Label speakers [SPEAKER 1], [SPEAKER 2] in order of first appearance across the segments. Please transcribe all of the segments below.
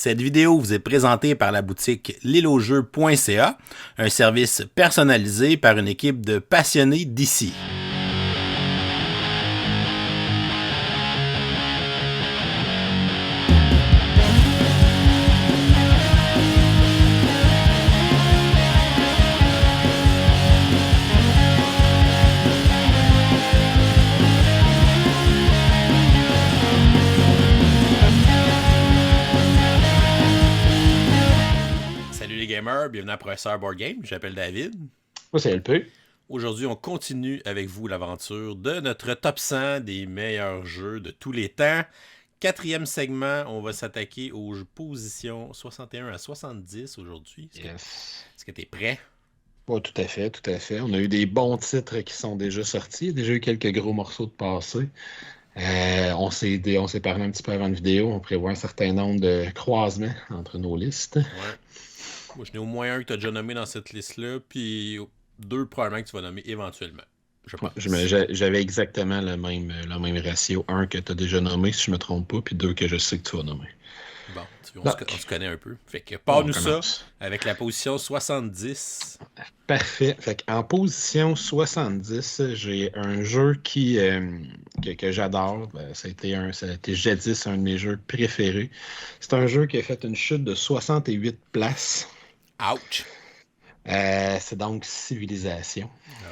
[SPEAKER 1] Cette vidéo vous est présentée par la boutique lilojeu.ca, un service personnalisé par une équipe de passionnés d'ici. Bienvenue à Professeur Board Game, je m'appelle David.
[SPEAKER 2] Moi, c'est LP.
[SPEAKER 1] Aujourd'hui, on continue avec vous l'aventure de notre top 100 des meilleurs jeux de tous les temps. Quatrième segment, on va s'attaquer aux positions 61 à 70 aujourd'hui. Est-ce que tu es prêt?
[SPEAKER 2] Oui, tout à fait, tout à fait. On a eu des bons titres qui sont déjà sortis. Il y a déjà eu quelques gros morceaux de passé. On s'est parlé un petit peu avant la vidéo. On prévoit un certain nombre de croisements entre nos listes.
[SPEAKER 1] Ouais. Moi, je n'ai au moins un que tu as déjà nommé dans cette liste-là, puis deux probablement que tu vas nommer éventuellement.
[SPEAKER 2] J'avais exactement le même ratio. Un que tu as déjà nommé, si je ne me trompe pas, puis deux que je sais que tu vas nommer.
[SPEAKER 1] Bon, on se connaît un peu. Fait que parle-nous ça avec la position 70.
[SPEAKER 2] Parfait. Fait qu'en position 70, j'ai un jeu que j'adore. Ça a été jadis un de mes jeux préférés. C'est un jeu qui a fait une chute de 68 places.
[SPEAKER 1] Ouch!
[SPEAKER 2] C'est donc Civilization.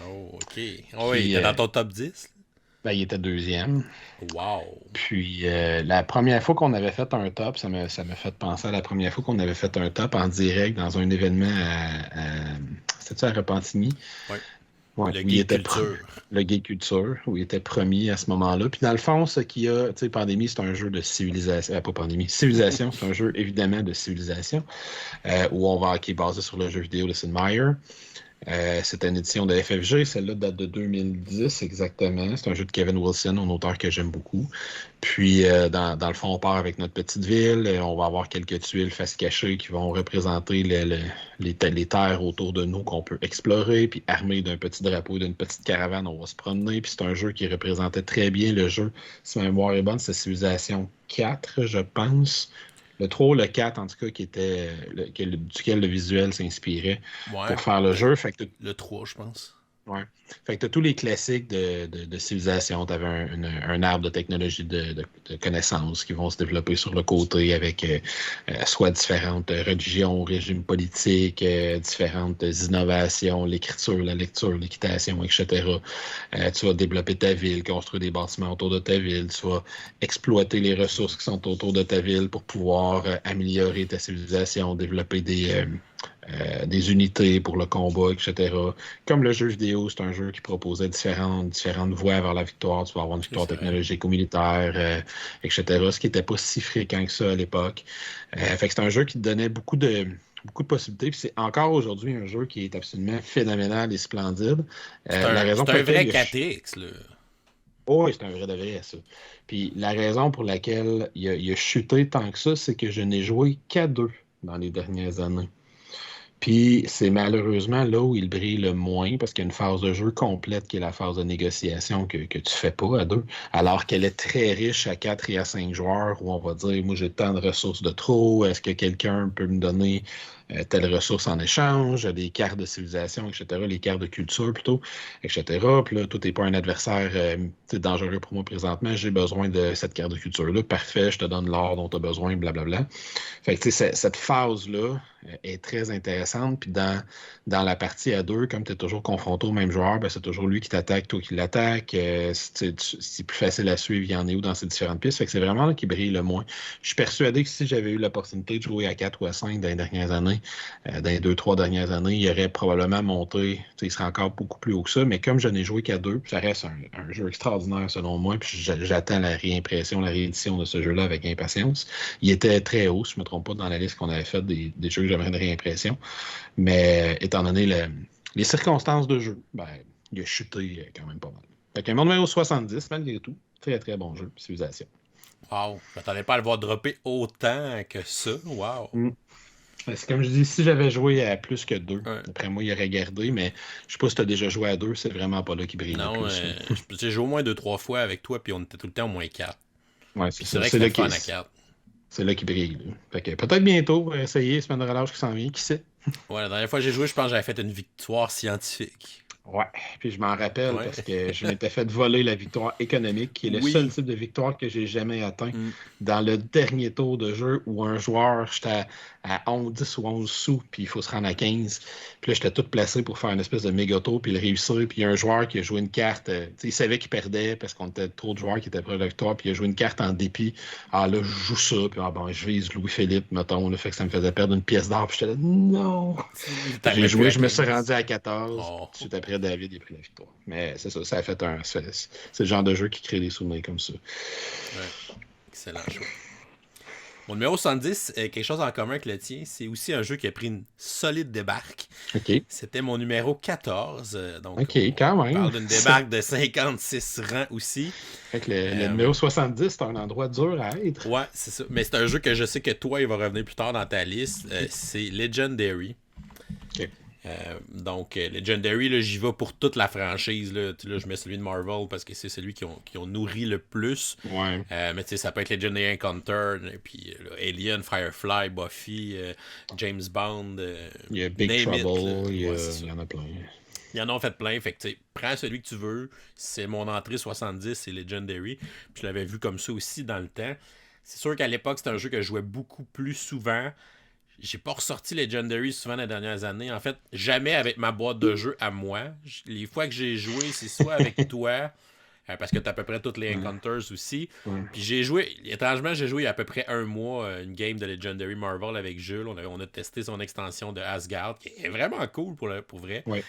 [SPEAKER 1] Oh, OK. Oh, il était dans ton top 10?
[SPEAKER 2] Il était deuxième.
[SPEAKER 1] Wow!
[SPEAKER 2] Puis la première fois qu'on avait fait un top, ça m'a fait penser à la première fois qu'on avait fait un top en direct dans un événement c'était-tu à Repentigny?
[SPEAKER 1] Oui.
[SPEAKER 2] Ouais,
[SPEAKER 1] le Geek Culture.
[SPEAKER 2] Le Geek Culture, où il était premier à ce moment-là. Puis dans le fond, ce qu'il y a, tu sais, Pandémie, c'est un jeu de civilisation. Pas Pandémie, Civilisation, c'est un jeu évidemment de civilisation, qui est basé sur le jeu vidéo de Sid Meier. C'est une édition de FFG, celle-là date de 2010 exactement. C'est un jeu de Kevin Wilson, un auteur que j'aime beaucoup. Puis dans le fond, on part avec notre petite ville. On va avoir quelques tuiles face cachées qui vont représenter les terres autour de nous qu'on peut explorer. Puis armé d'un petit drapeau et d'une petite caravane, on va se promener. Puis c'est un jeu qui représentait très bien le jeu. Si ma mémoire est bonne, c'est Civilization 4, je pense. Le 3 ou le 4, en tout cas, duquel le visuel s'inspirait pour faire le jeu. Fait que
[SPEAKER 1] le 3, je pense.
[SPEAKER 2] Ouais. Fait que tu as tous les classiques de civilisation. Tu avais un arbre de technologie de connaissances qui vont se développer sur le côté avec soit différentes religions, régimes politiques, différentes innovations, l'écriture, la lecture, l'équitation, etc. Tu vas développer ta ville, construire des bâtiments autour de ta ville. Tu vas exploiter les ressources qui sont autour de ta ville pour pouvoir améliorer ta civilisation, développer des unités pour le combat, etc. Comme le jeu vidéo, c'est un jeu qui proposait différentes voies vers la victoire. Tu vas avoir une victoire technologique ou militaire, etc. Ce qui n'était pas si fréquent que ça à l'époque. Fait que c'est un jeu qui te donnait beaucoup de possibilités. Puis c'est encore aujourd'hui un jeu qui est absolument phénoménal et splendide.
[SPEAKER 1] C'est un vrai 4X, là.
[SPEAKER 2] Oh, oui, c'est un vrai de vrai, ça. Puis la raison pour laquelle il a chuté tant que ça, c'est que je n'ai joué qu'à 2 dans les dernières années. Puis c'est malheureusement là où il brille le moins, parce qu'il y a une phase de jeu complète qui est la phase de négociation que tu fais pas à 2, alors qu'elle est très riche à 4 et à 5 joueurs, où on va dire, moi j'ai tant de ressources de trop, est-ce que quelqu'un peut me donner telle ressource en échange, des cartes de civilisation, etc., les cartes de culture plutôt, etc. Puis là, tout n'est pas un adversaire dangereux pour moi présentement, j'ai besoin de cette carte de culture-là, parfait, je te donne l'or dont tu as besoin, blablabla. Fait que tu sais, cette phase-là est très intéressante, puis dans la partie à 2, comme tu es toujours confronté au même joueur, ben, c'est toujours lui qui t'attaque, toi qui l'attaque, c'est plus facile à suivre, il y en est où dans ces différentes pistes, fait que c'est vraiment là qui brille le moins. Je suis persuadé que si j'avais eu l'opportunité de jouer à 4 ou à 5 dans les dernières années, dans les 2-3 dernières années, il aurait probablement monté, il serait encore beaucoup plus haut que ça, mais comme je n'ai joué qu'à 2, ça reste un jeu extraordinaire selon moi, puis j'attends la réédition de ce jeu-là avec impatience. Il était très haut, si je ne me trompe pas, dans la liste qu'on avait faite des jeux que j'aimerais de réimpression, mais étant donné les circonstances de jeu, ben, il a chuté quand même pas mal. Fait qu'un numéro 70, malgré tout, très très bon jeu, Civilisation.
[SPEAKER 1] Wow, je m'attendais pas à le voir dropper autant que ça, wow.
[SPEAKER 2] C'est comme je dis, si j'avais joué à plus que 2, après moi, il aurait gardé, mais je sais pas si tu as déjà joué à 2, c'est vraiment pas là qu'il brille le plus.
[SPEAKER 1] J'ai joué au moins 2-3 fois avec toi, puis on était tout le temps au moins 4.
[SPEAKER 2] Ouais,
[SPEAKER 1] c'est vrai que c'est le fun à 4.
[SPEAKER 2] C'est là qu'il brille. Là. Fait que peut-être bientôt, on va essayer, semaine de relâche qui s'en vient, qui sait?
[SPEAKER 1] Ouais, la dernière fois que j'ai joué, je pense que j'avais fait une victoire scientifique.
[SPEAKER 2] Ouais, puis je m'en rappelle
[SPEAKER 1] Ouais.
[SPEAKER 2] parce que je m'étais fait voler la victoire économique, qui est le seul
[SPEAKER 1] Oui.
[SPEAKER 2] type de victoire que j'ai jamais atteint
[SPEAKER 1] Mm.
[SPEAKER 2] dans le dernier tour de jeu où un joueur, j'étais à 11, 10 ou 11 sous, puis il faut se rendre à 15. Puis là, j'étais tout placé pour faire une espèce de méga tour, puis le réussir. Puis il y a un joueur qui a joué une carte, tu sais, il savait qu'il perdait parce qu'on était trop de joueurs qui étaient près de la victoire, puis il a joué une carte en dépit. Ah là, je joue ça, puis ah bon, je vise Louis-Philippe, mettons, là, fait que ça me faisait perdre une pièce d'or, puis j'étais là, non! J'ai joué, je me suis rendu à 14.
[SPEAKER 1] Oh.
[SPEAKER 2] Tout après, David a pris la victoire. Mais c'est ça, ça a fait un. C'est le genre de jeu qui crée des souvenirs comme ça.
[SPEAKER 1] Ouais. Excellent choix. Mon numéro 70, quelque chose en commun avec le tien, c'est aussi un jeu qui a pris une solide débarque.
[SPEAKER 2] OK.
[SPEAKER 1] C'était mon numéro 14. Donc,
[SPEAKER 2] OK, quand
[SPEAKER 1] on
[SPEAKER 2] même.
[SPEAKER 1] parle d'une débarque de 56 rangs aussi.
[SPEAKER 2] Fait que le numéro 70, c'est un endroit dur à être.
[SPEAKER 1] Ouais, c'est ça. Mais c'est un jeu que je sais que toi, il va revenir plus tard dans ta liste. C'est Legendary.
[SPEAKER 2] OK.
[SPEAKER 1] Donc, Legendary, là, j'y vais pour toute la franchise. Là, je mets celui de Marvel parce que c'est celui qui ont nourri le plus.
[SPEAKER 2] Ouais.
[SPEAKER 1] Mais tu sais, ça peut être Legendary Encounter, puis Alien, Firefly, Buffy, James Bond.
[SPEAKER 2] Il y a Big
[SPEAKER 1] name
[SPEAKER 2] Trouble,
[SPEAKER 1] it,
[SPEAKER 2] il y en a plein.
[SPEAKER 1] Ils en ont fait plein. Fait que, tu sais, prends celui que tu veux. C'est mon entrée 70, c'est Legendary. Puis je l'avais vu comme ça aussi dans le temps. C'est sûr qu'à l'époque, c'était un jeu que je jouais beaucoup plus souvent. J'ai pas ressorti Legendary souvent dans les dernières années. En fait, jamais avec ma boîte de jeu à moi. Les fois que j'ai joué, c'est soit avec toi, parce que t'as à peu près toutes les Encounters aussi.
[SPEAKER 2] Ouais.
[SPEAKER 1] Puis j'ai joué, étrangement, j'ai joué il y a à peu près un mois une game de Legendary Marvel avec Jules. On a testé son extension de Asgard, qui est vraiment cool pour vrai.
[SPEAKER 2] Ouais.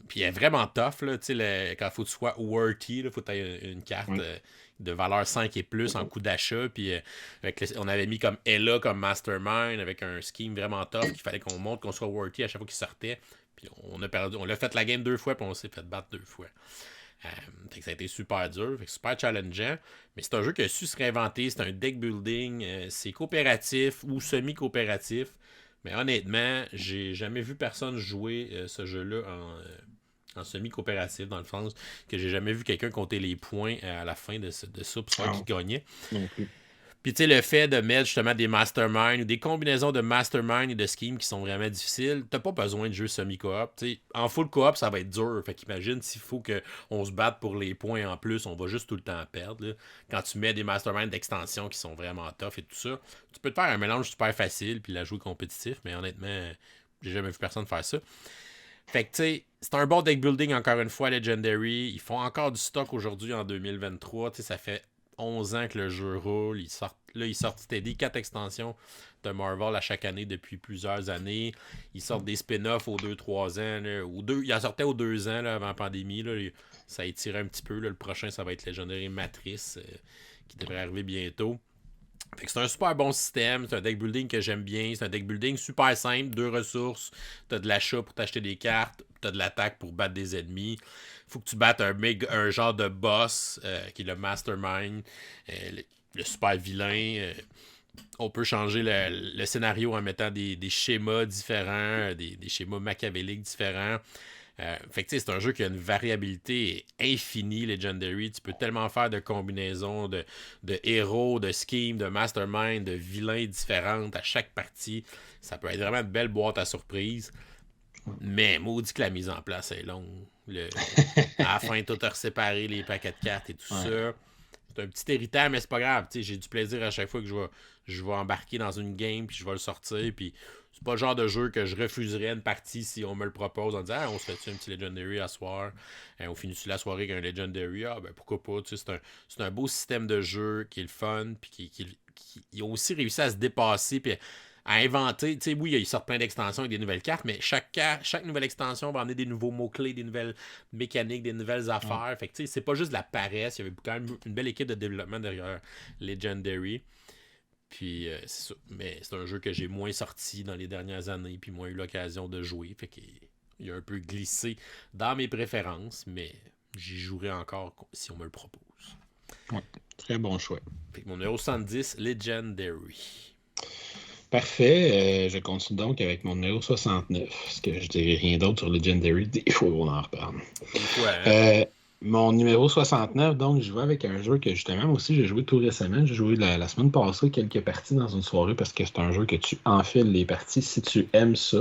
[SPEAKER 1] Puis elle est vraiment tough, là, quand il faut que tu sois worthy, il faut que tu aies une carte de valeur 5 et plus en coût d'achat. Puis on avait mis comme Ella comme mastermind avec un scheme vraiment tough qu'il fallait qu'on montre qu'on soit worthy à chaque fois qu'il sortait. Puis on a perdu. On l'a fait la game 2 fois, puis on s'est fait battre 2 fois. Fait que ça a été super dur, fait que super challengeant. Mais c'est un jeu qui a su se réinventer. C'est un deck building. C'est coopératif ou semi-coopératif. Mais honnêtement, j'ai jamais vu personne jouer ce jeu-là en semi-coopératif, dans le sens que j'ai jamais vu quelqu'un compter les points à la fin de ça pour savoir qui gagnait.
[SPEAKER 2] Non plus.
[SPEAKER 1] Puis tu sais, le fait de mettre justement des masterminds ou des combinaisons de masterminds et de schemes qui sont vraiment difficiles, t'as pas besoin de jeu semi-coop. T'sais, en full coop, ça va être dur. Fait qu'imagine s'il faut qu'on se batte pour les points en plus, on va juste tout le temps perdre. Là. Quand tu mets des masterminds d'extension qui sont vraiment tough et tout ça, tu peux te faire un mélange super facile puis la jouer compétitif, mais honnêtement, j'ai jamais vu personne faire ça. Fait que tu sais, c'est un bon deck building encore une fois, Legendary. Ils font encore du stock aujourd'hui en 2023. Tu sais, ça fait 11 ans que le jeu roule. Ils sortent c'était des 4 extensions de Marvel à chaque année depuis plusieurs années. Ils sortent des spin-offs aux 2-3 ans. Là, ils en sortaient aux 2 ans là, avant la pandémie. Là. Ça a étiré un petit peu. Là. Le prochain, ça va être Legendary Matrice qui devrait arriver bientôt. Fait que c'est un super bon système, c'est un deck building que j'aime bien, c'est un deck building super simple, 2 ressources, t'as de l'achat pour t'acheter des cartes, t'as de l'attaque pour battre des ennemis. Faut que tu battes un genre de boss qui est le mastermind, le super vilain. On peut changer le scénario en mettant des schémas différents, des schémas machiavéliques différents. Fait que c'est un jeu qui a une variabilité infinie, Legendary. Tu peux tellement faire de combinaisons de héros, de schemes, de mastermind, de vilains différentes à chaque partie. Ça peut être vraiment une belle boîte à surprise. Mais maudit que la mise en place est longue. À la fin, tout a séparé les paquets de cartes et tout ça. C'est un petit irritant, mais c'est pas grave. J'ai du plaisir à chaque fois que je vais embarquer dans une game puis je vais le sortir. Puis c'est pas le genre de jeu que je refuserais une partie si on me le propose en disant on se fait-tu un petit Legendary à soir, on finit-tu la soirée avec un Legendary, ben pourquoi pas, c'est un beau système de jeu qui est le fun, puis qui ont aussi réussi à se dépasser, puis à inventer, tu sais, oui, ils sortent plein d'extensions avec des nouvelles cartes, mais chaque nouvelle extension va amener des nouveaux mots-clés, des nouvelles mécaniques, des nouvelles affaires, fait que tu sais, c'est pas juste de la paresse, il y avait quand même une belle équipe de développement derrière Legendary. Puis c'est ça. Mais c'est un jeu que j'ai moins sorti dans les dernières années, puis moins eu l'occasion de jouer. Fait qu'il a un peu glissé dans mes préférences, mais j'y jouerai encore si on me le propose.
[SPEAKER 2] Ouais, très bon choix.
[SPEAKER 1] Fait que mon numéro 110, Legendary.
[SPEAKER 2] Parfait. Je continue donc avec mon numéro 69, parce que je dirais rien d'autre sur Legendary. Des fois, on en reparle.
[SPEAKER 1] Des fois, hein?
[SPEAKER 2] Mon numéro 69, donc je joue avec un jeu que justement, moi aussi, j'ai joué tout récemment. J'ai joué la semaine passée quelques parties dans une soirée parce que c'est un jeu que tu enfiles les parties si tu aimes ça.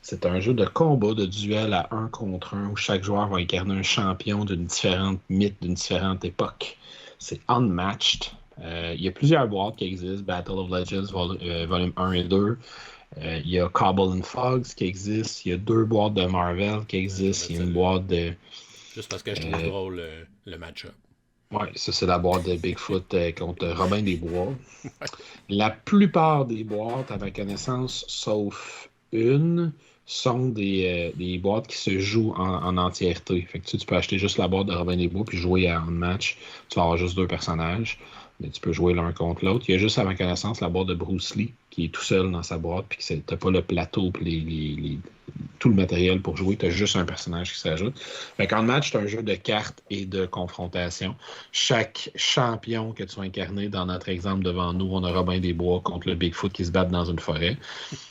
[SPEAKER 2] C'est un jeu de combat, de duel à un contre un où chaque joueur va incarner un champion d'une différente mythe, d'une différente époque. C'est Unmatched. Il y a plusieurs boîtes qui existent, Battle of Legends, volume 1 et 2. Il y a Cobble and Fogs qui existe. Il y a 2 boîtes de Marvel qui
[SPEAKER 1] Ouais, je vais
[SPEAKER 2] existent.
[SPEAKER 1] mettre
[SPEAKER 2] Il y a une
[SPEAKER 1] celle-là.
[SPEAKER 2] boîte de.
[SPEAKER 1] Juste parce que je trouve drôle le match-up.
[SPEAKER 2] Ouais, ça c'est la boîte de Bigfoot contre Robin des Bois. La plupart des boîtes, à ma connaissance, sauf une, sont des boîtes qui se jouent en entièreté. Fait que tu peux acheter juste la boîte de Robin des Bois puis jouer à un match. Tu vas avoir juste 2 personnages, mais tu peux jouer l'un contre l'autre. Il y a juste, à ma connaissance, la boîte de Bruce Lee qui est tout seul dans sa boîte puis que t'as pas le plateau puis tout le matériel pour jouer. Tu as juste un personnage qui s'ajoute. Fait qu'en match, c'est un jeu de cartes et de confrontation. Chaque champion que tu vas incarner, dans notre exemple devant nous, on a Robin des Bois contre le Bigfoot qui se battent dans une forêt.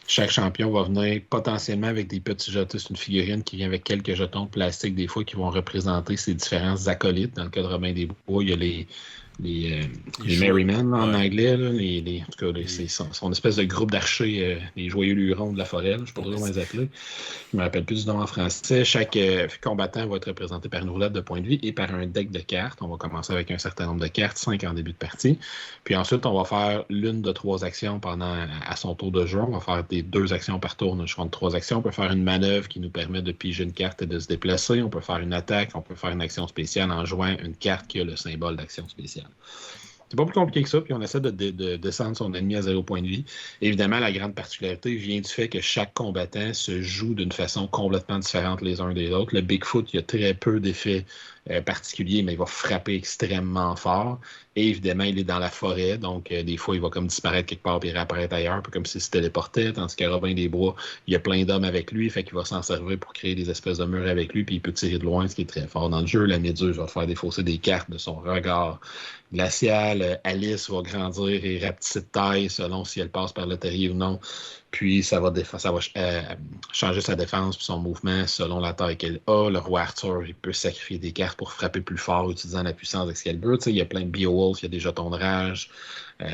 [SPEAKER 2] Chaque champion va venir potentiellement avec des petits jetons. C'est une figurine qui vient avec quelques jetons de plastique, des fois, qui vont représenter ses différents acolytes. Dans le cas de Robin des Bois, il y a les Merrymen en anglais, là, en tout cas, c'est son espèce de groupe d'archers, les joyeux lurons de la forêt, là, je ne sais pas trop comment les appeler. Je ne me rappelle plus du nom en français. Chaque combattant va être représenté par une roulette de points de vie et par un deck de cartes. On va commencer avec un certain nombre de cartes, 5 en début de partie. Puis ensuite, on va faire l'une de 3 actions à son tour de jeu. On va faire des 2 actions par tour. Je de 3 actions. On peut faire une manœuvre qui nous permet de piger une carte et de se déplacer. On peut faire une attaque. On peut faire une action spéciale en jouant une carte qui a le symbole d'action spéciale. C'est pas plus compliqué que ça, puis on essaie de descendre son ennemi à 0 point de vie. Évidemment, la grande particularité vient du fait que chaque combattant se joue d'une façon complètement différente les uns des autres. Le Bigfoot, il y a très peu d'effets particuliers, mais il va frapper extrêmement fort. Et évidemment, il est dans la forêt, donc des fois, il va comme disparaître quelque part puis réapparaître ailleurs, un peu comme s'il se téléportait, tandis que Robin des Bois, il y a plein d'hommes avec lui, fait qu'il va s'en servir pour créer des espèces de murs avec lui, puis il peut tirer de loin, ce qui est très fort dans le jeu. La méduse va faire défausser des cartes de son regard glacial. Alice va grandir et rapetisser de taille selon si elle passe par le terrier ou non. Puis ça va changer sa défense puis son mouvement selon la taille qu'elle a. Le roi Arthur, il peut sacrifier des cartes pour frapper plus fort utilisant la puissance d'Excalibur. Il y a plein de Beowulf, il y a des jetons de rage.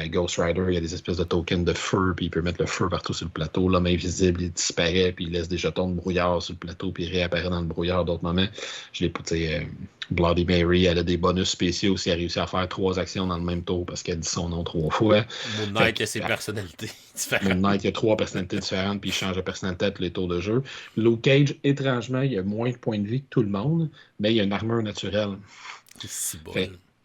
[SPEAKER 2] Ghost Rider, il y a des espèces de tokens de feu, puis il peut mettre le feu partout sur le plateau. L'homme invisible, il disparaît, puis il laisse des jetons de brouillard sur le plateau, puis il réapparaît dans le brouillard d'autres moments. Je l'ai poussé. Bloody Mary, elle a des bonus spéciaux si elle réussit à faire 3 actions dans le même tour parce qu'elle dit son nom 3 fois.
[SPEAKER 1] Moon Knight a ses personnalités différentes.
[SPEAKER 2] Moon Knight, il y a 3 personnalités différentes, puis il change de personnalité à tous les tours de jeu. Luke Cage, étrangement, il a moins de points de vie que tout le monde, mais il a une armure naturelle.
[SPEAKER 1] C'est bon.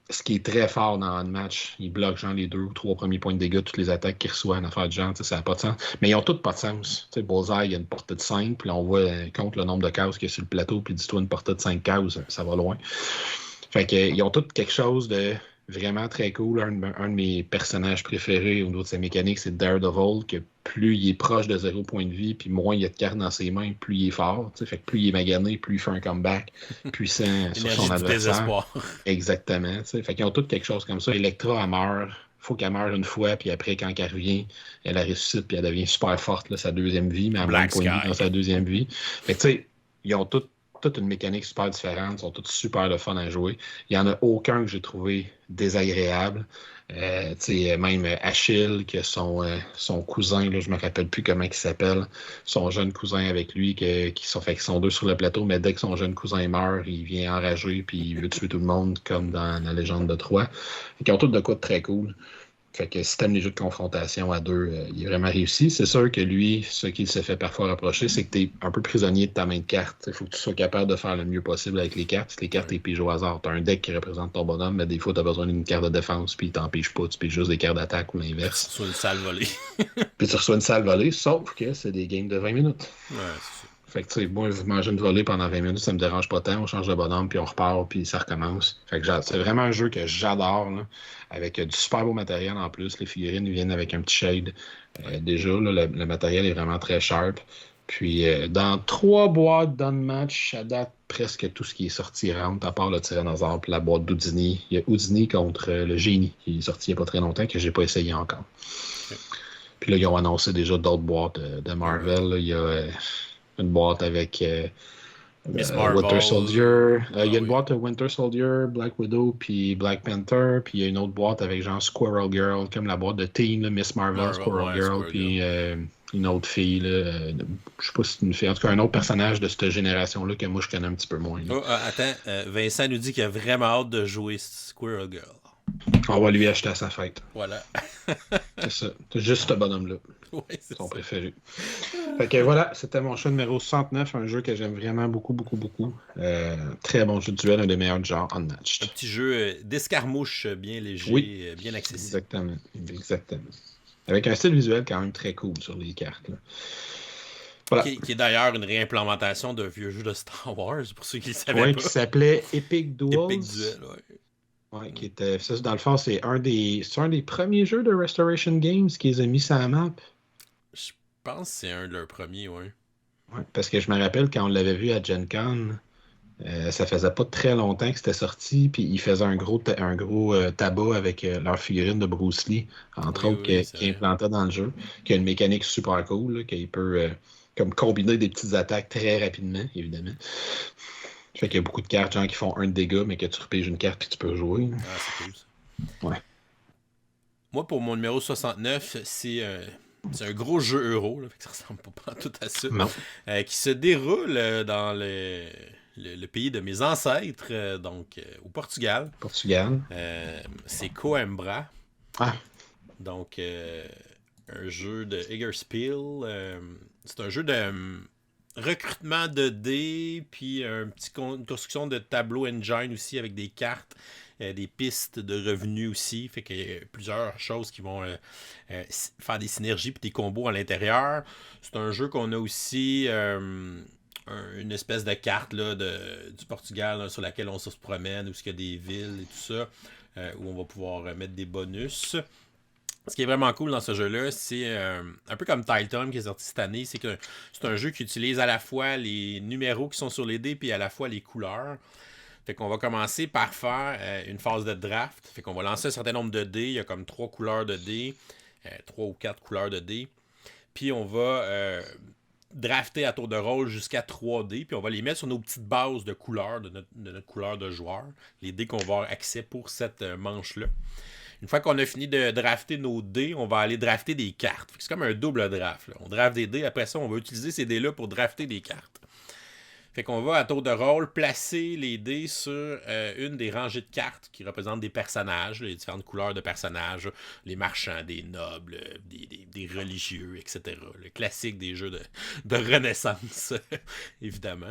[SPEAKER 2] Ce qui est très fort dans un match, il bloque genre les 2 ou 3 premiers points de dégâts, toutes les attaques qu'il reçoit en affaire de genre, ça n'a pas de sens. Mais ils ont toutes pas de sens. Bullseye, il y a une portée de 5, puis là, on voit compte le nombre de cases qu'il y a sur le plateau, puis dis-toi une portée de 5 cases, ça va loin. Fait qu'ils ont toutes quelque chose de vraiment très cool. Un de mes personnages préférés au niveau de sa mécanique, c'est Daredevil, que plus il est proche de 0 point de vie, puis moins il y a de cartes dans ses mains, plus il est fort. Fait que plus il est magané, plus il fait un comeback puissant sur son adversaire. Exactement. Fait qu'ils ont tous quelque chose comme ça. Electra, elle meurt. Faut qu'elle meure une fois, puis après, quand elle revient, elle ressuscite, puis elle devient super forte, là, sa deuxième vie, mais elle a moins de points de vie dans sa deuxième vie. Fait que tu sais, ils ont toute une mécanique super différente, sont toutes super le fun à jouer. Il n'y en a aucun que j'ai trouvé désagréable. Même Achille, qui a son cousin, là, je me rappelle plus comment il s'appelle, son jeune cousin avec lui, qui sont 2 sur le plateau, mais dès que son jeune cousin meurt, il vient enragé puis il veut tuer tout le monde, comme dans la légende de Troie. Ils ont tous de quoi de très cool. Fait que si t'aimes les jeux de confrontation à 2, il est vraiment réussi. C'est sûr que lui, ce qu'il s'est fait parfois reprocher, c'est que t'es un peu prisonnier de ta main de carte. Il faut que tu sois capable de faire le mieux possible avec les cartes. Si les cartes, t'es pigé au hasard. T'as un deck qui représente ton bonhomme, mais des fois, t'as besoin d'une carte de défense, puis t'en piges pas. Tu piges juste des cartes d'attaque ou l'inverse.
[SPEAKER 1] Tu reçois une salle volée.
[SPEAKER 2] Puis tu reçois une salle volée, sauf que c'est des games de 20 minutes.
[SPEAKER 1] Ouais, c'est ça.
[SPEAKER 2] Fait que, tu sais, moi, manger une volée pendant 20 minutes, ça me dérange pas tant. On change de bonhomme, puis on repart, puis ça recommence. Fait que c'est vraiment un jeu que j'adore, là, avec du super beau matériel en plus. Les figurines viennent avec un petit shade. Déjà, là, le matériel est vraiment très sharp. Puis, dans 3 boîtes d'Unmatch, ça date presque tout ce qui est sorti rentre, à part le Tyrannosaure et la boîte d'Houdini. Il y a Houdini contre le Génie, qui est sorti il n'y a pas très longtemps, que j'ai pas essayé encore. Okay. Puis là, ils ont annoncé déjà d'autres boîtes de Marvel. Là. Il y a une boîte avec
[SPEAKER 1] Miss Marvel.
[SPEAKER 2] Winter Soldier.
[SPEAKER 1] Ah
[SPEAKER 2] Il y a une
[SPEAKER 1] oui.
[SPEAKER 2] boîte de Winter Soldier, Black Widow, puis Black Panther, puis il y a une autre boîte avec genre Squirrel Girl, comme la boîte de Teen, là, Miss Marvel,
[SPEAKER 1] Marvel,
[SPEAKER 2] Squirrel
[SPEAKER 1] ouais,
[SPEAKER 2] Girl,
[SPEAKER 1] Squirrel Girl.
[SPEAKER 2] puis une autre fille, là, je sais pas si c'est une fille, en tout cas un autre personnage de cette génération-là que moi je connais un petit peu moins. Là.
[SPEAKER 1] Oh, attends, Vincent nous dit qu'il a vraiment hâte de jouer Squirrel Girl.
[SPEAKER 2] On va lui acheter à sa fête.
[SPEAKER 1] Voilà.
[SPEAKER 2] C'est ça. C'est juste ce bonhomme-là.
[SPEAKER 1] Ouais, c'est
[SPEAKER 2] Son
[SPEAKER 1] ça.
[SPEAKER 2] préféré. Fait que voilà, c'était mon choix numéro 69, un jeu que j'aime vraiment beaucoup, beaucoup, beaucoup. Très bon jeu de duel, un des meilleurs du genre
[SPEAKER 1] Un
[SPEAKER 2] Unmatched.
[SPEAKER 1] petit jeu d'escarmouche bien léger,
[SPEAKER 2] Oui,
[SPEAKER 1] bien accessible.
[SPEAKER 2] exactement. Exactement. Avec un style visuel quand même très cool sur les cartes. Là. Voilà.
[SPEAKER 1] Qui est d'ailleurs une réimplémentation d'un vieux jeu de Star Wars, pour ceux qui ne le savaient
[SPEAKER 2] Ouais,
[SPEAKER 1] pas.
[SPEAKER 2] qui s'appelait Epic Duels.
[SPEAKER 1] Epic Duel, ouais.
[SPEAKER 2] Ouais, qui était, ça, dans le fond, c'est un des premiers jeux de Restoration Games qui les a mis sur la map.
[SPEAKER 1] Je pense que c'est un de leurs premiers, ouais.
[SPEAKER 2] Ouais, parce que je me rappelle quand on l'avait vu à Gen Con, ça faisait pas très longtemps que c'était sorti, puis ils faisaient un gros tabac avec leur figurine de Bruce Lee, entre
[SPEAKER 1] Oui,
[SPEAKER 2] autres,
[SPEAKER 1] oui, c'est
[SPEAKER 2] qui
[SPEAKER 1] vrai.
[SPEAKER 2] implantait dans le jeu, qui a une mécanique super cool, là, qu'il peut comme combiner des petites attaques très rapidement, évidemment. Fait qu'il y a beaucoup de cartes, genre, qui font un de dégâts, mais que tu repiges une carte puis tu peux jouer.
[SPEAKER 1] Ah, c'est cool, ça.
[SPEAKER 2] Ouais.
[SPEAKER 1] Moi, pour mon numéro 69, c'est un gros jeu euro, là, fait que ça ressemble pas tout à ça,
[SPEAKER 2] Non.
[SPEAKER 1] qui se déroule dans le pays de mes ancêtres, donc au Portugal.
[SPEAKER 2] Portugal.
[SPEAKER 1] C'est Coimbra,
[SPEAKER 2] Ah,
[SPEAKER 1] donc un jeu de Eggerspiel. C'est un jeu de recrutement de dés, puis une construction de tableau engine aussi avec des cartes, des pistes de revenus aussi. Fait qu'il y a plusieurs choses qui vont faire des synergies puis des combos à l'intérieur. C'est un jeu qu'on a aussi une espèce de carte là, du Portugal là, sur laquelle on se promène, où il y a des villes et tout ça, où on va pouvoir mettre des bonus. Ce qui est vraiment cool dans ce jeu-là, c'est un peu comme Titan qui est sorti cette année, c'est que c'est un jeu qui utilise à la fois les numéros qui sont sur les dés puis à la fois les couleurs. Fait qu'on va commencer par faire une phase de draft. Fait qu'on va lancer un certain nombre de dés. Il y a comme 3 couleurs de dés, 3 ou 4 couleurs de dés. Puis on va drafter à tour de rôle jusqu'à 3 dés. Puis on va les mettre sur nos petites bases de couleurs, de notre couleur de joueur. Les dés qu'on va avoir accès pour cette manche-là. Une fois qu'on a fini de drafter nos dés, on va aller drafter des cartes. C'est comme un double draft. Là. On draft des dés, après ça, on va utiliser ces dés-là pour drafter des cartes. Fait qu'on va, à tour de rôle, placer les dés sur une des rangées de cartes qui représentent des personnages, les différentes couleurs de personnages, les marchands, des nobles, des religieux, etc. Le classique des jeux de Renaissance, évidemment.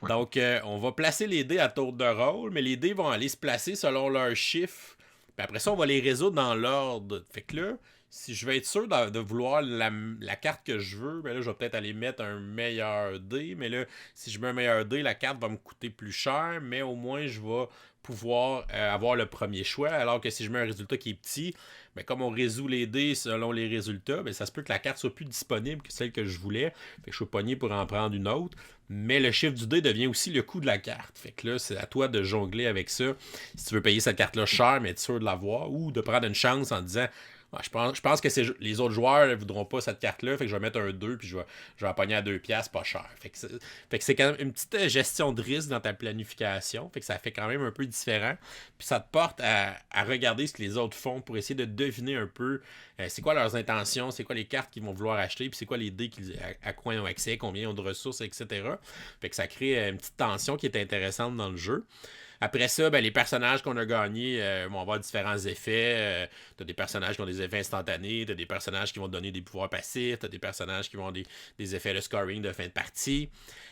[SPEAKER 2] ouais.
[SPEAKER 1] Donc, on va placer les dés à tour de rôle, mais les dés vont aller se placer selon leur chiffre. Puis après ça, on va les résoudre dans l'ordre. Fait que là, si je vais être sûr de vouloir la carte que je veux, ben là, je vais peut-être aller mettre un meilleur dé. Mais là, si je mets un meilleur dé, la carte va me coûter plus cher, mais au moins, je vais pouvoir avoir le premier choix. Alors que si je mets un résultat qui est petit, ben, comme on résout les dés selon les résultats, ben, ça se peut que la carte soit plus disponible que celle que je voulais. Fait que je suis pogné pour en prendre une autre. Mais le chiffre du dé devient aussi le coût de la carte. Fait que là, c'est à toi de jongler avec ça. Si tu veux payer cette carte-là cher, mais être sûr de l'avoir, ou de prendre une chance en disant ouais, je pense que les autres joueurs ne voudront pas cette carte-là, fait que je vais mettre un 2 puis je vais la pogner à 2$ pas cher. Fait que c'est quand même une petite gestion de risque dans ta planification. Fait que ça fait quand même un peu différent. Puis ça te porte à regarder ce que les autres font pour essayer de deviner un peu c'est quoi leurs intentions, c'est quoi les cartes qu'ils vont vouloir acheter, puis c'est quoi les dés à quoi ils ont accès, combien ils ont de ressources, etc. Fait que ça crée une petite tension qui est intéressante dans le jeu. Après ça, ben, les personnages qu'on a gagnés vont avoir différents effets. T'as des personnages qui ont des effets instantanés, t'as des personnages qui vont te donner des pouvoirs passifs, t'as des personnages qui vont avoir des effets de scoring de fin de partie.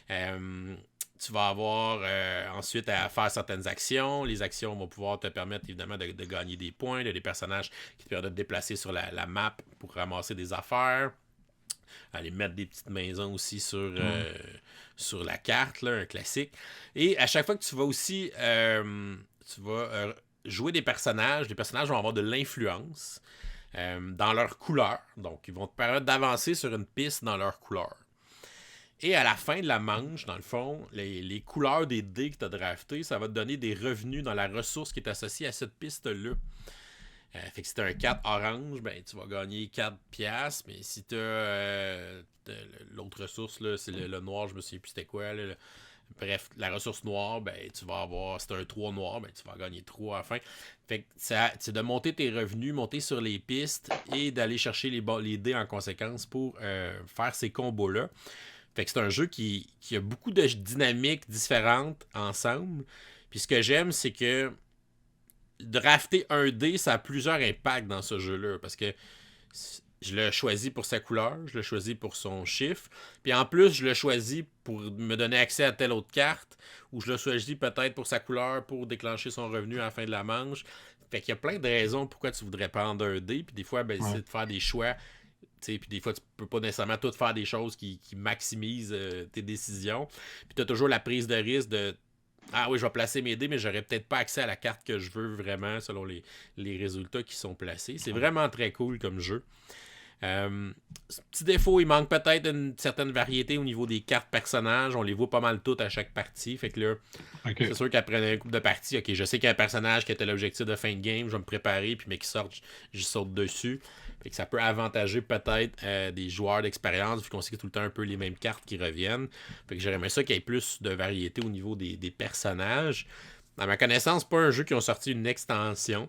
[SPEAKER 1] Tu vas avoir ensuite à faire certaines actions. Les actions vont pouvoir te permettre évidemment de gagner des points. Il y a des personnages qui te permettent de te déplacer sur la map pour ramasser des affaires. Aller mettre des petites maisons aussi sur la carte, là, un classique. Et à chaque fois que tu vas aussi jouer des personnages, les personnages vont avoir de l'influence dans leur couleur. Donc, ils vont te permettre d'avancer sur une piste dans leur couleur. Et à la fin de la manche, dans le fond, les couleurs des dés que tu as draftés, ça va te donner des revenus dans la ressource qui est associée à cette piste-là. Fait que si tu as un 4 orange, ben, tu vas gagner 4$. Mais si tu as l'autre ressource, là, c'est le noir, je me souviens plus c'était quoi. Là, Bref, la ressource noire, ben, tu vas avoir, c'est un 3 noir, ben, tu vas gagner 3 à la fin. Fait que c'est de monter tes revenus, monter sur les pistes et d'aller chercher les dés en conséquence pour faire ces combos-là. Fait que c'est un jeu qui a beaucoup de dynamiques différentes ensemble. Puis ce que j'aime, c'est que drafter un dé, ça a plusieurs impacts dans ce jeu-là. Parce que je l'ai choisi pour sa couleur, je l'ai choisi pour son chiffre. Puis en plus, je l'ai choisi pour me donner accès à telle autre carte. Ou je l'ai choisi peut-être pour sa couleur, pour déclencher son revenu à la fin de la manche. Fait qu'il y a plein de raisons pourquoi tu voudrais prendre un dé. Puis des fois, ben, c'est de faire des choix. Puis des fois, tu peux pas nécessairement tout faire des choses qui maximisent tes décisions. Puis tu as toujours la prise de risque de ah oui, je vais placer mes dés, mais j'aurais peut-être pas accès à la carte que je veux vraiment selon les résultats qui sont placés. C'est vraiment très cool comme jeu. Petit défaut, il manque peut-être une certaine variété au niveau des cartes personnages. On les voit pas mal toutes à chaque partie. Fait que là, c'est sûr qu'après un couple de parties, ok, je sais qu'il y a un personnage qui était l'objectif de fin de game, je vais me préparer, puis mais qui sort, je saute dessus. Fait que ça peut avantager peut-être des joueurs d'expérience, vu qu'on sait que tout le temps un peu les mêmes cartes qui reviennent. Fait que j'aimerais ça qu'il y ait plus de variété au niveau des personnages. À ma connaissance, c'est pas un jeu qui ont sorti une extension.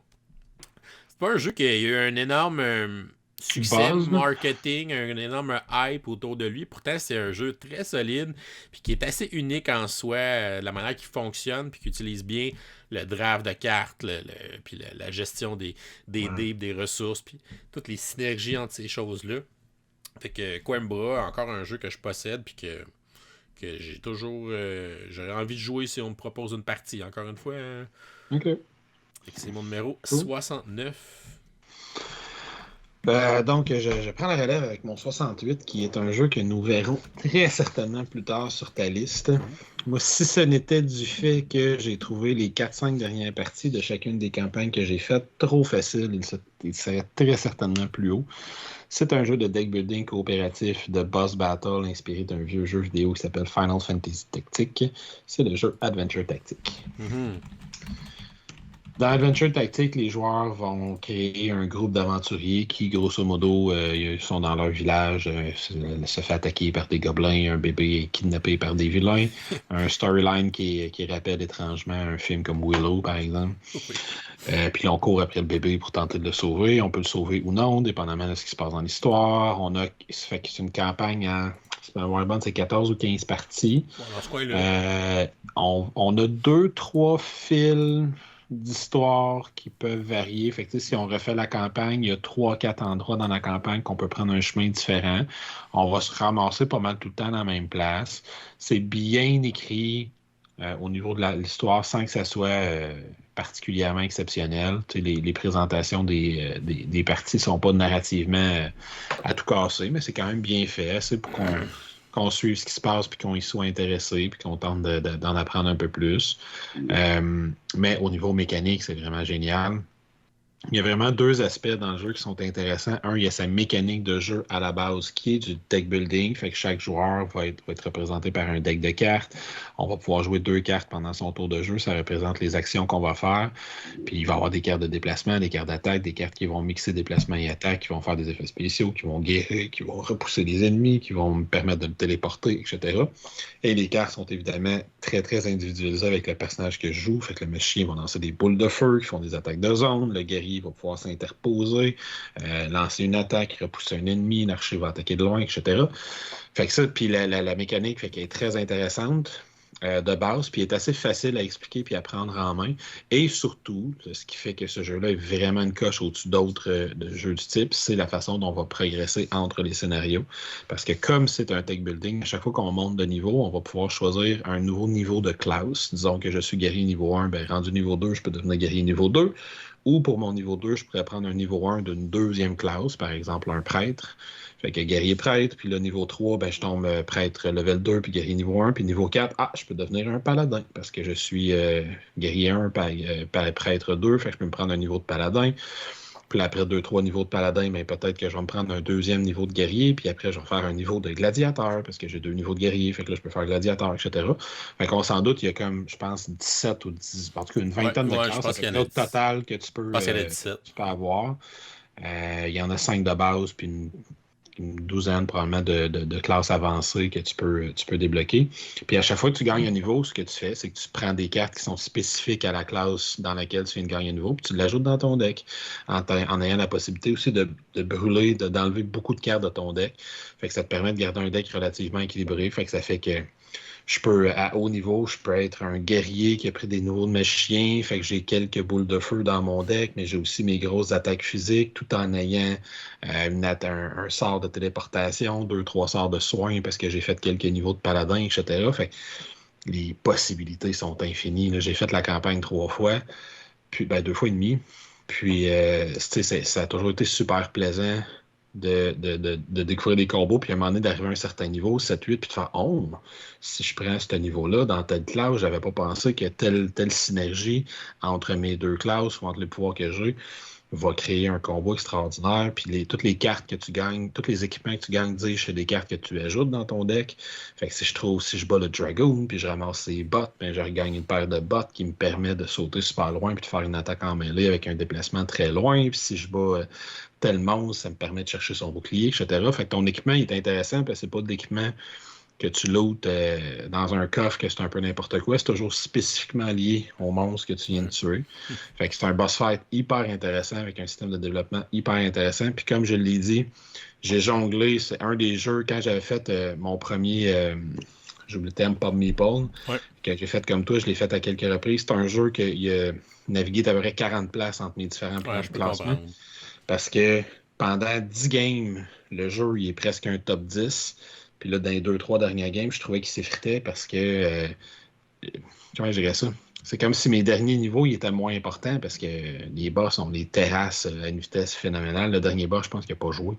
[SPEAKER 1] C'est pas un jeu qui a eu un énorme succès marketing, un énorme hype autour de lui. Pourtant, c'est un jeu très solide puis qui est assez unique en soi, la manière qu'il fonctionne puis qui utilise bien le draft de cartes, puis la gestion des dés, des ressources, puis toutes les synergies entre ces choses-là. Fait que Coimbra, encore un jeu que je possède puis que j'ai toujours... j'aurais envie de jouer si on me propose une partie. Encore une fois,
[SPEAKER 2] OK.
[SPEAKER 1] C'est mon numéro 69.
[SPEAKER 2] Donc, je prends la relève avec mon 68, qui est un jeu que nous verrons très certainement plus tard sur ta liste. Moi, si ce n'était du fait que j'ai trouvé les 4-5 dernières parties de chacune des campagnes que j'ai faites trop facile, il serait très certainement plus haut. C'est un jeu de deck building coopératif de boss battle inspiré d'un vieux jeu vidéo qui s'appelle Final Fantasy Tactics. C'est le jeu Adventure Tactics. Dans Adventure Tactics, les joueurs vont créer un groupe d'aventuriers qui, grosso modo, sont dans leur village, se fait attaquer par des gobelins, un bébé est kidnappé par des vilains, un storyline qui rappelle étrangement un film comme Willow, par exemple. Puis on court après le bébé pour tenter de le sauver. On peut le sauver ou non, dépendamment de ce qui se passe dans l'histoire. Ça fait que c'est une campagne c'est 14 ou 15 parties. On a 2-3 fils d'histoires qui peuvent varier. Fait que, si on refait la campagne, il y a 3-4 endroits dans la campagne qu'on peut prendre un chemin différent. On va se ramasser pas mal tout le temps dans la même place. C'est bien écrit au niveau de l'histoire sans que ça soit particulièrement exceptionnel. Les présentations des parties ne sont pas narrativement à tout casser, mais c'est quand même bien fait. C'est pour qu'on suive ce qui se passe, puis qu'on y soit intéressé, puis qu'on tente d'en apprendre un peu plus. Mais au niveau mécanique, c'est vraiment génial. Il y a vraiment 2 aspects dans le jeu qui sont intéressants. Un, il y a sa mécanique de jeu à la base qui est du deck building, fait que chaque joueur va être représenté par un deck de cartes. On va pouvoir jouer 2 cartes pendant son tour de jeu, ça représente les actions qu'on va faire. Puis il va y avoir des cartes de déplacement, des cartes d'attaque, des cartes qui vont mixer déplacement et attaque, qui vont faire des effets spéciaux, qui vont guérir, qui vont repousser les ennemis, qui vont me permettre de me téléporter, etc. Et les cartes sont évidemment très, très individualisées avec le personnage que je joue. Fait que le chien va lancer des boules de feu qui font des attaques de zone, le guerrier va pouvoir s'interposer, lancer une attaque, repousser un ennemi, l'archer va attaquer de loin, etc. Fait que ça, puis la mécanique fait qu'elle est très intéressante de base, puis elle est assez facile à expliquer puis à prendre en main. Et surtout, ce qui fait que ce jeu-là est vraiment une coche au-dessus d'autres jeux du type, c'est la façon dont on va progresser entre les scénarios. Parce que comme c'est un tech building, à chaque fois qu'on monte de niveau, on va pouvoir choisir un nouveau niveau de classe. Disons que je suis guerrier niveau 1, ben rendu niveau 2, je peux devenir guerrier niveau 2. Ou pour mon niveau 2, je pourrais prendre un niveau 1 d'une deuxième classe, par exemple un prêtre. Fait que guerrier prêtre, puis le niveau 3, ben, je tombe prêtre level 2, puis guerrier niveau 1, puis niveau 4, je peux devenir un paladin, parce que je suis guerrier 1, prêtre 2, fait que je peux me prendre un niveau de paladin. Puis après 2-3 niveaux de paladin, ben, peut-être que je vais me prendre un deuxième niveau de guerrier, puis après je vais faire un niveau de gladiateur, parce que j'ai 2 niveaux de guerrier, fait que là je peux faire gladiateur, etc. Fait qu'on s'en doute, il y a comme, je pense, 17 ou 10, en tout cas une vingtaine de classes, c'est le total que tu peux avoir. Il y en a 5 de base, puis une douzaine probablement de classes avancées que tu peux débloquer. Puis à chaque fois que tu gagnes un niveau, ce que tu fais, c'est que tu prends des cartes qui sont spécifiques à la classe dans laquelle tu viens de gagner un niveau, puis tu l'ajoutes dans ton deck, en ayant la possibilité aussi de brûler, d'enlever beaucoup de cartes de ton deck. Fait que ça te permet de garder un deck relativement équilibré. Fait que ça fait que je peux, à haut niveau, je peux être un guerrier qui a pris des niveaux de magicien, fait que j'ai quelques boules de feu dans mon deck, mais j'ai aussi mes grosses attaques physiques, tout en ayant un sort de téléportation, deux, trois sorts de soins, parce que j'ai fait quelques niveaux de paladin, etc. Fait que les possibilités sont infinies. Là. J'ai fait la campagne 3 fois, puis 2 fois et demi. Puis, ça a toujours été super plaisant de découvrir des combos, puis à un moment donné, d'arriver à un certain niveau, 7-8, puis de faire Oh, si je prends ce niveau-là dans telle classe, j'avais pas pensé que telle synergie entre mes deux classes ou entre les pouvoirs que j'ai va créer un combo extraordinaire. Puis toutes les cartes que tu gagnes, tous les équipements que tu gagnes, c'est des cartes que tu ajoutes dans ton deck. Fait que si je bats le Dragoon, puis je ramasse ses bottes, ben je regagne une paire de bottes qui me permet de sauter super loin puis de faire une attaque en mêlée avec un déplacement très loin. Puis si je bats tel monstre, ça me permet de chercher son bouclier, etc. Fait que ton équipement est intéressant parce que c'est pas de l'équipement que tu lootes dans un coffre, que c'est un peu n'importe quoi. C'est toujours spécifiquement lié au monstre que tu viens de tuer. Fait que c'est un boss fight hyper intéressant avec un système de développement hyper intéressant. Puis comme je l'ai dit, j'ai jonglé. C'est un des jeux, quand j'avais fait mon premier, j'oublie le terme, Pub Meeple, que j'ai fait comme toi, je l'ai fait à quelques reprises. C'est un jeu qui a navigué à peu près 40 places entre mes différents placements. Parce que pendant 10 games, le jeu il est presque un top 10. Puis là, dans les 2-3 dernières games, je trouvais qu'il s'effritait parce que. Comment je dirais ça? C'est comme si mes derniers niveaux ils étaient moins importants parce que les boss ont des terrasses à une vitesse phénoménale. Le dernier boss, je pense qu'il n'a pas joué.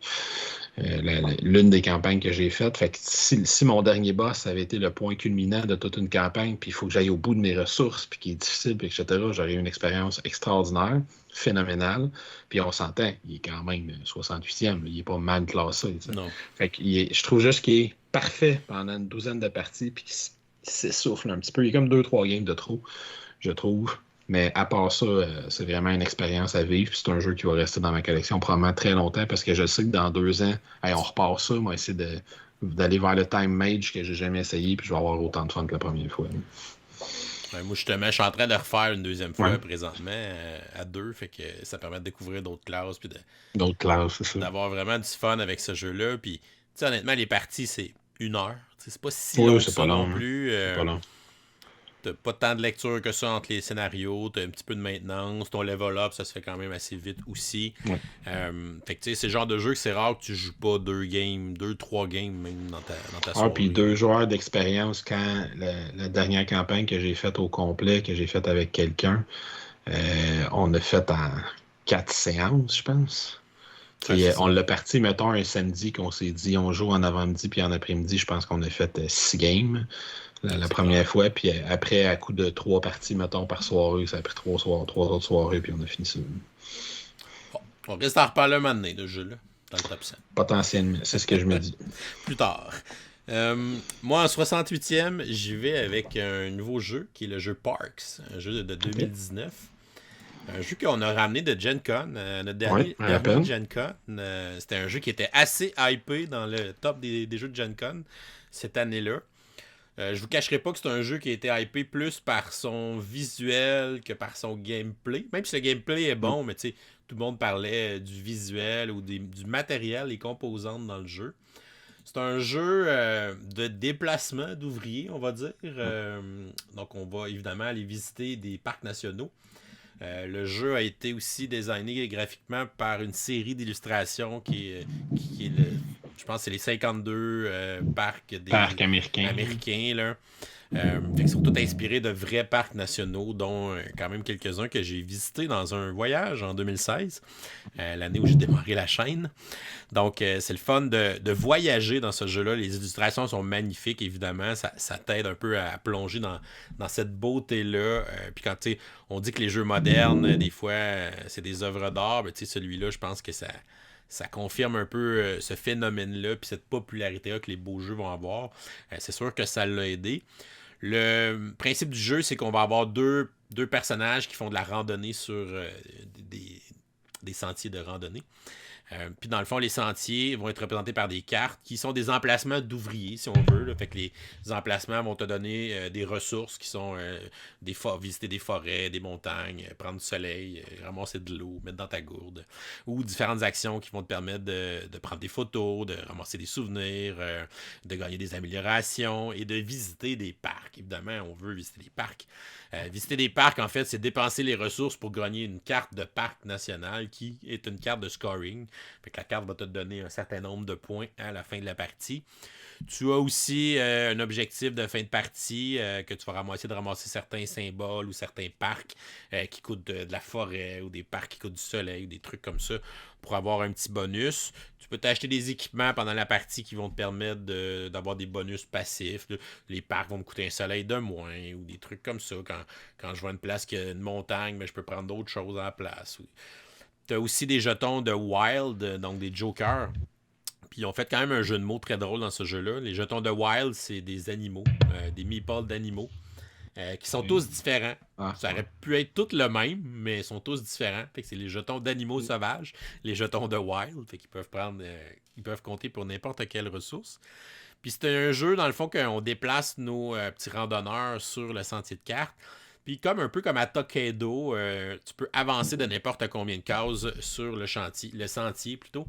[SPEAKER 2] L'une des campagnes que j'ai faites. Fait que si mon dernier boss avait été le point culminant de toute une campagne, puis il faut que j'aille au bout de mes ressources, puis qui est difficile, puis etc., j'aurais eu une expérience extraordinaire, phénoménale. Puis on s'entend, il est quand même 68e, il n'est pas mal classé.
[SPEAKER 1] Non.
[SPEAKER 2] Fait que je trouve juste qu'il est parfait pendant une douzaine de parties, puis qu'il s'essouffle un petit peu. Il est comme 2-3 games de trop, je trouve. Mais à part ça, c'est vraiment une expérience à vivre. C'est un jeu qui va rester dans ma collection probablement très longtemps parce que je sais que dans 2 ans, on repart ça. Moi, essayer d'aller vers le Time Mage que j'ai jamais essayé, puis je vais avoir autant de fun que la première fois.
[SPEAKER 1] Ouais, moi, justement, je suis en train de refaire une deuxième fois présentement à 2, fait que ça permet de découvrir d'autres classes, puis
[SPEAKER 2] d'autres classes, c'est ça.
[SPEAKER 1] D'avoir vraiment du fun avec ce jeu-là. Puis, tu sais, honnêtement, les parties, c'est 1 heure. T'sais, c'est pas si long que ça non plus.
[SPEAKER 2] C'est pas long.
[SPEAKER 1] T'as pas tant de lecture que ça entre les scénarios, t'as un petit peu de maintenance, ton level up, ça se fait quand même assez vite aussi. Fait que tu sais, c'est le genre de jeu que c'est rare que tu joues pas 2-3 games même dans ta soirée.
[SPEAKER 2] Puis 2 joueurs d'expérience quand la dernière campagne que j'ai faite au complet, que j'ai faite avec quelqu'un, on a fait en 4 séances, je pense. On l'a parti, mettons, un samedi qu'on s'est dit, on joue en avant-midi, puis en après-midi, je pense qu'on a fait 6 games la première fois, puis après, à coup de 3 parties, mettons, par soirée, ça a pris 3 autres soirées, puis on a fini ça.
[SPEAKER 1] Bon, on risque d'en reparler un moment donné, de ce jeu-là, dans le top 100.
[SPEAKER 2] Potentiellement, c'est ce que je me dis.
[SPEAKER 1] Plus tard. Moi, en 68e, j'y vais avec un nouveau jeu, qui est le jeu Parks, un jeu de 2019. Un jeu qu'on a ramené de Gen Con, notre dernier Gen Con. C'était un jeu qui était assez hypé dans le top des jeux de Gen Con cette année-là. Je vous cacherai pas que c'est un jeu qui a été hypé plus par son visuel que par son gameplay. Même si le gameplay est bon, mais tu sais, tout le monde parlait du visuel ou du matériel, les composantes dans le jeu. C'est un jeu de déplacement d'ouvriers, on va dire. Donc, on va évidemment aller visiter des parcs nationaux. Le jeu a été aussi designé graphiquement par une série d'illustrations qui est je pense que c'est les 52 parcs américains là. Fait qu'ils sont tous inspirés de vrais parcs nationaux, dont quand même quelques-uns que j'ai visités dans un voyage en 2016, l'année où j'ai démarré la chaîne. Donc, c'est le fun de voyager dans ce jeu-là. Les illustrations sont magnifiques, évidemment. Ça t'aide un peu à plonger dans cette beauté-là. Puis quand, tu sais, on dit que les jeux modernes, des fois, c'est des œuvres d'art, ben, tu sais, celui-là, je pense que ça confirme un peu ce phénomène-là, puis cette popularité-là que les beaux jeux vont avoir. C'est sûr que ça l'a aidé. Le principe du jeu, c'est qu'on va avoir deux personnages qui font de la randonnée sur des sentiers de randonnée. Puis dans le fond, les sentiers vont être représentés par des cartes qui sont des emplacements d'ouvriers, si on veut. Là. Fait que les emplacements vont te donner des ressources qui sont visiter des forêts, des montagnes, prendre du soleil, ramasser de l'eau, mettre dans ta gourde. Ou différentes actions qui vont te permettre de prendre des photos, de ramasser des souvenirs, de gagner des améliorations et de visiter des parcs. Évidemment, on veut visiter des parcs. Visiter des parcs, en fait, c'est dépenser les ressources pour gagner une carte de parc national qui est une carte de scoring. Fait que la carte va te donner un certain nombre de points à la fin de la partie. Tu as aussi un objectif de fin de partie que tu vas essayer de ramasser certains symboles ou certains parcs qui coûtent de la forêt ou des parcs qui coûtent du soleil ou des trucs comme ça pour avoir un petit bonus. Tu peux t'acheter des équipements pendant la partie qui vont te permettre d'avoir des bonus passifs. Les parcs vont me coûter un soleil de moins ou des trucs comme ça. Quand je vois une place qui a une montagne, mais je peux prendre d'autres choses à la place. Tu as aussi des jetons de Wild, donc des jokers. Puis ils ont fait quand même un jeu de mots très drôle dans ce jeu-là. Les jetons de Wild, c'est des animaux, des meeples d'animaux, qui sont tous différents. Ça aurait pu être tous le même, mais ils sont tous différents. Fait que c'est les jetons d'animaux sauvages, les jetons de Wild. Fait qu'ils peuvent prendre, ils peuvent compter pour n'importe quelle ressource. Puis c'est un jeu, dans le fond, qu'on déplace nos petits randonneurs sur le sentier de cartes. Puis comme un peu comme à Tokaido, tu peux avancer de n'importe combien de cases sur le sentier plutôt.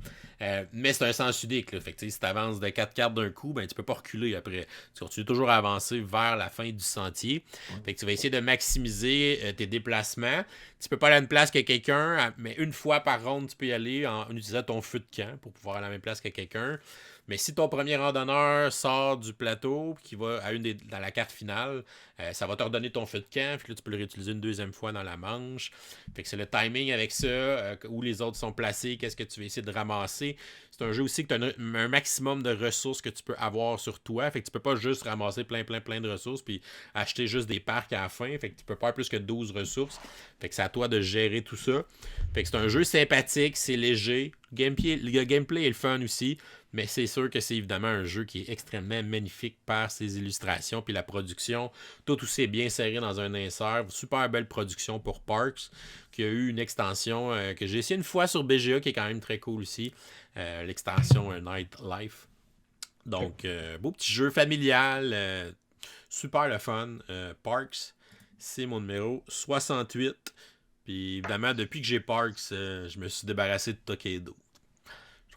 [SPEAKER 1] Mais c'est un sens unique. Là. Fait que si tu avances de 4 cartes d'un coup, ben tu peux pas reculer après. Tu continues toujours à avancer vers la fin du sentier. Fait que tu vas essayer de maximiser tes déplacements. Tu peux pas aller à une place que quelqu'un, mais une fois par ronde, tu peux y aller en utilisant ton feu de camp pour pouvoir aller à la même place que quelqu'un. Mais si ton premier randonneur sort du plateau qui va dans la carte finale, ça va te redonner ton feu de camp. Puis là, tu peux le réutiliser une deuxième fois dans la manche. Fait que c'est le timing avec ça, où les autres sont placés, qu'est-ce que tu vas essayer de ramasser. C'est un jeu aussi que tu as un maximum de ressources que tu peux avoir sur toi. Fait que tu peux pas juste ramasser plein de ressources puis acheter juste des parcs à la fin. Fait que tu peux pas avoir plus que 12 ressources. Fait que c'est à toi de gérer tout ça. Fait que c'est un jeu sympathique, c'est léger. Le gameplay est le fun aussi. Mais c'est sûr que c'est évidemment un jeu qui est extrêmement magnifique par ses illustrations puis la production. Tout aussi est bien serré dans un insert. Super belle production pour Parks, qui a eu une extension que j'ai essayé une fois sur BGA, qui est quand même très cool aussi. L'extension Nightlife. Donc, beau petit jeu familial. Super le fun. Parks, c'est mon numéro 68. Puis évidemment, depuis que j'ai Parks, je me suis débarrassé de Tokaido.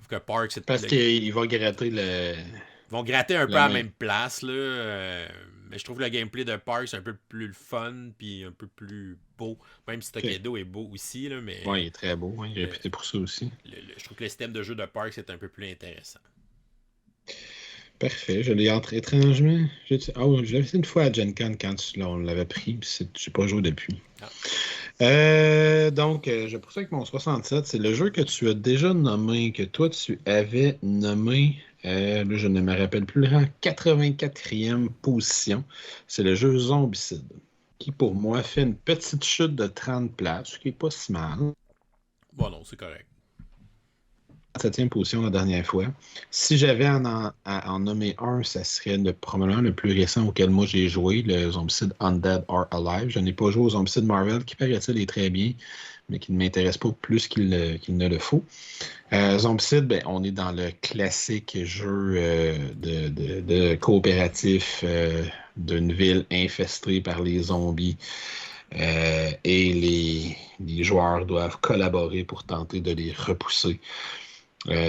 [SPEAKER 1] Que Parks, c'est
[SPEAKER 2] parce qu'il va gratter
[SPEAKER 1] Ils vont gratter un peu à la même place, là. Mais je trouve le gameplay de Parks un peu plus fun puis un peu plus beau. Même si Tokaido est beau aussi, là, mais...
[SPEAKER 2] Oui, il est très beau. Hein, il est réputé pour ça aussi.
[SPEAKER 1] Je trouve que le système de jeu de Parks est un peu plus intéressant.
[SPEAKER 2] Parfait. Je l'ai entré étrangement. Je l'avais fait une fois à Gen Con quand on l'avait pris, puis je n'ai pas joué depuis. Donc, je poursuis avec mon 67. C'est le jeu que tu as déjà nommé, que toi tu avais nommé. Là, je ne me rappelle plus le rang. 84e position. C'est le jeu Zombicide, qui pour moi fait une petite chute de 30 places, ce qui n'est pas si mal.
[SPEAKER 1] Bon, non, c'est correct.
[SPEAKER 2] 7e position la dernière fois. Si j'avais à en nommer un, ça serait probablement le plus récent auquel moi j'ai joué, le Zombicide Undead or Alive. Je n'ai pas joué au Zombicide Marvel, qui paraît-il est très bien, mais qui ne m'intéresse pas plus qu'il ne le faut. Zombicide, on est dans le classique jeu de coopératif d'une ville infestée par les zombies. Et les joueurs doivent collaborer pour tenter de les repousser.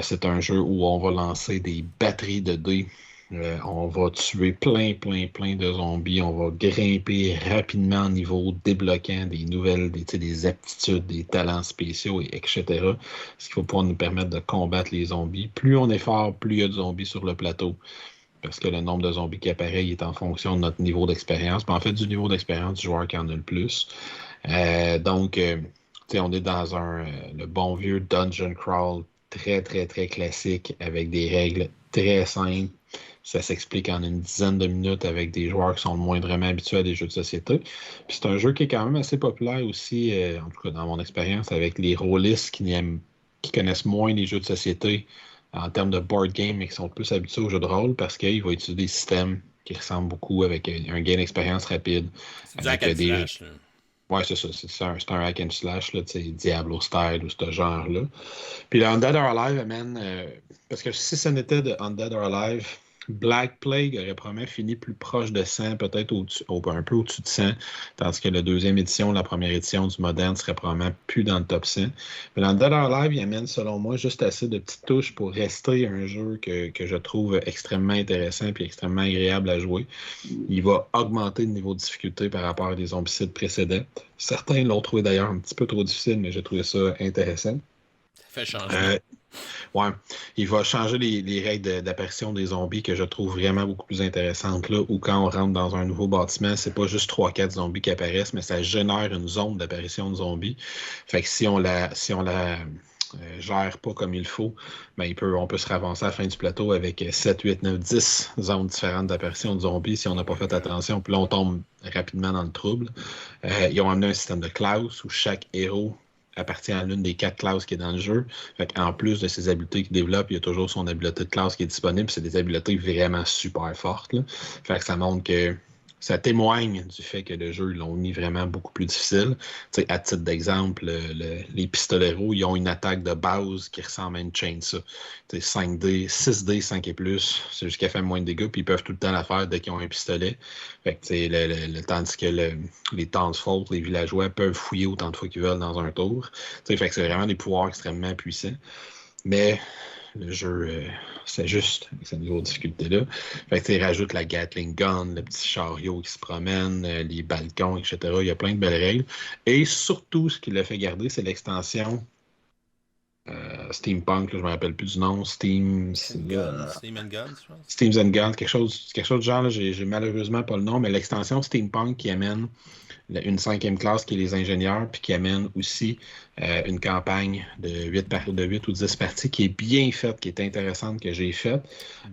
[SPEAKER 2] C'est un jeu où on va lancer des batteries de dés. On va tuer plein de zombies. On va grimper rapidement en niveau, débloquant des nouvelles, des aptitudes, des talents spéciaux, etc. Ce qui va pouvoir nous permettre de combattre les zombies. Plus on est fort, plus il y a de zombies sur le plateau. Parce que le nombre de zombies qui apparaît est en fonction de notre niveau d'expérience. Mais en fait, du niveau d'expérience du joueur qui en a le plus. Donc, on est dans le bon vieux dungeon crawl très classique avec des règles très simples. Ça s'explique en une dizaine de minutes avec des joueurs qui sont moindrement habitués à des jeux de société. Puis c'est un jeu qui est quand même assez populaire aussi, en tout cas dans mon expérience, avec les rôlistes qui connaissent moins les jeux de société en termes de board game, mais qui sont plus habitués aux jeux de rôle parce qu'il va utiliser des systèmes qui ressemblent beaucoup avec un gain d'expérience rapide.
[SPEAKER 1] C'est du hack and slash, là.
[SPEAKER 2] Ouais, c'est ça. C'est un hack and slash, là, tu sais, Diablo style ou ce genre-là. Puis le Undead or Alive amène. Parce que si ce n'était de Undead or Alive, Black Plague aurait probablement fini plus proche de 100, peut-être un peu au-dessus de 100, tandis que la deuxième édition, la première édition du moderne serait probablement plus dans le top 100. Mais l'Undead or Alive, il amène, selon moi, juste assez de petites touches pour rester un jeu que je trouve extrêmement intéressant et extrêmement agréable à jouer. Il va augmenter le niveau de difficulté par rapport à des zombicides précédents. Certains l'ont trouvé d'ailleurs un petit peu trop difficile, mais j'ai trouvé ça intéressant.
[SPEAKER 1] Ça fait changement.
[SPEAKER 2] Euh, Ouais, il va changer les règles d'apparition des zombies que je trouve vraiment beaucoup plus intéressantes là, où quand on rentre dans un nouveau bâtiment, c'est pas juste trois quatre zombies qui apparaissent, mais ça génère une zone d'apparition de zombies. Fait que si on la gère pas comme il faut, ben on peut se ravancer à la fin du plateau avec 7, 8, 9, 10 zones différentes d'apparition de zombies si on n'a pas fait attention. Puis là, on tombe rapidement dans le trouble. Ils ont amené un système de classe où chaque héros appartient à l'une des quatre classes qui est dans le jeu. Fait en plus de ses habiletés qu'il développe, il y a toujours son habileté de classe qui est disponible. C'est des habiletés vraiment super fortes, là. Fait que ça montre que ça témoigne du fait que le jeu, ils l'ont mis vraiment beaucoup plus difficile. Tu sais, à titre d'exemple, les pistoleros, ils ont une attaque de base qui ressemble à une chainsaw. Tu sais, 5D, 6D, 5 et plus, c'est juste qu'elle fait moins de dégâts, puis ils peuvent tout le temps la faire dès qu'ils ont un pistolet. Fait que, tu sais, tandis que les townsfolk, les villageois, peuvent fouiller autant de fois qu'ils veulent dans un tour. Tu sais, fait que c'est vraiment des pouvoirs extrêmement puissants. Mais le jeu, c'est juste avec ce niveau de difficulté-là. Fait que, tu sais, rajoute la Gatling Gun, le petit chariot qui se promène, les balcons, etc. Il y a plein de belles règles. Et surtout, ce qui l'a fait garder, c'est l'extension Steampunk, là, je ne me rappelle plus du nom.
[SPEAKER 1] Steam and Guns, je pense.
[SPEAKER 2] Steams and Guns, quelque chose de genre, là, j'ai malheureusement pas le nom, mais l'extension Steampunk qui amène une cinquième classe qui est les ingénieurs, puis qui amène aussi une campagne de 8 ou 10 parties qui est bien faite, qui est intéressante, que j'ai faite.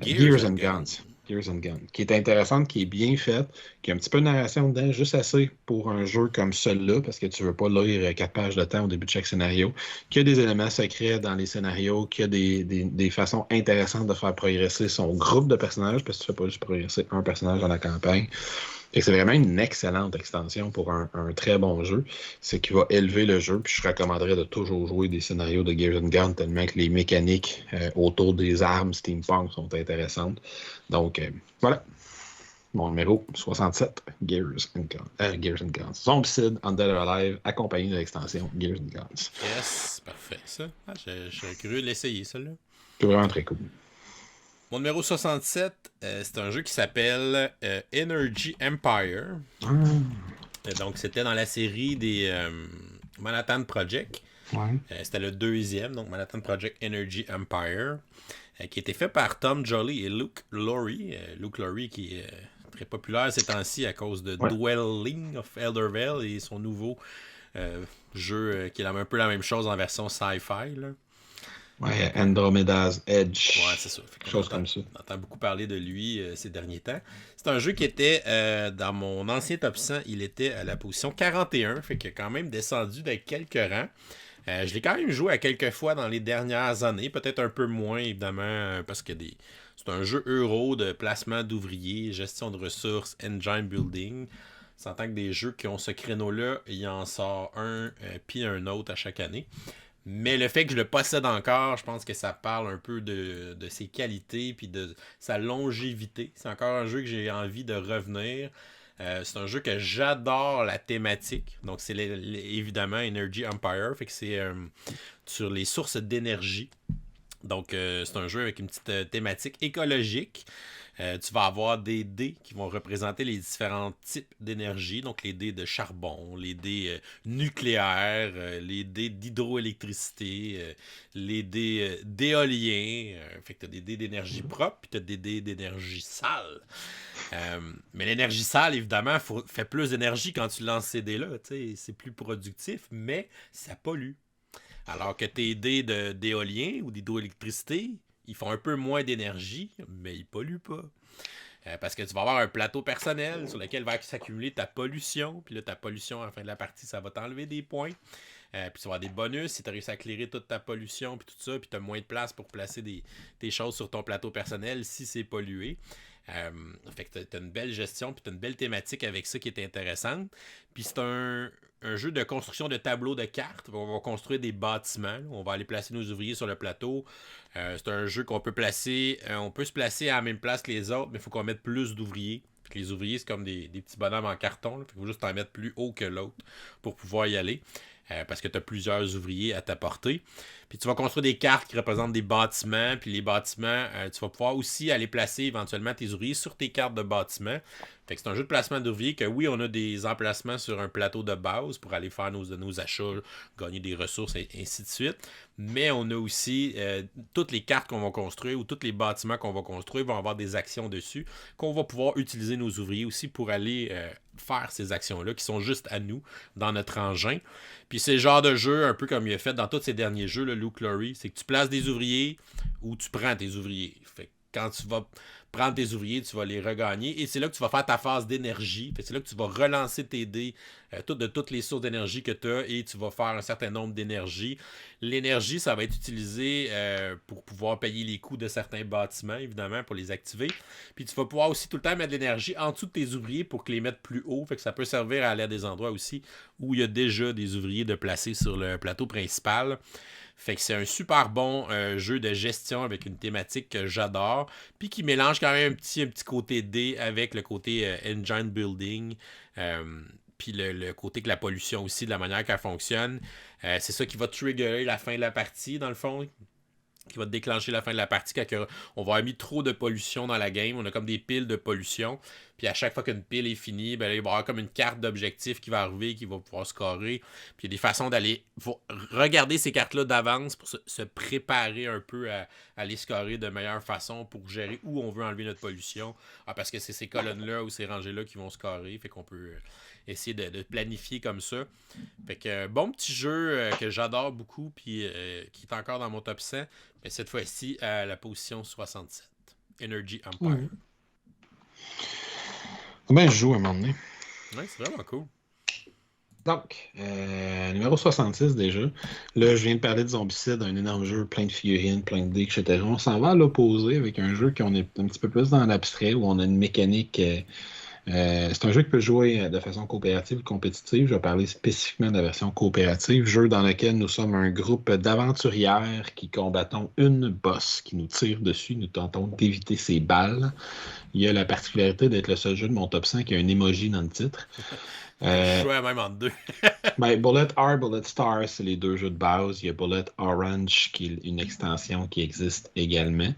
[SPEAKER 2] Gears and Guns. Gears and Guns. Qui est intéressante, qui est bien faite, qui a un petit peu de narration dedans, juste assez pour un jeu comme celui-là, parce que tu veux pas lire 4 pages de temps au début de chaque scénario, qu'il y a des éléments secrets dans les scénarios, qu'il y a des façons intéressantes de faire progresser son groupe de personnages, parce que tu fais pas juste progresser un personnage dans la campagne. Et c'est vraiment une excellente extension pour un très bon jeu. C'est qui va élever le jeu. Puis je recommanderais de toujours jouer des scénarios de Gears and Guns tellement que les mécaniques autour des armes steampunk sont intéressantes. Donc, voilà. Mon numéro 67, Gears and Guns. Gears and Guns. Zombicide, Undead or Alive, accompagné de l'extension Gears and Guns.
[SPEAKER 1] Yes, parfait, ça. Ah, je suis curieux de l'essayer, celle-là.
[SPEAKER 2] C'est vraiment très cool.
[SPEAKER 1] Mon numéro 67, c'est un jeu qui s'appelle Energy Empire. Donc, c'était dans la série des Manhattan Project.
[SPEAKER 2] Ouais.
[SPEAKER 1] C'était le deuxième, donc Manhattan Project Energy Empire, qui était fait par Tom Jolly et Luke Laurie. Luke Laurie qui est très populaire ces temps-ci à cause de Dwelling of Eldervale et son nouveau jeu qui est un peu la même chose en version sci-fi, là.
[SPEAKER 2] Ouais, Andromeda's Edge.
[SPEAKER 1] Ouais, c'est ça.
[SPEAKER 2] Quelque chose comme ça.
[SPEAKER 1] On entend beaucoup parler de lui ces derniers temps. C'est un jeu qui était dans mon ancien top 100, il était à la position 41, fait qu'il a quand même descendu de quelques rangs. Je l'ai quand même joué à quelques fois dans les dernières années, peut-être un peu moins évidemment, parce que c'est un jeu euro de placement d'ouvriers, gestion de ressources, engine building. C'est en tant que des jeux qui ont ce créneau-là, il en sort un puis un autre à chaque année. Mais le fait que je le possède encore, je pense que ça parle un peu de ses qualités puis de sa longévité. C'est encore un jeu que j'ai envie de revenir. C'est un jeu que j'adore la thématique. Donc c'est évidemment Energy Empire. Fait que c'est sur les sources d'énergie. Donc c'est un jeu avec une petite thématique écologique. Tu vas avoir des dés qui vont représenter les différents types d'énergie, donc les dés de charbon, les dés nucléaires, les dés d'hydroélectricité, les dés d'éolien. Fait que tu as des dés d'énergie propre, puis tu as des dés d'énergie sale. Mais l'énergie sale, évidemment, fait plus d'énergie quand tu lances ces dés-là. C'est plus productif, mais ça pollue. Alors que tes dés d'éolien ou d'hydroélectricité, ils font un peu moins d'énergie, mais ils polluent pas. Parce que tu vas avoir un plateau personnel sur lequel va s'accumuler ta pollution. Puis là, ta pollution, à la fin de la partie, ça va t'enlever des points. Puis tu vas avoir des bonus si tu as réussi à clairer toute ta pollution, puis tout ça. Puis tu as moins de place pour placer tes choses sur ton plateau personnel si c'est pollué. Fait que tu as une belle gestion, puis tu as une belle thématique avec ça qui est intéressante. Puis c'est un un jeu de construction de tableaux de cartes. On va construire des bâtiments. Là. On va aller placer nos ouvriers sur le plateau. C'est un jeu qu'on peut placer. On peut se placer à la même place que les autres, mais il faut qu'on mette plus d'ouvriers. Puis les ouvriers, c'est comme des petits bonhommes en carton. Il faut juste en mettre plus haut que l'autre pour pouvoir y aller. Parce que tu as plusieurs ouvriers à t'apporter. Puis tu vas construire des cartes qui représentent des bâtiments. Puis les bâtiments, tu vas pouvoir aussi aller placer éventuellement tes ouvriers sur tes cartes de bâtiments. Fait que c'est un jeu de placement d'ouvriers que oui, on a des emplacements sur un plateau de base pour aller faire nos achats, gagner des ressources et ainsi de suite. Mais on a aussi toutes les cartes qu'on va construire ou tous les bâtiments qu'on va construire vont avoir des actions dessus qu'on va pouvoir utiliser nos ouvriers aussi pour aller faire ces actions-là qui sont juste à nous dans notre engin. Puis c'est le genre de jeu, un peu comme il a fait dans tous ses derniers jeux, le Luke Lowry, c'est que tu places des ouvriers ou tu prends tes ouvriers. Fait que quand tu vas prendre tes ouvriers, tu vas les regagner et c'est là que tu vas faire ta phase d'énergie. Fait que c'est là que tu vas relancer tes dés de toutes les sources d'énergie que tu as et tu vas faire un certain nombre d'énergie. L'énergie, ça va être utilisé pour pouvoir payer les coûts de certains bâtiments, évidemment, pour les activer. Puis tu vas pouvoir aussi tout le temps mettre de l'énergie en dessous de tes ouvriers pour que les mettre plus haut. Fait que ça peut servir à aller à des endroits aussi où il y a déjà des ouvriers de placer sur le plateau principal. Fait que c'est un super bon jeu de gestion avec une thématique que j'adore. Puis qui mélange quand même un petit côté dé avec le côté engine building. Puis le côté que la pollution aussi, de la manière qu'elle fonctionne. C'est ça qui va triggerer la fin de la partie, dans le fond. Qui va déclencher la fin de la partie quand on va avoir mis trop de pollution dans la game. On a comme des piles de pollution. Puis à chaque fois qu'une pile est finie, ben là, il va y avoir comme une carte d'objectif qui va arriver, qui va pouvoir scorer. Puis il y a des façons d'aller regarder ces cartes-là d'avance pour se préparer un peu à aller scorer de meilleure façon pour gérer où on veut enlever notre pollution. Parce que c'est ces colonnes-là ou ces rangées-là qui vont scorer. Fait qu'on peut essayer de planifier comme ça. Fait que bon petit jeu que j'adore beaucoup puis qui est encore dans mon top 100. Mais cette fois-ci à la position 67. Energy Empire.
[SPEAKER 2] Ben, je joue à un moment donné.
[SPEAKER 1] Ouais, c'est vraiment cool.
[SPEAKER 2] Donc, numéro 66 déjà. Là, je viens de parler de Zombicide, un énorme jeu, plein de figurines, plein de dés, etc. On s'en va à l'opposé avec un jeu qu'on est un petit peu plus dans l'abstrait, où on a une mécanique... c'est un jeu qui peut jouer de façon coopérative ou compétitive. Je vais parler spécifiquement de la version coopérative. Jeu dans lequel nous sommes un groupe d'aventurières qui combattons une boss qui nous tire dessus. Nous tentons d'éviter ses balles. Il y a la particularité d'être le seul jeu de mon top 100 qui a un emoji dans le titre.
[SPEAKER 1] Je jouais même en deux.
[SPEAKER 2] Ben, Bullet R, Bullet Star, c'est les deux jeux de base. Il y a Bullet Orange, qui est une extension qui existe également.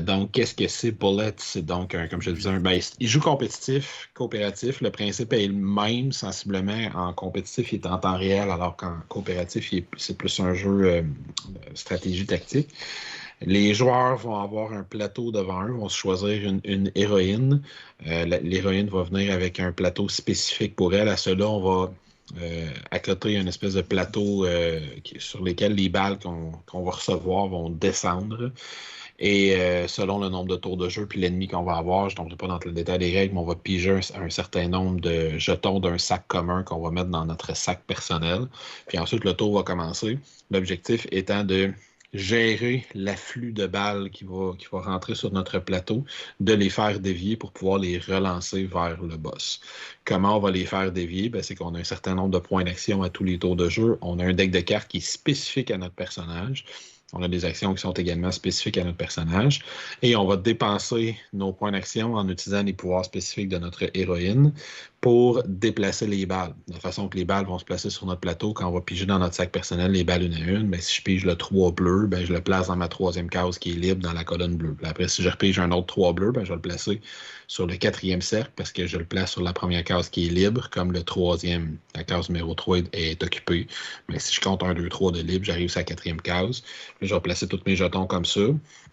[SPEAKER 2] Donc, qu'est-ce que c'est Bullet? C'est donc, comme je le disais, il joue compétitif, coopératif. Le principe est le même, sensiblement. En compétitif, il est en temps réel, alors qu'en coopératif, c'est plus un jeu de stratégie tactique. Les joueurs vont avoir un plateau devant eux, vont se choisir une héroïne. L'héroïne va venir avec un plateau spécifique pour elle. À cela, on va accoter une espèce de plateau sur lequel les balles qu'on va recevoir vont descendre. Et selon le nombre de tours de jeu puis l'ennemi qu'on va avoir, je ne tomberai pas dans le détail des règles, mais on va piger un certain nombre de jetons d'un sac commun qu'on va mettre dans notre sac personnel. Puis ensuite, le tour va commencer. L'objectif étant de gérer l'afflux de balles qui va rentrer sur notre plateau, de les faire dévier pour pouvoir les relancer vers le boss. Comment on va les faire dévier? Ben, c'est qu'on a un certain nombre de points d'action à tous les tours de jeu. On a un deck de cartes qui est spécifique à notre personnage. On a des actions qui sont également spécifiques à notre personnage. Et on va dépenser nos points d'action en utilisant les pouvoirs spécifiques de notre héroïne pour déplacer les balles. De façon que les balles vont se placer sur notre plateau. Quand on va piger dans notre sac personnel les balles une à une, ben, si je pige le 3 bleu, ben, je le place dans ma troisième case qui est libre dans la colonne bleue. Puis après, si je repige un autre 3 bleu, ben, je vais le placer sur le quatrième cercle parce que je le place sur la première case qui est libre, comme le troisième, la case numéro 3 est occupée. Mais si je compte 1, 2, 3 de libre, j'arrive sur la quatrième case. Puis je vais placer tous mes jetons comme ça.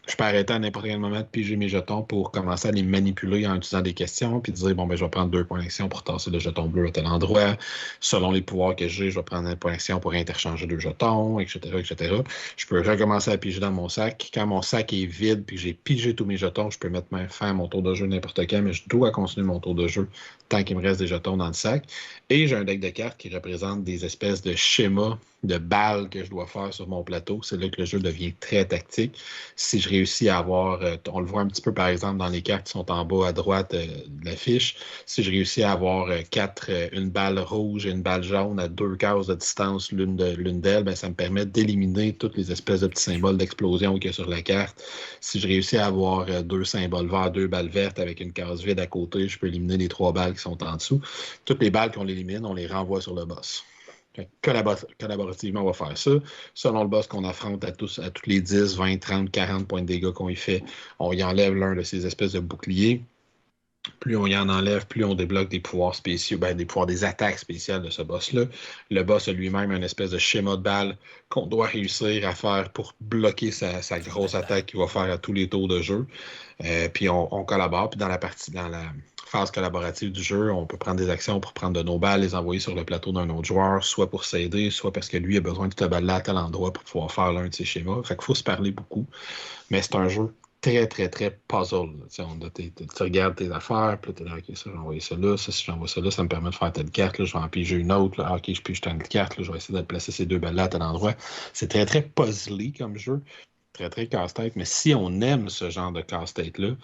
[SPEAKER 2] Je peux arrêter à n'importe quel moment de piger mes jetons pour commencer à les manipuler en utilisant des questions, puis dire, bon, ben, je vais prendre 2 points d'action pour tasser le jeton bleu à tel endroit. Selon les pouvoirs que j'ai, je vais prendre un point d'action pour interchanger 2 jetons, etc., etc. Je peux recommencer à piger dans mon sac. Quand mon sac est vide puis que j'ai pigé tous mes jetons, je peux mettre fin à mon tour de jeu n'importe quand, mais je dois continuer mon tour de jeu tant qu'il me reste des jetons dans le sac. Et j'ai un deck de cartes qui représente des espèces de schémas de balles que je dois faire sur mon plateau. C'est là que le jeu devient très tactique. Si je réussis à avoir, on le voit un petit peu par exemple dans les cartes qui sont en bas à droite de l'affiche, si je réussis à avoir une balle rouge et une balle jaune à 2 cases de distance l'une d'elles, ben, ça me permet d'éliminer toutes les espèces de petits symboles d'explosion qu'il y a sur la carte. Si je réussis à avoir 2 symboles verts, 2 balles vertes avec une case vide à côté, je peux éliminer les 3 balles qui sont en dessous. Toutes les balles qu'on élimine, on les renvoie sur le boss. Collaborativement, on va faire ça. Selon le boss qu'on affronte à tous les 10, 20, 30, 40 points de dégâts qu'on y fait, on y enlève l'un de ces espèces de boucliers. Plus on y en enlève, plus on débloque des pouvoirs spéciaux, des attaques spéciales de ce boss-là. Le boss a lui-même une espèce de schéma de balle qu'on doit réussir à faire pour bloquer sa grosse attaque qu'il va faire à tous les tours de jeu. Puis on collabore. Puis dans la phase collaborative du jeu, on peut prendre des actions pour prendre de nos balles, les envoyer sur le plateau d'un autre joueur, soit pour s'aider, soit parce que lui a besoin de cette balle-là à tel endroit pour pouvoir faire l'un de ses schémas. Fait qu'il faut se parler beaucoup. Mais c'est un jeu très, très, très puzzle. Tu regardes tes affaires, puis tu es là, OK, ça, j'ai envoyé ça là, ça, si j'envoie ça là, ça me permet de faire telle carte, là, je vais en piger une autre, là, OK, je pige telle carte, là, je vais essayer de placer ces deux balles-là à tel endroit. C'est très, très puzzly comme jeu, très, très casse-tête, mais si on aime ce genre de casse-tête-là,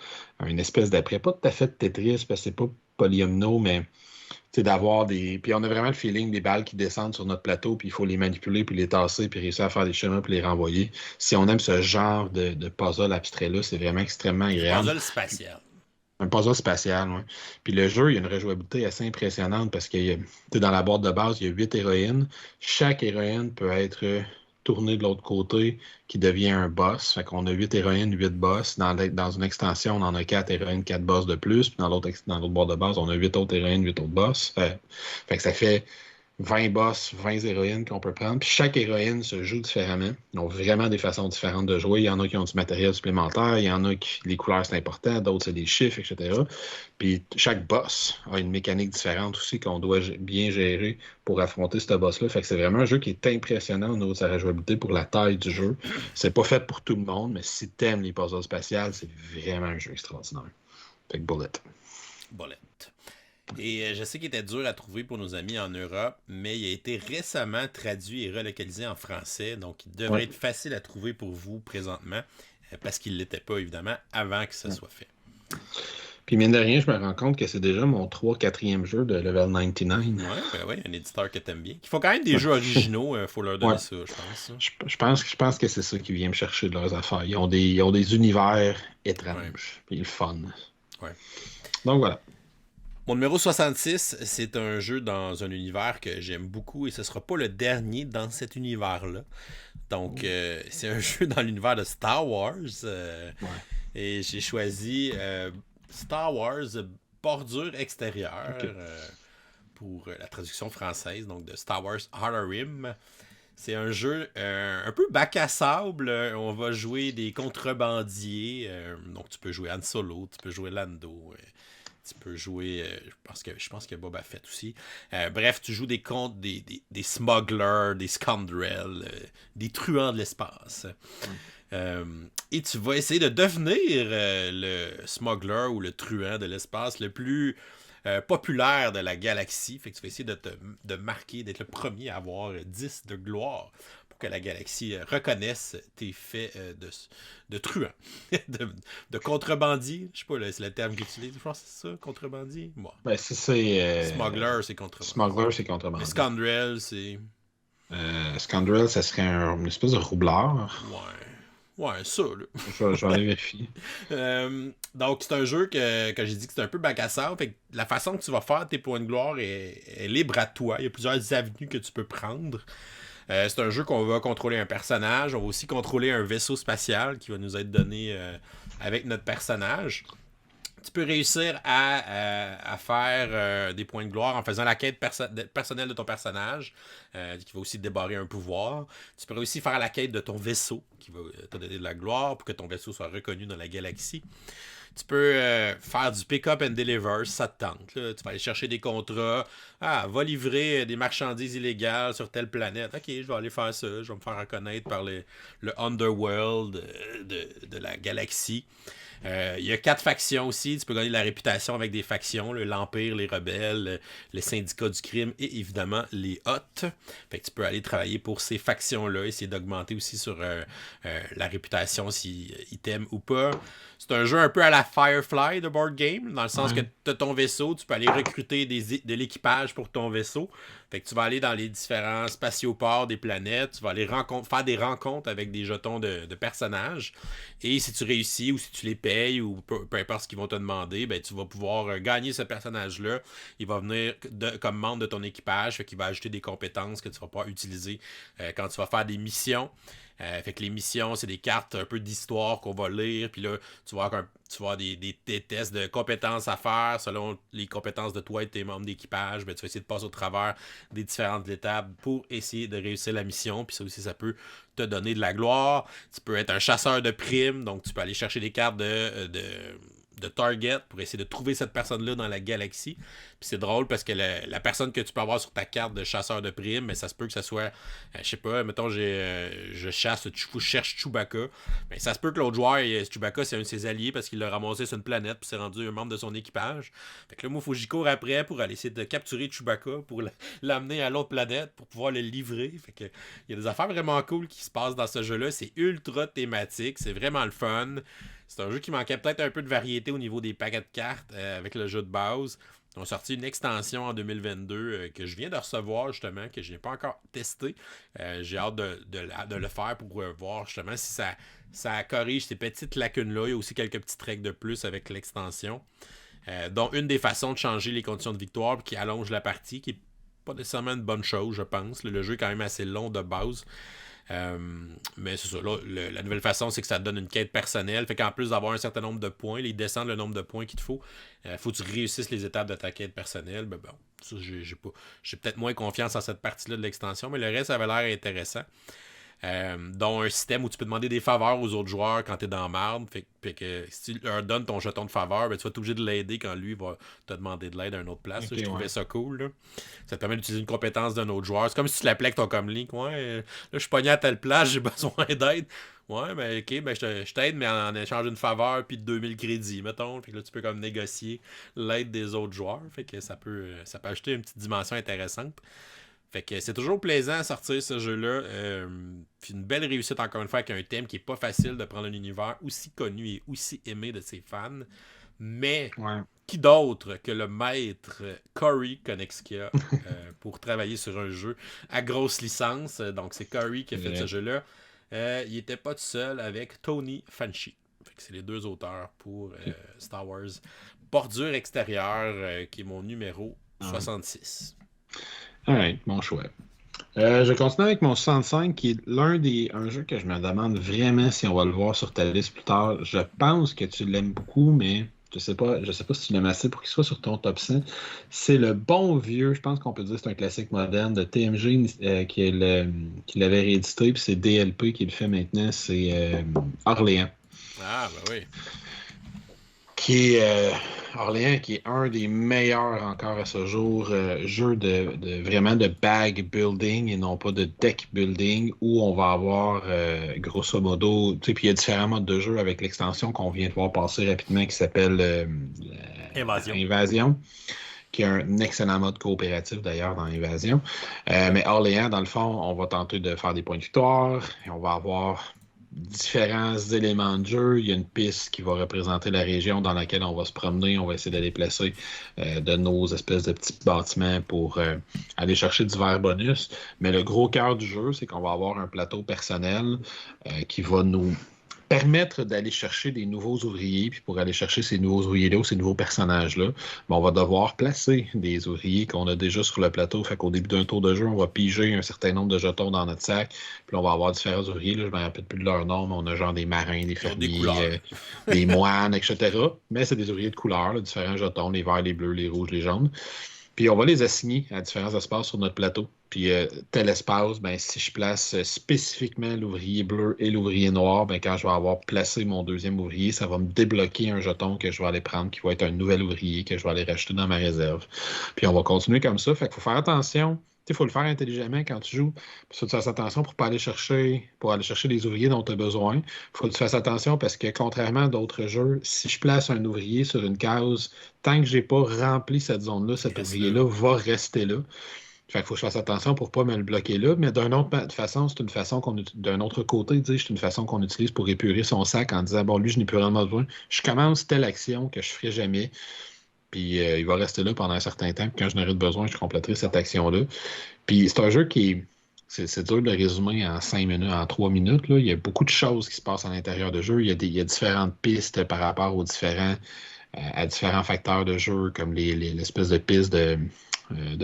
[SPEAKER 2] une espèce d'après, pas tout à fait de Tetris, parce que c'est pas polyomino, mais d'avoir des. Puis on a vraiment le feeling des balles qui descendent sur notre plateau, puis il faut les manipuler, puis les tasser, puis réussir à faire des chemins, puis les renvoyer. Si on aime ce genre de puzzle abstrait-là, c'est vraiment extrêmement agréable.
[SPEAKER 1] Puzzle spatial.
[SPEAKER 2] Un puzzle spatial, oui. Puis le jeu, il y a une rejouabilité assez impressionnante parce que dans la boîte de base, il y a 8 héroïnes. Chaque héroïne peut être tournée de l'autre côté, qui devient un boss. Fait qu'on a 8 héroïnes, 8 boss. Dans une extension, on en a 4 héroïnes, 4 boss de plus. Puis dans l'autre boîte de base, on a 8 autres héroïnes, 8 autres boss. Fait que ça fait 20 boss, 20 héroïnes qu'on peut prendre. Puis chaque héroïne se joue différemment. Ils ont vraiment des façons différentes de jouer. Il y en a qui ont du matériel supplémentaire. Il y en a qui, les couleurs, c'est important. D'autres, c'est des chiffres, etc. Puis chaque boss a une mécanique différente aussi qu'on doit bien gérer pour affronter ce boss-là. Fait que c'est vraiment un jeu qui est impressionnant au niveau de sa rejouabilité pour la taille du jeu. C'est pas fait pour tout le monde, mais si t'aimes les puzzles spatiales, c'est vraiment un jeu extraordinaire. Fait que Bullet.
[SPEAKER 1] Et je sais qu'il était dur à trouver pour nos amis en Europe, mais il a été récemment traduit et relocalisé en français, donc il devrait être facile à trouver pour vous présentement, parce qu'il ne l'était pas, évidemment, avant que ça soit fait.
[SPEAKER 2] Puis mine de rien, je me rends compte que c'est déjà mon 3-4e jeu de Level 99.
[SPEAKER 1] Ouais, un éditeur que t'aimes bien. Qui font quand même des jeux originaux, il faut leur donner ça, je pense.
[SPEAKER 2] Je pense que c'est ça qui vient me chercher de leurs affaires. Ils ont des univers étranges, puis le fun.
[SPEAKER 1] Ouais.
[SPEAKER 2] Donc voilà.
[SPEAKER 1] Mon numéro 66, c'est un jeu dans un univers que j'aime beaucoup et ce sera pas le dernier dans cet univers-là. Donc, c'est un jeu dans l'univers de Star Wars. Et j'ai choisi Star Wars Bordure extérieure pour la traduction française, donc de Star Wars Outer Rim. C'est un jeu un peu bac à sable. On va jouer des contrebandiers. Donc, tu peux jouer Han Solo, tu peux jouer Lando. Tu peux jouer, je pense qu'il y a Boba Fett aussi. Bref, tu joues des smugglers, des scoundrels, des truands de l'espace. Et tu vas essayer de devenir le smuggler ou le truand de l'espace le plus populaire de la galaxie. Fait que tu vas essayer de marquer, d'être le premier à avoir 10 de gloire pour que la galaxie reconnaisse tes faits de truand, de contrebandier. Je sais pas, c'est le terme que tu utilises. Je pense que c'est ça, contrebandier. Bon. Smuggler, c'est contrebandier.
[SPEAKER 2] Smuggler, c'est contrebandier.
[SPEAKER 1] Le scoundrel, c'est...
[SPEAKER 2] Scoundrel, ça serait une espèce de roublard.
[SPEAKER 1] Ouais, ça, là.
[SPEAKER 2] Je vais aller vérifier.
[SPEAKER 1] Donc, c'est un jeu que j'ai dit que c'était un peu bac à sable. Fait que la façon que tu vas faire tes points de gloire est libre à toi. Il y a plusieurs avenues que tu peux prendre. C'est un jeu qu'on va contrôler un personnage. On va aussi contrôler un vaisseau spatial qui va nous être donné avec notre personnage. Tu peux réussir à faire des points de gloire en faisant la quête personnelle de ton personnage, qui va aussi débarrer un pouvoir. Tu peux aussi faire la quête de ton vaisseau, qui va te donner de la gloire pour que ton vaisseau soit reconnu dans la galaxie. Tu peux faire du pick-up and deliver si ça te tente. Là. Tu vas aller chercher des contrats. Va livrer des marchandises illégales sur telle planète. OK, je vais aller faire ça. Je vais me faire reconnaître par le underworld de la galaxie. Il y a 4 factions aussi. Tu peux gagner de la réputation avec des factions, l'Empire, les rebelles, le syndicat du crime et évidemment les Hottes. Fait que tu peux aller travailler pour ces factions-là, essayer d'augmenter aussi sur la réputation si ils t'aiment ou pas. C'est un jeu un peu à la Firefly de board game, dans le sens que tu as ton vaisseau, tu peux aller recruter de l'équipage pour ton vaisseau. Fait que tu vas aller dans les différents spatioports des planètes, tu vas aller faire des rencontres avec des jetons de personnages. Et si tu réussis ou si tu les payes ou peu importe ce qu'ils vont te demander, ben, tu vas pouvoir gagner ce personnage-là. Il va venir comme membre de ton équipage, fait qu'il va ajouter des compétences que tu vas pouvoir utiliser quand tu vas faire des missions. Fait que les missions, c'est des cartes un peu d'histoire qu'on va lire. Puis là, tu vas avoir des tests de compétences à faire selon les compétences de toi et de tes membres d'équipage. Ben, tu vas essayer de passer au travers des différentes étapes pour essayer de réussir la mission. Puis ça aussi, ça peut te donner de la gloire. Tu peux être un chasseur de primes. Donc, tu peux aller chercher des cartes de target pour essayer de trouver cette personne-là dans la galaxie. Puis c'est drôle parce que la personne que tu peux avoir sur ta carte de chasseur de primes, mais ça se peut que ça soit, je sais pas, mettons, je cherche Chewbacca. Mais ça se peut que l'autre joueur, Chewbacca, c'est un de ses alliés parce qu'il l'a ramassé sur une planète puis s'est rendu un membre de son équipage. Fait que là, moi, il faut que j'y cours après pour aller essayer de capturer Chewbacca pour l'amener à l'autre planète pour pouvoir le livrer. Fait que il y a des affaires vraiment cool qui se passent dans ce jeu-là. C'est ultra thématique, c'est vraiment le fun. C'est un jeu qui manquait peut-être un peu de variété au niveau des paquets de cartes avec le jeu de base. Ils ont sorti une extension en 2022 que je viens de recevoir justement, que je n'ai pas encore testé. J'ai hâte de le faire pour voir justement si ça corrige ces petites lacunes-là. Il y a aussi quelques petites règles de plus avec l'extension. Dont une des façons de changer les conditions de victoire qui allonge la partie, qui n'est pas nécessairement une bonne chose, je pense. Le jeu est quand même assez long de base. Mais c'est ça, là, la nouvelle façon, c'est que ça te donne une quête personnelle. Fait qu'en plus d'avoir un certain nombre de points, ils descendent le nombre de points qu'il te faut. Faut que tu réussisses les étapes de ta quête personnelle. Ben bon, ça, j'ai peut-être moins confiance en cette partie-là de l'extension, mais le reste, ça avait l'air intéressant. Dont un système où tu peux demander des faveurs aux autres joueurs quand t'es dans la marde. Fait que si tu leur donnes ton jeton de faveur, ben, tu vas être obligé de l'aider quand lui va te demander de l'aide à une autre place. Okay, je trouvais ça cool. Là. Ça te permet d'utiliser une compétence d'un autre joueur. C'est comme si tu l'appelais avec ton comlink. Ouais, là, je suis pogné à telle place, j'ai besoin d'aide. Ouais, ben ok, ben je t'aide, mais en échange d'une faveur puis de 2000 crédits, mettons. Fait que là, tu peux comme négocier l'aide des autres joueurs. Fait que ça peut ajouter une petite dimension intéressante. Fait que c'est toujours plaisant à sortir ce jeu-là. Puis une belle réussite encore une fois avec un thème qui est pas facile de prendre un univers aussi connu et aussi aimé de ses fans. Mais qui d'autre que le maître Cory Konexkia pour travailler sur un jeu à grosse licence. Donc c'est Cory qui a fait ce jeu-là. Il était pas tout seul avec Tony Fanchi. Fait que c'est les deux auteurs pour Star Wars Bordure extérieure, qui est mon numéro 66.
[SPEAKER 2] Alright, bon choix. Je continue avec mon 65, qui est un jeu que je me demande vraiment si on va le voir sur ta liste plus tard. Je pense que tu l'aimes beaucoup, mais je sais pas si tu l'aimes assez pour qu'il soit sur ton top 100. C'est le bon vieux, je pense qu'on peut dire que c'est un classique moderne de TMG qui l'avait réédité, puis c'est DLP qui le fait maintenant, c'est Orléans.
[SPEAKER 1] Ah, ben oui.
[SPEAKER 2] Orléans, qui est un des meilleurs encore à ce jour, jeu vraiment de bag building et non pas de deck building, où on va avoir grosso modo, tu sais, puis il y a différents modes de jeu avec l'extension qu'on vient de voir passer rapidement qui s'appelle Invasion, qui est un excellent mode coopératif d'ailleurs dans Invasion. Mais Orléans, dans le fond, on va tenter de faire des points de victoire et on va avoir différents éléments de jeu. Il y a une piste qui va représenter la région dans laquelle on va se promener. On va essayer d'aller placer de nos espèces de petits bâtiments pour aller chercher divers bonus. Mais le gros cœur du jeu, c'est qu'on va avoir un plateau personnel qui va nous permettre d'aller chercher des nouveaux ouvriers, puis pour aller chercher ces nouveaux ouvriers-là ou ces nouveaux personnages-là, on va devoir placer des ouvriers qu'on a déjà sur le plateau. Fait qu'au début d'un tour de jeu, on va piger un certain nombre de jetons dans notre sac, puis on va avoir différents ouvriers. Là, je ne me rappelle plus de leur nom, mais on a genre des marins, des fermiers, des moines, etc. Mais c'est des ouvriers de couleur, là, différents jetons, les verts, les bleus, les rouges, les jaunes. Puis on va les assigner à différents espaces sur notre plateau. Puis tel espace, si je place spécifiquement l'ouvrier bleu et l'ouvrier noir, quand je vais avoir placé mon deuxième ouvrier, ça va me débloquer un jeton que je vais aller prendre, qui va être un nouvel ouvrier que je vais aller racheter dans ma réserve. Puis on va continuer comme ça. Fait qu'il faut faire attention Il faut le faire intelligemment quand tu joues. Puis, faut que tu fasses attention pour aller chercher les ouvriers dont tu as besoin. Il faut que tu fasses attention parce que contrairement à d'autres jeux, si je place un ouvrier sur une case, tant que j'ai pas rempli cette zone-là, cet ouvrier-là va rester là. Fait qu'il faut que je fasse attention pour ne pas me le bloquer là. Mais d'une autre façon, c'est une façon d'un autre côté, c'est une façon qu'on utilise pour épurer son sac en disant bon, lui, je n'ai plus vraiment besoin. Je commence telle action que je ne ferai jamais. Puis il va rester là pendant un certain temps. Puis quand je n'aurai de besoin, je compléterai cette action-là. Puis c'est un jeu qui c'est dur de le résumer en 5 minutes, en 3 minutes. Là. Il y a beaucoup de choses qui se passent à l'intérieur de jeu. Il y a différentes pistes par rapport à différents facteurs de jeu, comme l'espèce de piste de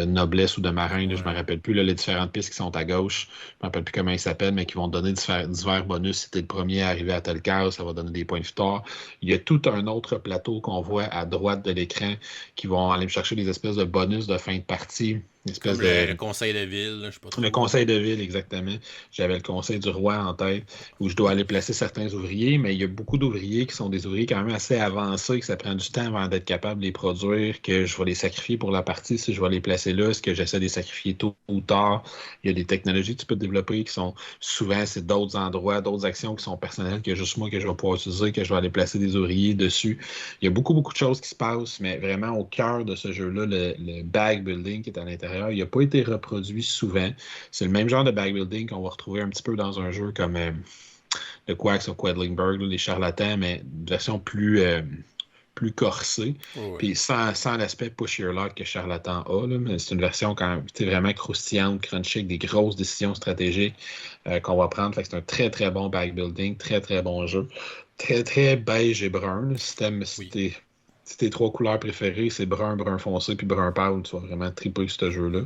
[SPEAKER 2] noblesse ou de marin, là, je ne me rappelle plus, là, les différentes pistes qui sont à gauche, je ne me rappelle plus comment ils s'appellent, mais qui vont donner divers bonus. Si tu es le premier à arriver à tel case, ça va donner des points de victoire. Il y a tout un autre plateau qu'on voit à droite de l'écran qui vont aller me chercher des espèces de bonus de fin de partie.
[SPEAKER 1] Comme le conseil de ville, là, je sais pas trop.
[SPEAKER 2] Le conseil de ville, exactement. J'avais le conseil du roi en tête, où je dois aller placer certains ouvriers, mais il y a beaucoup d'ouvriers qui sont des ouvriers quand même assez avancés, que ça prend du temps avant d'être capable de les produire, que je vais les sacrifier pour la partie si je vais les placer là, est-ce que j'essaie de les sacrifier tôt ou tard. Il y a des technologies que tu peux développer qui sont souvent, c'est d'autres endroits, d'autres actions qui sont personnelles que juste moi que je vais pouvoir utiliser, que je vais aller placer des ouvriers dessus. Il y a beaucoup de choses qui se passent, mais vraiment au cœur de ce jeu-là, le bag building qui est à l'intérieur, il n'a pas été reproduit souvent. C'est le même genre de bag building qu'on va retrouver un petit peu dans un jeu comme le Quacks of Quedlinburg, les charlatans, mais une version plus corsée.
[SPEAKER 1] Oui.
[SPEAKER 2] Puis sans l'aspect push your luck que Charlatan a, là, mais c'est une version quand même vraiment croustillante, crunchy, avec des grosses décisions stratégiques qu'on va prendre. Fait que c'est un très très bon bag building, très très bon jeu. Très très beige et brun. Si tes trois couleurs préférées, c'est brun, brun foncé puis brun pâle, tu vas vraiment triper sur ce jeu-là.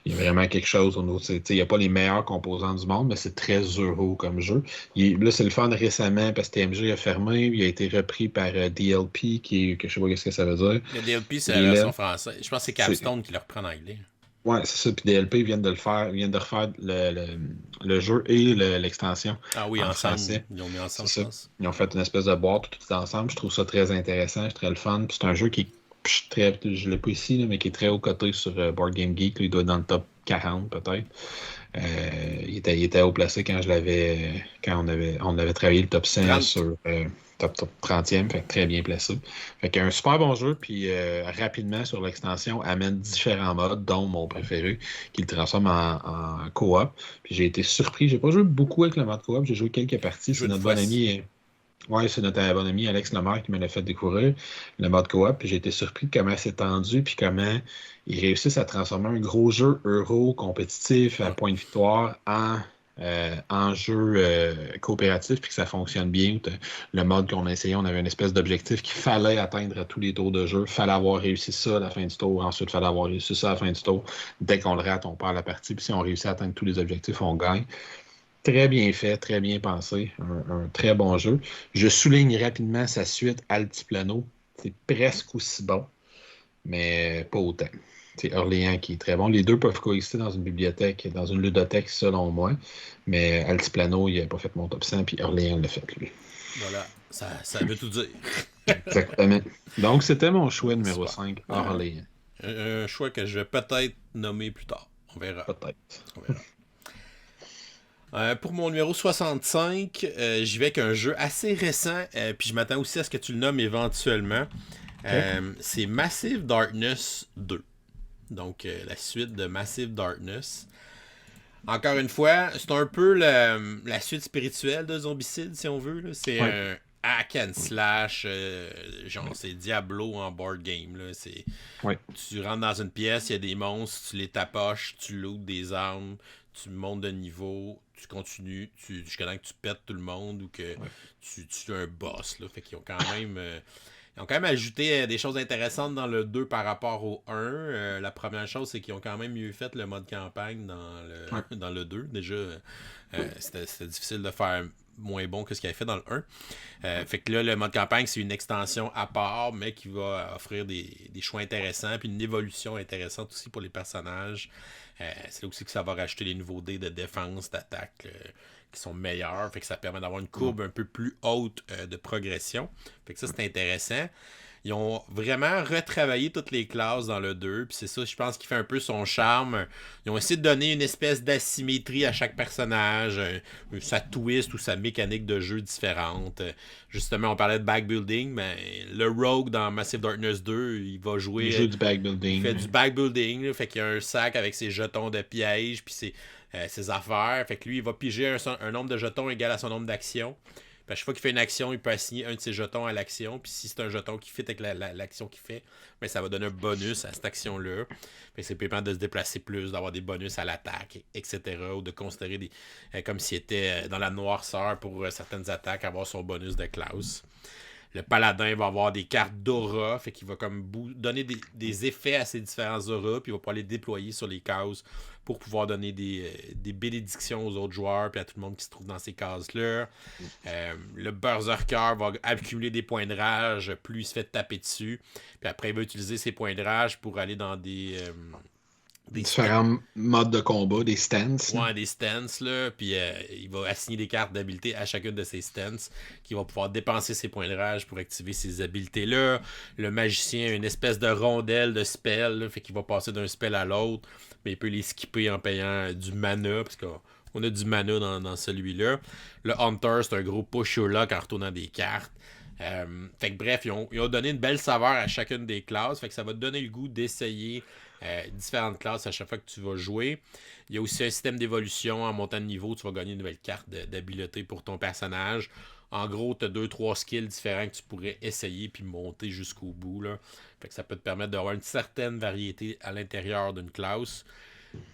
[SPEAKER 2] Il y a vraiment quelque chose au niveau. Il n'y a pas les meilleurs composants du monde, mais c'est très euro comme jeu. Là, c'est le fun récemment parce que TMG a fermé. Il a été repris par DLP, que je sais pas ce que ça veut dire.
[SPEAKER 1] Le DLP, c'est la version française. Je pense que c'est Capstone qui le reprend en anglais.
[SPEAKER 2] Ouais, c'est ça. Puis DLP viennent de refaire le jeu et l'extension.
[SPEAKER 1] Ah oui, ensemble.
[SPEAKER 2] Français.
[SPEAKER 1] Ils l'ont mis ensemble,
[SPEAKER 2] je
[SPEAKER 1] pense.
[SPEAKER 2] Ils ont fait une espèce de boîte tout ensemble. Je trouve ça très intéressant, c'est très le fun. Puis c'est un jeu qui est je ne l'ai pas ici, là, mais qui est très haut coté sur Board Game Geek. Là, il doit être dans le top 40 peut-être. Il était haut placé quand on avait travaillé le top 100
[SPEAKER 1] 30.
[SPEAKER 2] sur top 30e, fait que très bien placé. Fait qu'un super bon jeu, puis rapidement sur l'extension amène différents modes, dont mon préféré, qui le transforme en coop. Puis j'ai été surpris, j'ai pas joué beaucoup avec le mode coop, j'ai joué quelques parties. C'est notre bon ami. Oui, c'est notre bon ami Alex Lemaire qui me l'a fait découvrir, le mode coop, puis j'ai été surpris de comment c'est tendu, puis comment ils réussissent à transformer un gros jeu euro compétitif à point de victoire en jeu coopératif, puis que ça fonctionne bien. Le mode qu'on a essayé, on avait une espèce d'objectif qu'il fallait atteindre à tous les tours de jeu. Il fallait avoir réussi ça à la fin du tour, ensuite il fallait avoir réussi ça à la fin du tour. Dès qu'on le rate, on perd la partie, puis si on réussit à atteindre tous les objectifs, on gagne. Très bien fait, très bien pensé, un très bon jeu. Je souligne rapidement sa suite Altiplano. C'est presque aussi bon, mais pas autant. C'est Orléans qui est très bon. Les deux peuvent coexister dans une bibliothèque, dans une ludothèque, selon moi. Mais Altiplano, il n'a pas fait mon top 100, puis Orléans l'a fait, lui.
[SPEAKER 1] Voilà, ça veut tout dire.
[SPEAKER 2] Exactement. Donc, c'était mon choix numéro 5, Orléans.
[SPEAKER 1] Un choix que je vais peut-être nommer plus tard. On verra.
[SPEAKER 2] Peut-être.
[SPEAKER 1] On verra. Pour mon numéro 65, j'y vais avec un jeu assez récent, puis je m'attends aussi à ce que tu le nommes éventuellement. Okay. C'est Massive Darkness 2. Donc, la suite de Massive Darkness. Encore une fois, c'est un peu la suite spirituelle de Zombicide, si on veut. Là. C'est un hack and slash, genre c'est Diablo en board game. Là. Tu rentres dans une pièce, il y a des monstres, tu les tapoches, tu lootes des armes, tu montes de niveau, tu continues, jusqu'à temps que tu pètes tout le monde ou que tu tues un boss. Là. Fait qu'ils ont quand même... Ils ont quand même ajouté des choses intéressantes dans le 2 par rapport au 1. La première chose, c'est qu'ils ont quand même mieux fait le mode campagne dans le 2. Déjà, c'était difficile de faire moins bon que ce qu'ils avaient fait dans le 1. Fait que là, le mode campagne, c'est une extension à part, mais qui va offrir des choix intéressants, puis une évolution intéressante aussi pour les personnages. C'est là aussi que ça va rajouter les nouveaux dés de défense, d'attaque, qui sont meilleurs, fait que ça permet d'avoir une courbe un peu plus haute de progression. Fait que ça, c'est intéressant. Ils ont vraiment retravaillé toutes les classes dans le 2, puis c'est ça, je pense, qui fait un peu son charme. Ils ont essayé de donner une espèce d'asymétrie à chaque personnage, sa twist ou sa mécanique de jeu différente. Justement, on parlait de backbuilding, mais le Rogue dans Massive Darkness 2, il va jouer...
[SPEAKER 2] Il joue du backbuilding.
[SPEAKER 1] Il fait du backbuilding, là, fait qu'il y a un sac avec ses jetons de piège, puis ses affaires. Fait que lui, il va piger un nombre de jetons égal à son nombre d'actions. Puis à chaque fois qu'il fait une action, il peut assigner un de ses jetons à l'action. Puis si c'est un jeton qui fit avec l'action qu'il fait, ben ça va donner un bonus à cette action-là. Fait que c'est permettre de se déplacer plus, d'avoir des bonus à l'attaque, etc. Ou de considérer comme s'il était dans la noirceur pour certaines attaques, avoir son bonus de classe. Le paladin va avoir des cartes d'aura, fait qu'il va comme donner des effets à ces différents auras, puis il va pouvoir les déployer sur les cases pour pouvoir donner des bénédictions aux autres joueurs, puis à tout le monde qui se trouve dans ces cases-là. Le berserker va accumuler des points de rage, plus il se fait taper dessus, puis après il va utiliser ses points de rage pour aller dans des
[SPEAKER 2] différents modes de combat, des stances.
[SPEAKER 1] Ouais, des stances, là. Puis il va assigner des cartes d'habilité à chacune de ces stances, qui va pouvoir dépenser ses points de rage pour activer ces habilités-là. Le magicien a une espèce de rondelle de spell, là, fait qu'il va passer d'un spell à l'autre, mais il peut les skipper en payant du mana, parce qu'on a du mana dans celui-là. Le Hunter, c'est un gros push your luck en retournant des cartes. Fait que bref, ils ont donné une belle saveur à chacune des classes, fait que ça va te donner le goût d'essayer différentes classes à chaque fois que tu vas jouer. Il y a aussi un système d'évolution. En montant de niveau, tu vas gagner une nouvelle carte d'habileté pour ton personnage. En gros, tu as 2-3 skills différents que tu pourrais essayer puis monter jusqu'au bout, là. Fait que ça peut te permettre d'avoir une certaine variété à l'intérieur d'une classe.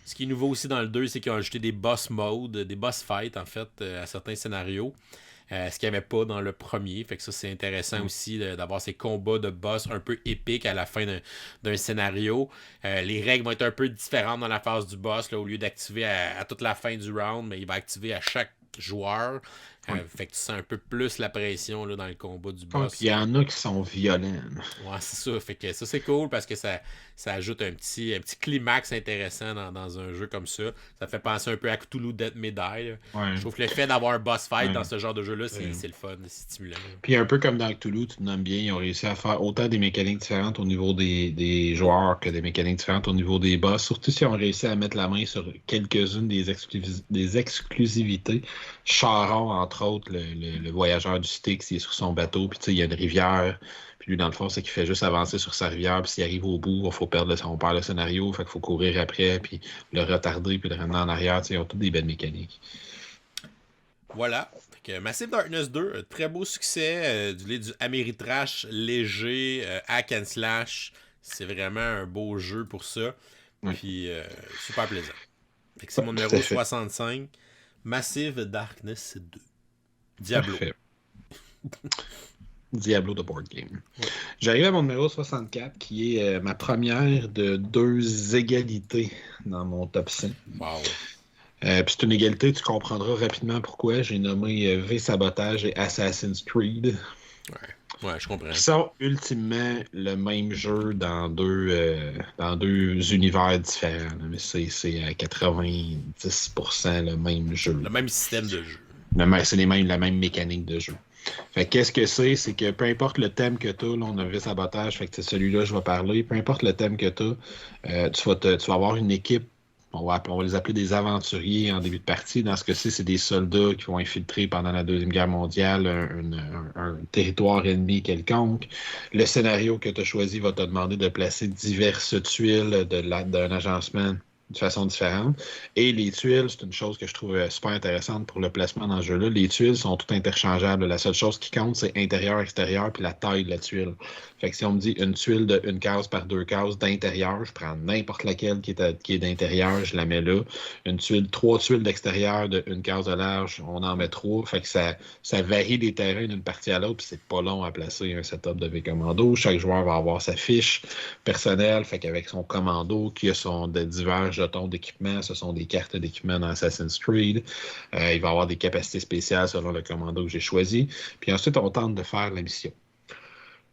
[SPEAKER 1] Ce qui est nouveau aussi dans le 2, c'est qu'ils ont ajouté des boss modes, des boss fights en fait, à certains scénarios. Ce qu'il n'y avait pas dans le premier. Fait que ça, c'est intéressant aussi d'avoir ces combats de boss un peu épiques à la fin d'un scénario. Les règles vont être un peu différentes dans la phase du boss. Là, au lieu d'activer à toute la fin du round, mais il va activer à chaque joueur. Fait que tu sens un peu plus la pression là, dans le combat du boss.
[SPEAKER 2] Il y en a qui sont violents.
[SPEAKER 1] Ouais, c'est ça. Fait que ça, c'est cool parce que ça ajoute un petit climax intéressant dans un jeu comme ça. Ça fait penser un peu à Cthulhu Death Medai. Je trouve que le fait d'avoir un boss fight dans ce genre de jeu-là, c'est le fun, c'est stimulant.
[SPEAKER 2] Puis un peu comme dans Cthulhu, tu te nommes bien, ils ont réussi à faire autant des mécaniques différentes au niveau des joueurs que des mécaniques différentes au niveau des boss. Surtout si on réussi à mettre la main sur quelques-unes des exclusivités. Charon, entre autres, le voyageur du Styx, il est sur son bateau, puis tu sais, il y a une rivière. Puis lui, dans le fond, c'est qu'il fait juste avancer sur sa rivière, puis s'il arrive au bout, on perd le scénario, fait qu'il faut courir après, puis le retarder, puis le ramener en arrière. Tu sais, ils ont toutes des belles mécaniques.
[SPEAKER 1] Voilà. Fait que Massive Darkness 2, très beau succès, du Ameritrash léger, hack and slash. C'est vraiment un beau jeu pour ça. Puis super plaisant. Fait que c'est mon numéro 65. Massive Darkness 2. Diablo.
[SPEAKER 2] Parfait. Diablo de board game. Ouais. J'arrive à mon numéro 64 qui est ma première de 2 égalités dans mon top 100.
[SPEAKER 1] Wow.
[SPEAKER 2] Puis c'est une égalité, tu comprendras rapidement pourquoi. J'ai nommé V-Sabotage et Assassin's Creed.
[SPEAKER 1] Ouais, je comprends.
[SPEAKER 2] Qui sont ultimement le même jeu dans deux univers différents. Mais c'est à 90% le même jeu.
[SPEAKER 1] Le même système de jeu.
[SPEAKER 2] C'est la même mécanique de jeu. Fait qu'est-ce que c'est? C'est que peu importe le thème que tu as, là, on a vu sabotage, fait que c'est celui-là que je vais parler. Peu importe le thème que tu as, tu vas avoir une équipe. On va les appeler des aventuriers en début de partie. Dans ce cas-ci, c'est des soldats qui vont infiltrer pendant la Deuxième Guerre mondiale un territoire ennemi quelconque. Le scénario que tu as choisi va te demander de placer diverses tuiles d'un agencement de façon différente. Et les tuiles, c'est une chose que je trouve super intéressante pour le placement dans ce jeu-là. Les tuiles sont toutes interchangeables. La seule chose qui compte, c'est intérieur, extérieur, puis la taille de la tuile. Fait que si on me dit une tuile de 1 case par 2 cases d'intérieur, je prends n'importe laquelle qui est d'intérieur, je la mets là. 3 tuiles d'extérieur de 1 case de large, on en met 3. Fait que ça varie des terrains d'une partie à l'autre, puis c'est pas long à placer un setup de V-Commando. Chaque joueur va avoir sa fiche personnelle, fait qu'avec son commando, qui a de divers jetons d'équipement, ce sont des cartes d'équipement dans Assassin's Creed. Il va avoir des capacités spéciales selon le commando que j'ai choisi. Puis ensuite, on tente de faire la mission.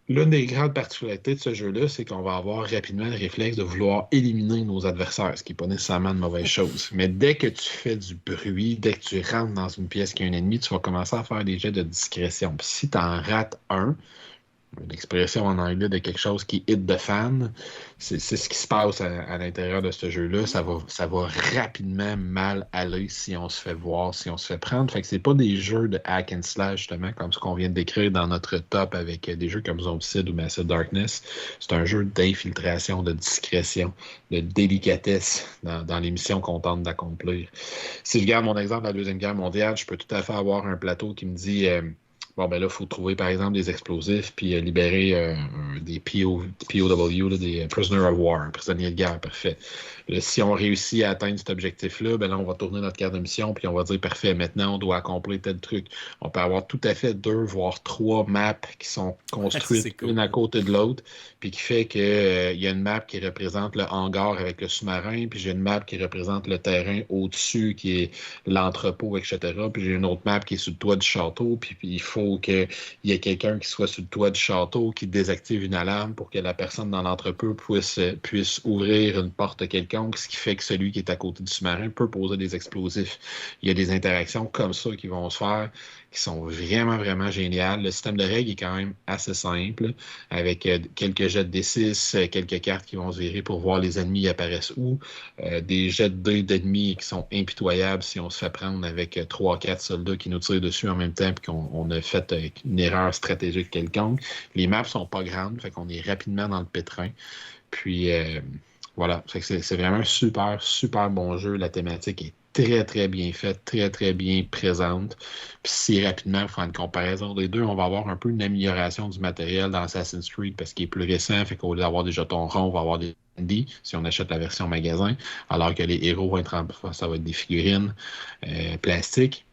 [SPEAKER 2] L'une des grandes particularités de ce jeu-là, c'est qu'on va avoir rapidement le réflexe de vouloir éliminer nos adversaires, ce qui n'est pas nécessairement une mauvaise chose. Mais dès que tu fais du bruit, dès que tu rentres dans une pièce qui a un ennemi, tu vas commencer à faire des jets de discrétion. Puis si tu en rates un, l'expression en anglais de quelque chose qui hit the fan. C'est ce qui se passe à l'intérieur de ce jeu-là. Ça va rapidement mal aller si on se fait voir, si on se fait prendre. Fait que c'est pas des jeux de hack and slash, justement, comme ce qu'on vient de décrire dans notre top avec des jeux comme Zombicide ou Massive Darkness. C'est un jeu d'infiltration, de discrétion, de délicatesse dans les missions qu'on tente d'accomplir. Si je garde mon exemple de la Deuxième Guerre mondiale, je peux tout à fait avoir un plateau qui me dit bon, ben là, il faut trouver, par exemple, des explosifs puis libérer des POW, là, des Prisoner of War, prisonniers de guerre, parfait. Là, si on réussit à atteindre cet objectif-là, ben là, on va tourner notre carte de mission puis on va dire, parfait, maintenant, on doit accomplir tel truc. On peut avoir tout à fait 2, voire 3 maps qui sont construites
[SPEAKER 1] cool.
[SPEAKER 2] une à côté de l'autre, puis qui fait que il y a une map qui représente le hangar avec le sous-marin, puis j'ai une map qui représente le terrain au-dessus, qui est l'entrepôt, etc. Puis j'ai une autre map qui est sur le toit du château, puis il faut qu'il y ait quelqu'un qui soit sur le toit du château, qui désactive une alarme pour que la personne dans l'entrepôt puisse ouvrir une porte quelconque, ce qui fait que celui qui est à côté du sous-marin peut poser des explosifs. Il y a des interactions comme ça qui vont se faire, qui sont vraiment, vraiment géniales. Le système de règles est quand même assez simple, avec quelques jets de D6, quelques cartes qui vont se virer pour voir les ennemis apparaissent où, des jets de dés d'ennemis qui sont impitoyables si on se fait prendre avec 3-4 soldats qui nous tirent dessus en même temps et qu'on a fait une erreur stratégique quelconque. Les maps sont pas grandes, fait qu'on est rapidement dans le pétrin. Puis voilà, c'est vraiment un super, super bon jeu. La thématique est très, très bien faite, très, très bien présente. Puis si rapidement, pour faire une comparaison des deux, on va avoir un peu une amélioration du matériel dans Assassin's Creed parce qu'il est plus récent, fait qu'au lieu d'avoir des jetons ronds, on va avoir des candy si on achète la version magasin, alors que les héros vont être ça va être des figurines plastiques.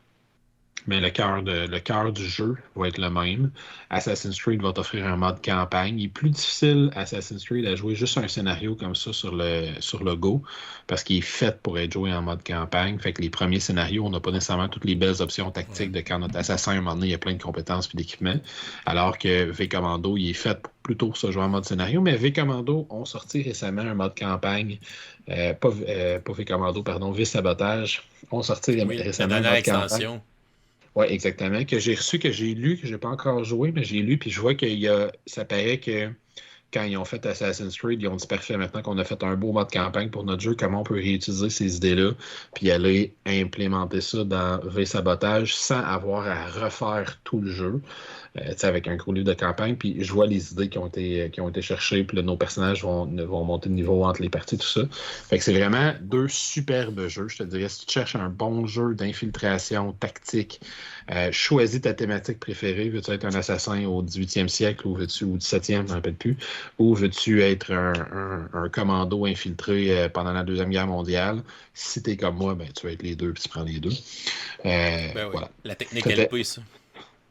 [SPEAKER 2] Mais le cœur du jeu va être le même. Assassin's Creed va t'offrir un mode campagne. Il est plus difficile, Assassin's Creed, à jouer juste un scénario comme ça sur le Go, parce qu'il est fait pour être joué en mode campagne. Fait que les premiers scénarios, on n'a pas nécessairement toutes les belles options tactiques de quand notre assassin, à un moment donné, il y a plein de compétences et d'équipements. Alors que V-Commando, il est fait plutôt pour se jouer en mode scénario. Mais V-Commando ont sorti récemment un mode campagne. Pas V-Commando, pardon, V-Sabotage ont sorti
[SPEAKER 1] Oui, la
[SPEAKER 2] récemment un
[SPEAKER 1] dernière
[SPEAKER 2] mode campagne.
[SPEAKER 1] extension.
[SPEAKER 2] Oui, exactement. Que j'ai reçu, que j'ai lu, que j'ai pas encore joué, mais j'ai lu, puis je vois ça paraît que quand ils ont fait Assassin's Creed, ils ont dit parfait, maintenant qu'on a fait un beau mode campagne pour notre jeu, comment on peut réutiliser ces idées-là, puis aller implémenter ça dans V-Sabotage sans avoir à refaire tout le jeu. Avec un gros livre de campagne, puis je vois les idées qui ont été cherchées, puis là, nos personnages vont monter de niveau entre les parties, tout ça. Fait que c'est vraiment deux superbes jeux. Je te dirais, si tu cherches un bon jeu d'infiltration tactique, choisis ta thématique préférée. Veux-tu être un assassin au 18e siècle ou veux-tu au 17e, je ne me rappelle plus, ou veux-tu être un commando infiltré pendant la Deuxième Guerre mondiale? Si tu es comme moi, ben, tu vas être les deux, puis tu prends les deux.
[SPEAKER 1] Ben oui,
[SPEAKER 2] Voilà.
[SPEAKER 1] la technique LP, ça.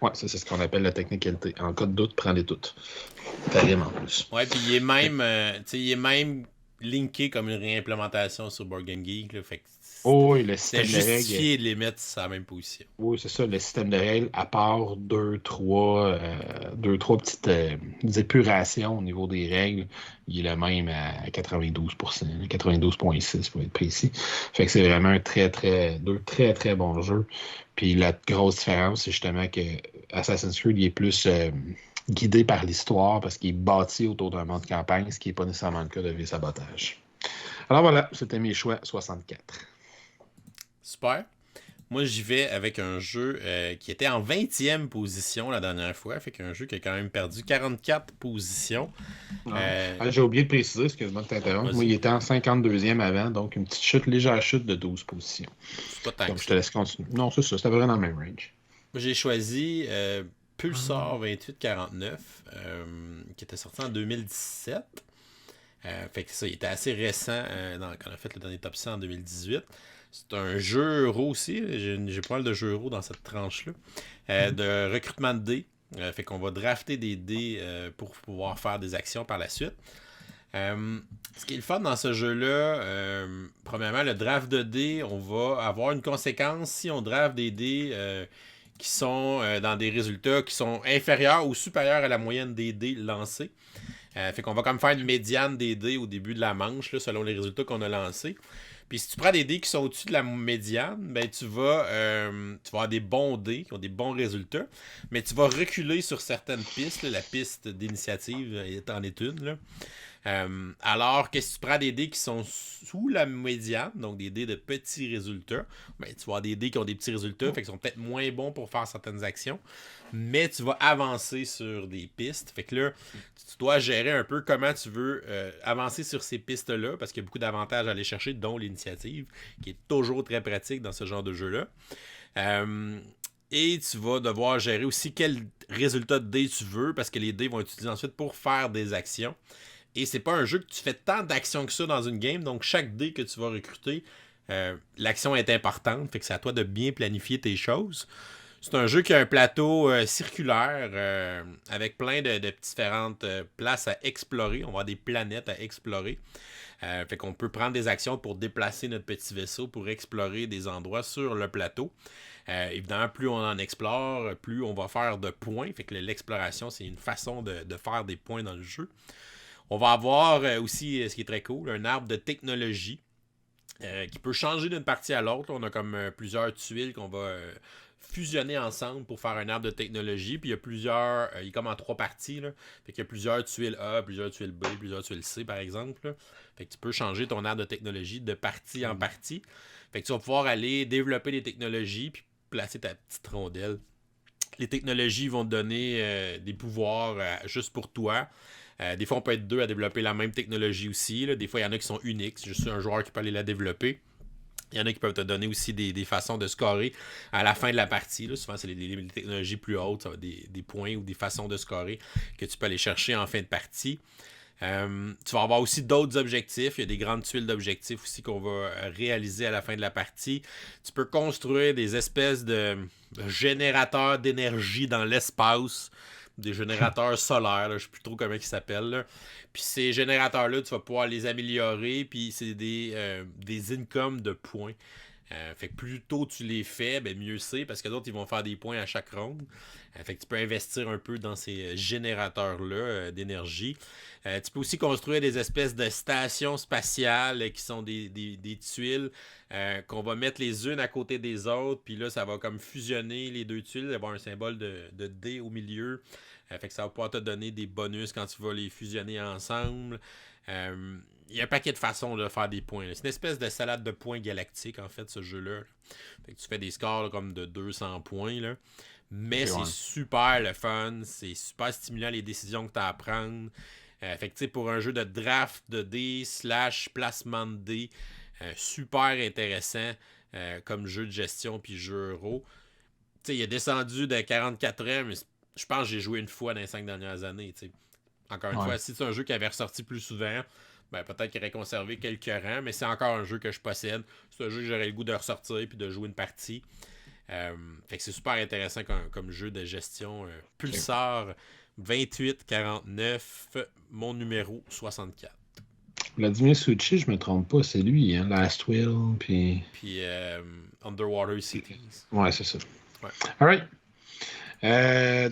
[SPEAKER 2] Ouais, ça, c'est ce qu'on appelle la technicalité. En cas de doute, prends-les toutes. Carrément en plus.
[SPEAKER 1] Ouais, puis il est même, tu sais, il est même linké comme une réimplémentation sur Board Game Geek, là, fait que
[SPEAKER 2] Oh, oui, le
[SPEAKER 1] c'était
[SPEAKER 2] système de règles.
[SPEAKER 1] justifié de les mettre sur la même position.
[SPEAKER 2] Oui, c'est ça, le système de règles, à part deux, trois petites épurations au niveau des règles, il est le même à 92%, 92,6 pour être précis. Fait que c'est vraiment deux très, très bons jeux. Puis la grosse différence, c'est justement que Assassin's Creed, il est plus guidé par l'histoire parce qu'il est bâti autour d'un mode campagne, ce qui n'est pas nécessairement le cas de V-Sabotage. Alors voilà, c'était mes choix 64.
[SPEAKER 1] Super. Moi, j'y vais avec un jeu qui était en 20e position la dernière fois. Fait qu'un jeu qui a quand même perdu 44 positions.
[SPEAKER 2] J'ai oublié de préciser, excuse-moi de t'interrompre. Moi, il était en 52e avant, donc une petite chute, légère chute de 12 positions.
[SPEAKER 1] C'est pas tant
[SPEAKER 2] Donc,
[SPEAKER 1] que
[SPEAKER 2] je
[SPEAKER 1] ça.
[SPEAKER 2] te laisse continuer. Non, c'est ça, c'était vraiment dans le même range.
[SPEAKER 1] Moi, j'ai choisi Pulsar 2849, qui était sorti en 2017. Fait que ça, il était assez récent quand on a fait le dernier top 100 en 2018. C'est un jeu euro aussi. J'ai pas mal de jeux euro dans cette tranche-là. De recrutement de dés. Fait qu'on va drafter des dés pour pouvoir faire des actions par la suite. Ce qui est le fun dans ce jeu-là, premièrement, le draft de dés, on va avoir une conséquence si on draft des dés qui sont dans des résultats qui sont inférieurs ou supérieurs à la moyenne des dés lancés. Fait qu'on va comme faire une médiane des dés au début de la manche, là, selon les résultats qu'on a lancés. Puis si tu prends des dés qui sont au-dessus de la médiane, ben tu vas avoir des bons dés qui ont des bons résultats, mais tu vas reculer sur certaines pistes. Là, la piste d'initiative en est une. Là. Alors que si tu prends des dés qui sont sous la médiane, donc des dés de petits résultats, ben, tu vas avoir des dés qui ont des petits résultats, fait qu'ils sont peut-être moins bons pour faire certaines actions, mais tu vas avancer sur des pistes. Fait que là, tu dois gérer un peu comment tu veux avancer sur ces pistes-là, parce qu'il y a beaucoup d'avantages à aller chercher, dont l'initiative, qui est toujours très pratique dans ce genre de jeu-là. Et tu vas devoir gérer aussi quel résultat de dés tu veux, parce que les dés vont être utilisés ensuite pour faire des actions. Et c'est pas un jeu que tu fais tant d'actions que ça dans une game, donc chaque dé que tu vas recruter, l'action est importante, fait que c'est à toi de bien planifier tes choses. C'est un jeu qui a un plateau circulaire avec plein de différentes places à explorer. On va avoir des planètes à explorer. Fait qu'on peut prendre des actions pour déplacer notre petit vaisseau pour explorer des endroits sur le plateau. Évidemment, plus on en explore, plus on va faire de points. Fait que l'exploration, c'est une façon de faire des points dans le jeu. On va avoir aussi, ce qui est très cool, un arbre de technologie qui peut changer d'une partie à l'autre. On a comme plusieurs tuiles qu'on va fusionner ensemble pour faire un arbre de technologie. Puis il y a plusieurs, il est comme en 3 parties. Là. Fait qu'il y a plusieurs tuiles A, plusieurs tuiles B, plusieurs tuiles C par exemple. Là. Fait que tu peux changer ton arbre de technologie de partie en partie. Fait que tu vas pouvoir aller développer des technologies puis placer ta petite rondelle. Les technologies vont te donner des pouvoirs juste pour toi. Des fois, on peut être 2 à développer la même technologie aussi. Là. Des fois, il y en a qui sont uniques. C'est juste un joueur qui peut aller la développer. Il y en a qui peuvent te donner aussi des façons de scorer à la fin de la partie. Là. Souvent, c'est les technologies plus hautes. Ça va des points ou des façons de scorer que tu peux aller chercher en fin de partie. Tu vas avoir aussi d'autres objectifs. Il y a des grandes tuiles d'objectifs aussi qu'on va réaliser à la fin de la partie. Tu peux construire des espèces de générateurs d'énergie dans l'espace. Des générateurs solaires, là, je ne sais plus trop comment ils s'appellent. Puis ces générateurs-là, tu vas pouvoir les améliorer, puis c'est des incomes de points. Fait que plus tôt tu les fais, ben mieux c'est, parce que d'autres, ils vont faire des points à chaque ronde. Fait que tu peux investir un peu dans ces générateurs-là d'énergie. Tu peux aussi construire des espèces de stations spatiales qui sont des tuiles qu'on va mettre les unes à côté des autres, puis là, ça va comme fusionner les 2 tuiles, avoir un symbole de D au milieu. Fait que ça va pouvoir te donner des bonus quand tu vas les fusionner ensemble. Il y a un paquet de façons de faire des points. Là. C'est une espèce de salade de points galactique, en fait, ce jeu-là. Fait que tu fais des scores là, comme de 200 points. Là. Mais c'est super le fun. C'est super stimulant les décisions que tu as à prendre. Fait que tu sais, pour un jeu de draft de dés / placement de dés, super intéressant comme jeu de gestion puis jeu euro. Tu sais, il est descendu de 44 ans, mais je pense que j'ai joué une fois dans les 5 dernières années. T'sais. Encore une fois, si c'est un jeu qui avait ressorti plus souvent, ben peut-être qu'il aurait conservé quelques rangs, mais c'est encore un jeu que je possède. C'est un jeu que j'aurais le goût de ressortir puis de jouer une partie. Fait que c'est super intéressant comme jeu de gestion. Pulsar 2849, mon numéro 64.
[SPEAKER 2] Vladimir Suchy, je me trompe pas, c'est lui, hein? Last Will, puis
[SPEAKER 1] Underwater Cities.
[SPEAKER 2] Ouais, c'est ça.
[SPEAKER 1] Ouais.
[SPEAKER 2] Alright.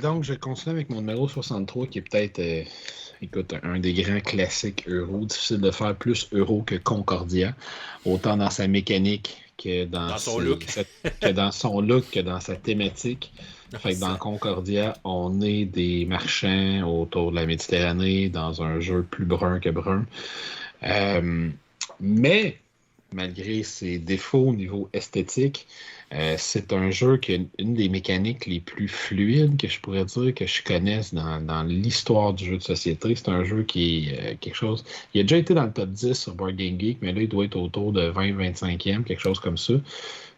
[SPEAKER 2] Donc, je continue avec mon numéro 63, qui est peut-être, écoute, un des grands classiques euro. Difficile de faire plus euro que Concordia, autant dans sa mécanique que dans
[SPEAKER 1] son look.
[SPEAKER 2] que dans son look, que dans sa thématique. Fait que dans Concordia, on est des marchands autour de la Méditerranée, dans un jeu plus brun que brun. Mais, malgré ses défauts au niveau esthétique, c'est un jeu qui a une des mécaniques les plus fluides que je pourrais dire que je connaisse dans l'histoire du jeu de société. C'est un jeu qui est quelque chose... Il a déjà été dans le top 10 sur Board Game Geek, mais là, il doit être autour de 20-25e, quelque chose comme ça.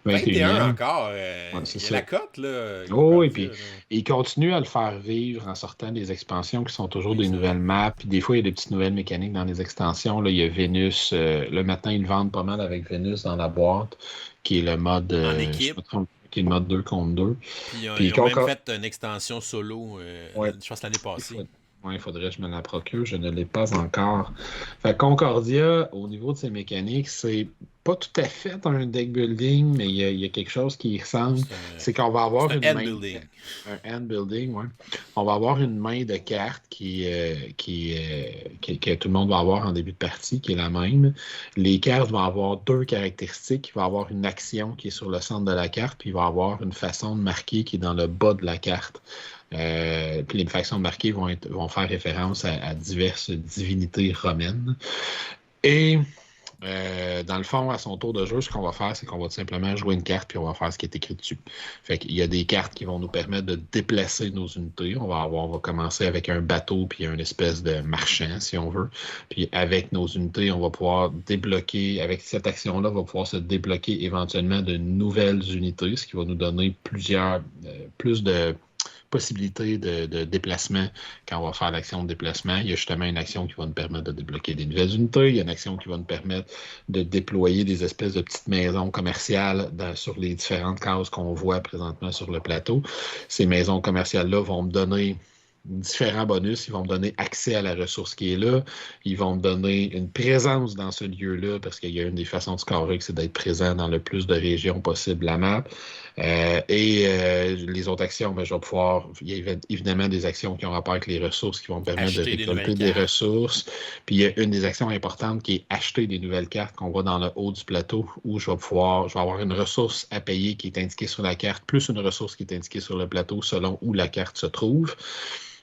[SPEAKER 1] 21 encore.
[SPEAKER 2] Ouais,
[SPEAKER 1] il y a la cote, là.
[SPEAKER 2] Oui, puis il continue à le faire vivre en sortant des expansions qui sont toujours des nouvelles maps. Puis des fois, il y a des petites nouvelles mécaniques dans les extensions. Là, il y a Vénus. Le matin, ils le vendent pas mal avec Vénus dans la boîte, qui est le mode...
[SPEAKER 1] en équipe.
[SPEAKER 2] Qui est le mode 2 contre 2.
[SPEAKER 1] Puis ils ont même fait une extension solo, je pense, l'année passée.
[SPEAKER 2] Ouais, il faudrait que je me la procure. Je ne l'ai pas encore. Fait que Concordia, au niveau de ses mécaniques, c'est pas tout à fait un deck building, mais il y a quelque chose qui y ressemble. C'est qu'on va avoir
[SPEAKER 1] C'est
[SPEAKER 2] une
[SPEAKER 1] un hand
[SPEAKER 2] main,
[SPEAKER 1] building.
[SPEAKER 2] un hand building, ouais. On va avoir une main de cartes que tout le monde va avoir en début de partie, qui est la même. Les cartes vont avoir deux caractéristiques. Il va avoir une action qui est sur le centre de la carte, puis il va avoir une façon de marquer qui est dans le bas de la carte. Puis les factions marquées vont faire référence à diverses divinités romaines. Et dans le fond, à son tour de jeu, ce qu'on va faire, c'est qu'on va tout simplement jouer une carte puis on va faire ce qui est écrit dessus. Fait qu'il y a des cartes qui vont nous permettre de déplacer nos unités. On va commencer avec un bateau puis une espèce de marchand, si on veut. Puis avec nos unités, on va pouvoir débloquer, avec cette action-là, on va pouvoir se débloquer éventuellement de nouvelles unités, ce qui va nous donner plus de possibilité de déplacement quand on va faire l'action de déplacement. Il y a justement une action qui va nous permettre de débloquer des nouvelles unités. Il y a une action qui va nous permettre de déployer des espèces de petites maisons commerciales sur les différentes cases qu'on voit présentement sur le plateau. Ces maisons commerciales-là vont me donner différents bonus. Ils vont me donner accès à la ressource qui est là. Ils vont me donner une présence dans ce lieu-là, parce qu'il y a une des façons de scorer, c'est d'être présent dans le plus de régions possible de la map. Les autres actions, ben, je vais pouvoir. Il y a évidemment des actions qui ont rapport avec les ressources qui vont me permettre
[SPEAKER 1] Acheter
[SPEAKER 2] de récolter des ressources. Puis il y a une des actions importantes qui est acheter des nouvelles cartes qu'on voit dans le haut du plateau, où je vais avoir une ressource à payer qui est indiquée sur la carte, plus une ressource qui est indiquée sur le plateau selon où la carte se trouve.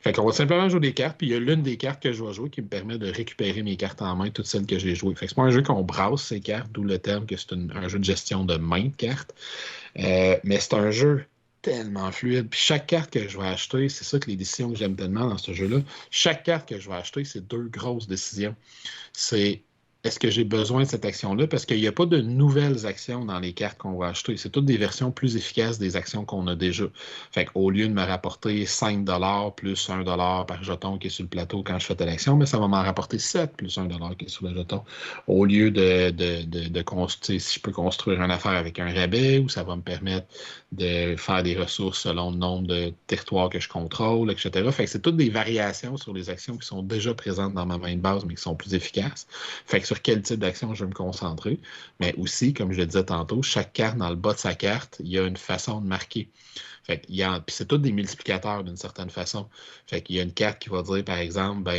[SPEAKER 2] Fait qu'on va simplement jouer des cartes, puis il y a l'une des cartes que je vais jouer qui me permet de récupérer mes cartes en main, toutes celles que j'ai jouées. Fait que c'est pas un jeu qu'on brasse ces cartes, d'où le terme que c'est un jeu de gestion de main de cartes. Mais c'est un jeu tellement fluide. Puis chaque carte que je vais acheter, c'est ça que les décisions que j'aime tellement dans ce jeu-là. Chaque carte que je vais acheter, c'est deux grosses décisions. C'est est-ce que j'ai besoin de cette action-là? Parce qu'il n'y a pas de nouvelles actions dans les cartes qu'on va acheter. C'est toutes des versions plus efficaces des actions qu'on a déjà. Fait qu'au lieu de me rapporter 5 plus 1 par jeton qui est sur le plateau quand je fais telle action, mais ça va m'en rapporter 7 plus 1 qui est sur le jeton. Au lieu de construire, si je peux construire une affaire avec un rabais, ou ça va me permettre de faire des ressources selon le nombre de territoires que je contrôle, etc. Fait que c'est toutes des variations sur les actions qui sont déjà présentes dans ma main de base, mais qui sont plus efficaces. Fait que sur quel type d'action je vais me concentrer. Mais aussi, comme je le disais tantôt, chaque carte, dans le bas de sa carte, il y a une façon de marquer. Fait que puis c'est tous des multiplicateurs d'une certaine façon. Fait qu'il y a une carte qui va dire, par exemple,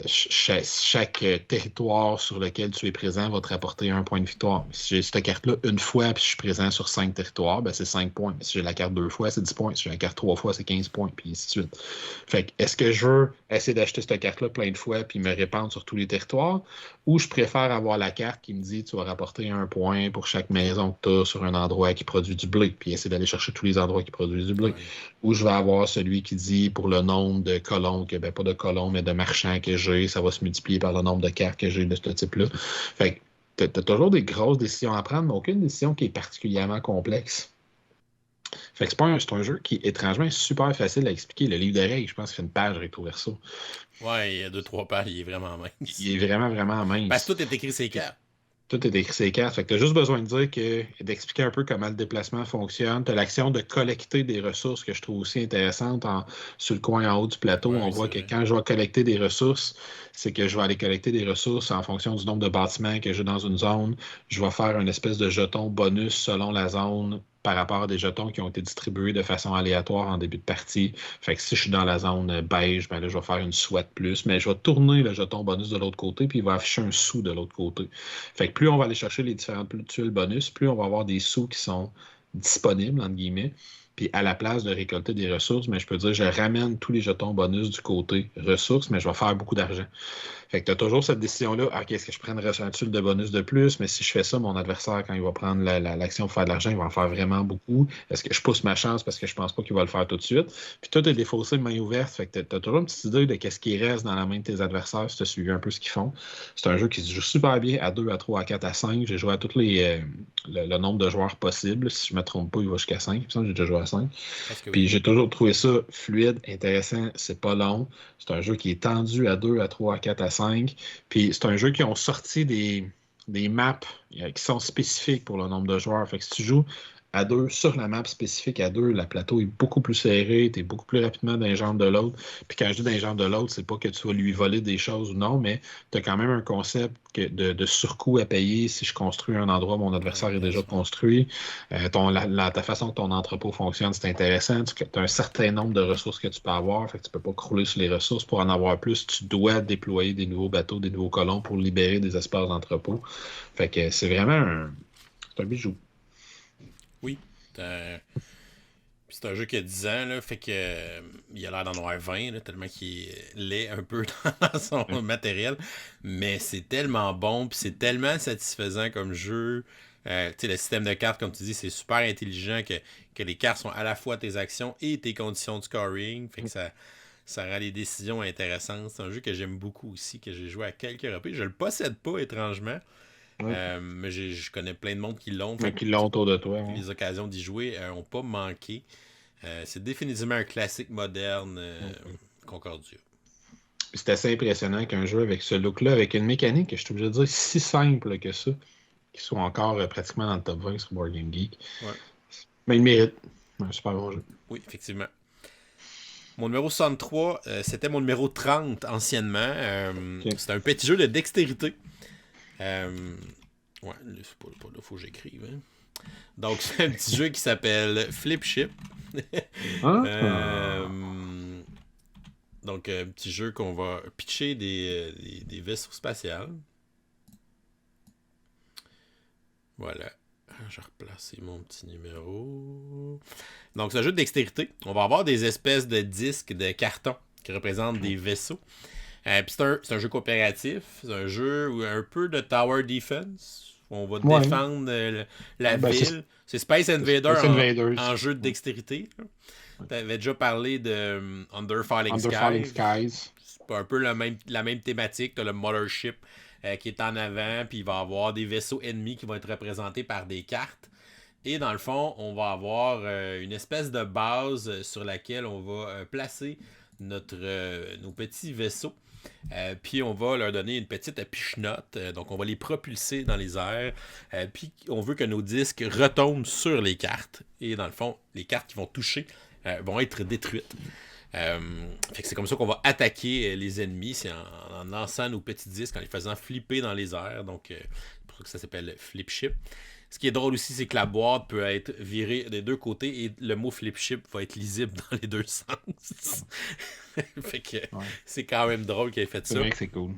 [SPEAKER 2] chaque territoire sur lequel tu es présent va te rapporter un point de victoire. Si j'ai cette carte-là une fois puis je suis présent sur 5 territoires, ben c'est 5 points. Mais si j'ai la carte 2 fois, c'est 10 points. Si j'ai la carte 3 fois, c'est 15 points, puis ainsi de suite. Fait que est-ce que je veux essayer d'acheter cette carte-là plein de fois puis me répandre sur tous les territoires, ou je préfère avoir la carte qui me dit tu vas rapporter un point pour chaque maison que tu as sur un endroit qui produit du blé, puis essayer d'aller chercher tous les endroits qui produisent du blé. Ouais. Ou je vais avoir celui qui dit pour le nombre de colons, pas de colons, mais de marchands que j'ai, ça va se multiplier par le nombre de cartes que j'ai de ce type-là. Fait que tu as toujours des grosses décisions à prendre, mais aucune décision qui est particulièrement complexe. Fait que c'est un jeu qui, étrangement, est super facile à expliquer. Le livre de règles, je pense qu'il fait une page recto verso.
[SPEAKER 1] Ouais, il y a 2-3 pages, il est vraiment mince.
[SPEAKER 2] Il est vraiment, vraiment mince.
[SPEAKER 1] Parce que tout est écrit sur les cartes.
[SPEAKER 2] Tout est écrit sur les cartes. Fait que tu as juste besoin de dire d'expliquer un peu comment le déplacement fonctionne. Tu as l'action de collecter des ressources que je trouve aussi intéressante sur le coin en haut du plateau. Ouais, on voit que quand je vais collecter des ressources, c'est que je vais aller collecter des ressources en fonction du nombre de bâtiments que j'ai dans une zone. Je vais faire une espèce de jeton bonus selon la zone par rapport à des jetons qui ont été distribués de façon aléatoire en début de partie. Fait que si je suis dans la zone beige, ben là, je vais faire une sweat plus, mais je vais tourner le jeton bonus de l'autre côté, puis il va afficher un sou de l'autre côté. Fait que plus on va aller chercher les différentes tuiles bonus, plus on va avoir des sous qui sont disponibles, entre guillemets. Puis à la place de récolter des ressources, mais je peux dire, je ramène tous les jetons bonus du côté ressources, mais je vais faire beaucoup d'argent. Fait que tu as toujours cette décision-là. OK, est-ce que je prendrais un tuile de bonus de plus? Mais si je fais ça, mon adversaire, quand il va prendre l'action pour faire de l'argent, il va en faire vraiment beaucoup. Est-ce que je pousse ma chance parce que je pense pas qu'il va le faire tout de suite? Puis toi, tu es défaussé de main ouverte. Fait que tu as toujours une petite idée de ce qui reste dans la main de tes adversaires si tu as suivi un peu ce qu'ils font. C'est un jeu qui se joue super bien à 2, à 3, à 4, à 5. J'ai joué à tous le nombre de joueurs possible. Si je ne me trompe pas, il va jusqu'à 5. J'ai déjà joué à 5. Puis j'ai toujours trouvé ça fluide, intéressant. C'est pas long. C'est un jeu qui est tendu à 2, à 3, à 4, à 5. Puis c'est un jeu qui ont sorti des maps qui sont spécifiques pour le nombre de joueurs. Fait que si tu joues À deux, sur la map spécifique à deux, le plateau est beaucoup plus serré, tu es beaucoup plus rapidement dans les jambes de l'autre. Puis quand je dis dans les jambes de l'autre, c'est pas que tu vas lui voler des choses ou non, mais tu as quand même un concept de surcoût à payer si je construis un endroit où mon adversaire est déjà construit. Ta façon que ton entrepôt fonctionne, c'est intéressant. Tu as un certain nombre de ressources que tu peux avoir, fait que tu peux pas crouler sur les ressources. Pour en avoir plus, tu dois déployer des nouveaux bateaux, des nouveaux colons pour libérer des espaces d'entrepôt. Fait que c'est vraiment c'est un bijou.
[SPEAKER 1] Oui. C'est un jeu qui a 10 ans, là, fait que il a l'air d'en avoir 20, là, tellement qu'il est laid un peu dans son matériel. Mais c'est tellement bon, puis c'est tellement satisfaisant comme jeu. Tu sais, le système de cartes, comme tu dis, c'est super intelligent que les cartes sont à la fois tes actions et tes conditions de scoring. Fait que ça rend les décisions intéressantes. C'est un jeu que j'aime beaucoup aussi, que j'ai joué à quelques reprises. Je le possède pas, étrangement. Mais je connais plein de monde qui l'ont.
[SPEAKER 2] Qui l'ont autour de toi.
[SPEAKER 1] Les occasions d'y jouer n'ont pas manqué. C'est définitivement un classique moderne Concordia.
[SPEAKER 2] C'est assez impressionnant qu'un jeu avec ce look-là, avec une mécanique, je suis obligé de dire, si simple que ça, qui soit encore pratiquement dans le top 20 sur Board Game Geek.
[SPEAKER 1] Ouais.
[SPEAKER 2] Mais il mérite. Un super bon jeu.
[SPEAKER 1] Oui, effectivement. Mon numéro 63, c'était mon numéro 30 anciennement. C'était un petit jeu de dextérité. Ouais, c'est pas là, faut que j'écrive. Hein. Donc, c'est un petit jeu qui s'appelle Flip Ship. Donc, un petit jeu qu'on va pitcher des vaisseaux spatials. Voilà. Je vais replacer mon petit numéro. Donc, c'est un jeu de dextérité. On va avoir des espèces de disques de carton qui représentent des vaisseaux. Puis c'est un jeu coopératif. C'est un jeu où un peu de tower defense. On va défendre la ville. C'est Space Invaders en jeu de dextérité. Tu avais déjà parlé de Under Falling Skies. C'est un peu la même thématique. Tu as le Mothership qui est en avant, puis il va y avoir des vaisseaux ennemis qui vont être représentés par des cartes. Et dans le fond, on va avoir une espèce de base sur laquelle on va placer nos petits vaisseaux. Puis on va leur donner une petite pichenote. Donc on va les propulser dans les airs. Puis on veut que nos disques retombent sur les cartes. Et dans le fond, les cartes qui vont toucher vont être détruites. Fait que c'est comme ça qu'on va attaquer les ennemis. C'est en lançant nos petits disques, en les faisant flipper dans les airs. Donc c'est pour ça que ça s'appelle Flip Ship. Ce qui est drôle aussi, c'est que la boîte peut être virée des deux côtés et le mot Flip Ship va être lisible dans les deux sens. Fait que c'est quand même drôle qu'il ait fait ça.
[SPEAKER 2] C'est vrai que c'est cool.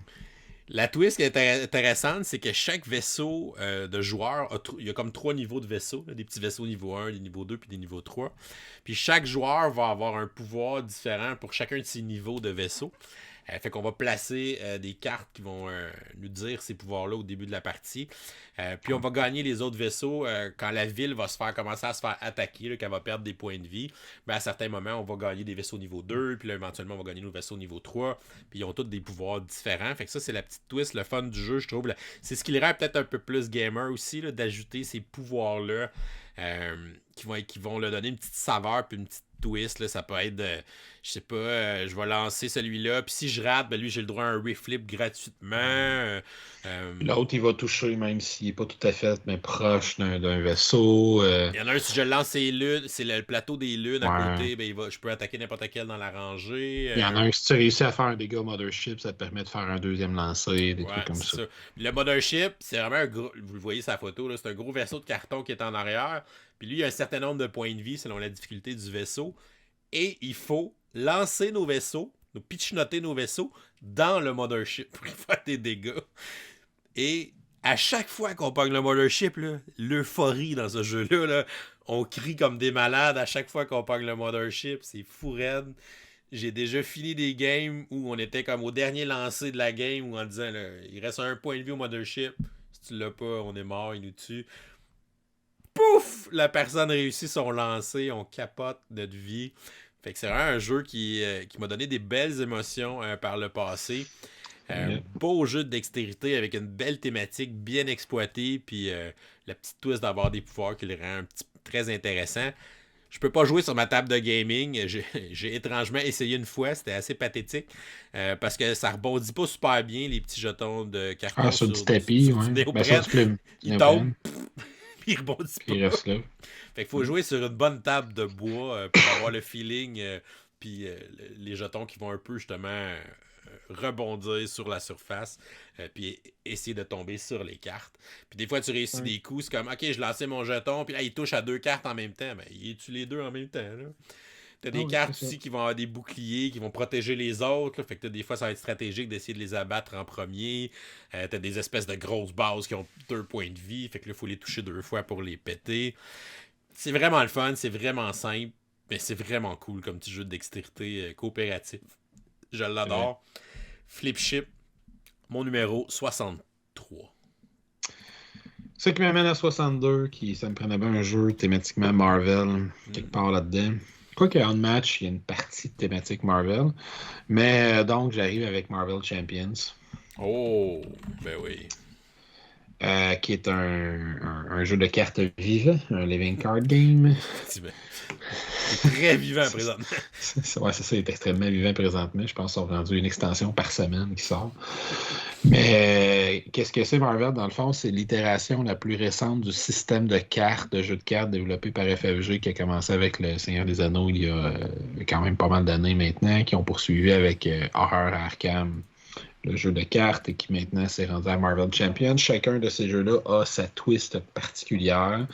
[SPEAKER 1] La twist qui est intéressante, c'est que chaque vaisseau de joueur, il y a comme 3 niveaux de vaisseaux. Là, des petits vaisseaux niveau 1, des niveaux 2, puis des niveaux 3. Puis chaque joueur va avoir un pouvoir différent pour chacun de ces niveaux de vaisseaux. Fait qu'on va placer des cartes qui vont nous dire ces pouvoirs-là au début de la partie. Puis on va gagner les autres vaisseaux quand la ville va commencer à se faire attaquer, là, qu'elle va perdre des points de vie. Ben, à certains moments, on va gagner des vaisseaux niveau 2, puis là, éventuellement, on va gagner nos vaisseaux niveau 3. Puis ils ont tous des pouvoirs différents. Fait que ça, c'est la petite twist, le fun du jeu, je trouve. C'est ce qui les rend peut-être un peu plus gamer aussi, là, d'ajouter ces pouvoirs-là qui vont leur donner une petite saveur puis une petite twist. Là, ça peut être, je sais pas, je vais lancer celui-là, puis si je rate, ben lui, j'ai le droit à un reflip gratuitement.
[SPEAKER 2] L'autre, il va toucher, même s'il n'est pas tout à fait mais proche d'un vaisseau.
[SPEAKER 1] Il y en a un, si je lance c'est le plateau des lunes à côté, ben je peux attaquer n'importe quel dans la rangée.
[SPEAKER 2] Il y en a un, si tu réussis à faire un dégât Mothership, ça te permet de faire un deuxième lancer, des trucs comme ça.
[SPEAKER 1] Le Mothership, c'est vraiment un gros, vous le voyez sur la photo, là, c'est un gros vaisseau de carton qui est en arrière. Puis lui, il y a un certain nombre de points de vie selon la difficulté du vaisseau. Et il faut lancer nos vaisseaux, nous pitchnoter nos vaisseaux dans le Mothership pour faire des dégâts. Et à chaque fois qu'on pogne le Mothership, là, l'euphorie dans ce jeu-là, là, on crie comme des malades à chaque fois qu'on pogne le Mothership. C'est fou raide. J'ai déjà fini des games où on était comme au dernier lancer de la game, où en disant là, il reste un point de vie au Mothership. Si tu l'as pas, on est mort, il nous tue. Pouf! La personne réussit son lancer, on capote notre vie. Fait que c'est vraiment un jeu qui m'a donné des belles émotions par le passé. Beau jeu de dextérité avec une belle thématique bien exploitée, puis la petite twist d'avoir des pouvoirs qui le rend très intéressant. Je peux pas jouer sur ma table de gaming. J'ai étrangement essayé une fois, c'était assez pathétique parce que ça rebondit pas super bien les petits jetons de carton
[SPEAKER 2] sur du tapis, ouais.
[SPEAKER 1] Ils tombent. puis il rebondit pas.
[SPEAKER 2] Il reste là.
[SPEAKER 1] Fait qu'il faut jouer sur une bonne table de bois pour avoir le feeling, puis les jetons qui vont un peu justement rebondir sur la surface, puis essayer de tomber sur les cartes. Puis des fois, tu réussis des coups, c'est comme, ok, je lançais mon jeton, puis là, il touche à 2 cartes en même temps. Ben, il tue les 2 en même temps, là. T'as des cartes aussi qui vont avoir des boucliers, qui vont protéger les autres. Là. Fait que des fois, ça va être stratégique d'essayer de les abattre en premier. T'as des espèces de grosses bases qui ont 2 points de vie. Fait que là, il faut les toucher 2 fois pour les péter. C'est vraiment le fun, c'est vraiment simple, mais c'est vraiment cool comme petit jeu de dextérité coopératif. Je l'adore. Flipship, mon numéro 63.
[SPEAKER 2] Ce qui m'amène à 62, ça me prenait bien un jeu thématiquement Marvel, quelque part là-dedans. Quoique en match, il y a une partie thématique Marvel. Mais donc, j'arrive avec Marvel Champions.
[SPEAKER 1] Oh, ben oui.
[SPEAKER 2] Qui est un jeu de cartes vivant, un living card game.
[SPEAKER 1] C'est très vivant présentement.
[SPEAKER 2] Ouais, c'est ça, il est extrêmement vivant présentement. Je pense qu'ils ont rendu une extension par semaine qui sort. Mais qu'est-ce que c'est Marvel, dans le fond? C'est l'itération la plus récente du système de cartes, de jeu de cartes développé par FFG qui a commencé avec le Seigneur des Anneaux il y a quand même pas mal d'années maintenant, qui ont poursuivi avec Horror à Arkham, le jeu de cartes, et qui maintenant s'est rendu à Marvel Champions. Chacun de ces jeux-là a sa twist particulière.